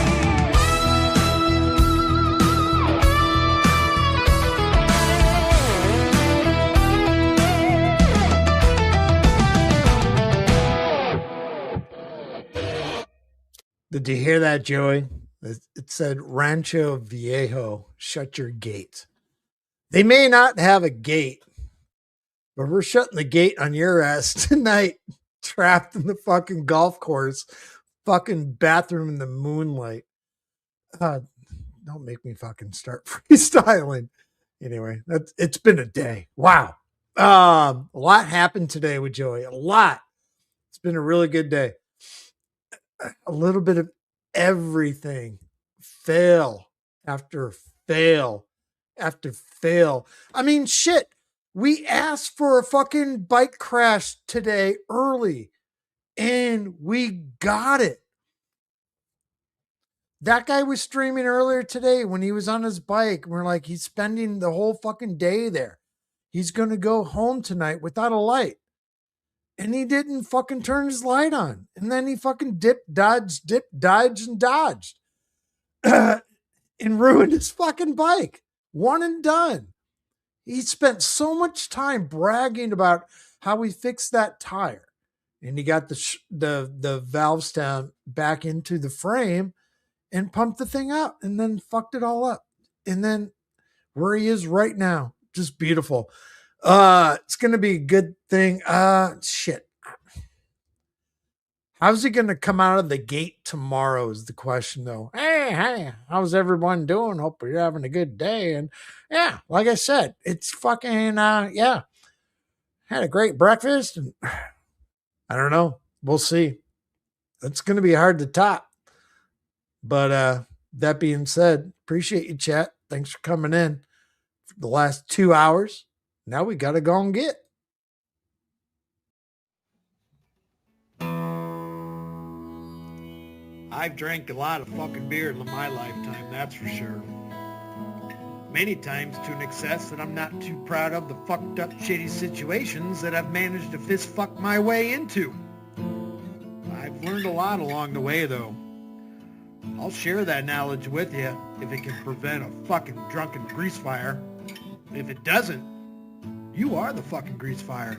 Did you hear that, Joey? It said Rancho Viejo, shut your gate. They may not have a gate, but we're shutting the gate on your ass tonight, trapped in the fucking golf course, fucking bathroom in the moonlight. Don't make me fucking start freestyling. Anyway, it's been a day. Wow. A lot happened today with Joey. A lot. It's been a really good day. A little bit of everything. Fail after fail after fail. I mean, shit. We asked for a fucking bike crash today early, and we got it. That guy was streaming earlier today when he was on his bike. We're like, he's spending the whole fucking day there. He's going to go home tonight without a light. And he didn't fucking turn his light on. And then he fucking dipped, dodged, and dodged. And ruined his fucking bike. One and done. He spent so much time bragging about how he fixed that tire. And he got the valve stem back into the frame and pumped the thing out and then fucked it all up. And then where he is right now, just beautiful. It's going to be a good thing. Shit. How's he going to come out of the gate tomorrow is the question, though. Hey, how's everyone doing? Hope you're having a good day. And yeah, like I said, it's fucking, yeah. Had a great breakfast. And I don't know. We'll see. It's going to be hard to top. But that being said, appreciate you, chat. Thanks for coming in for the last 2 hours. Now we got to go and get. I've drank a lot of fucking beer in my lifetime, that's for sure. Many times to an excess that I'm not too proud of the fucked up shitty situations that I've managed to fist fuck my way into. I've learned a lot along the way, though. I'll share that knowledge with you if it can prevent a fucking drunken grease fire. If it doesn't, you are the fucking grease fire.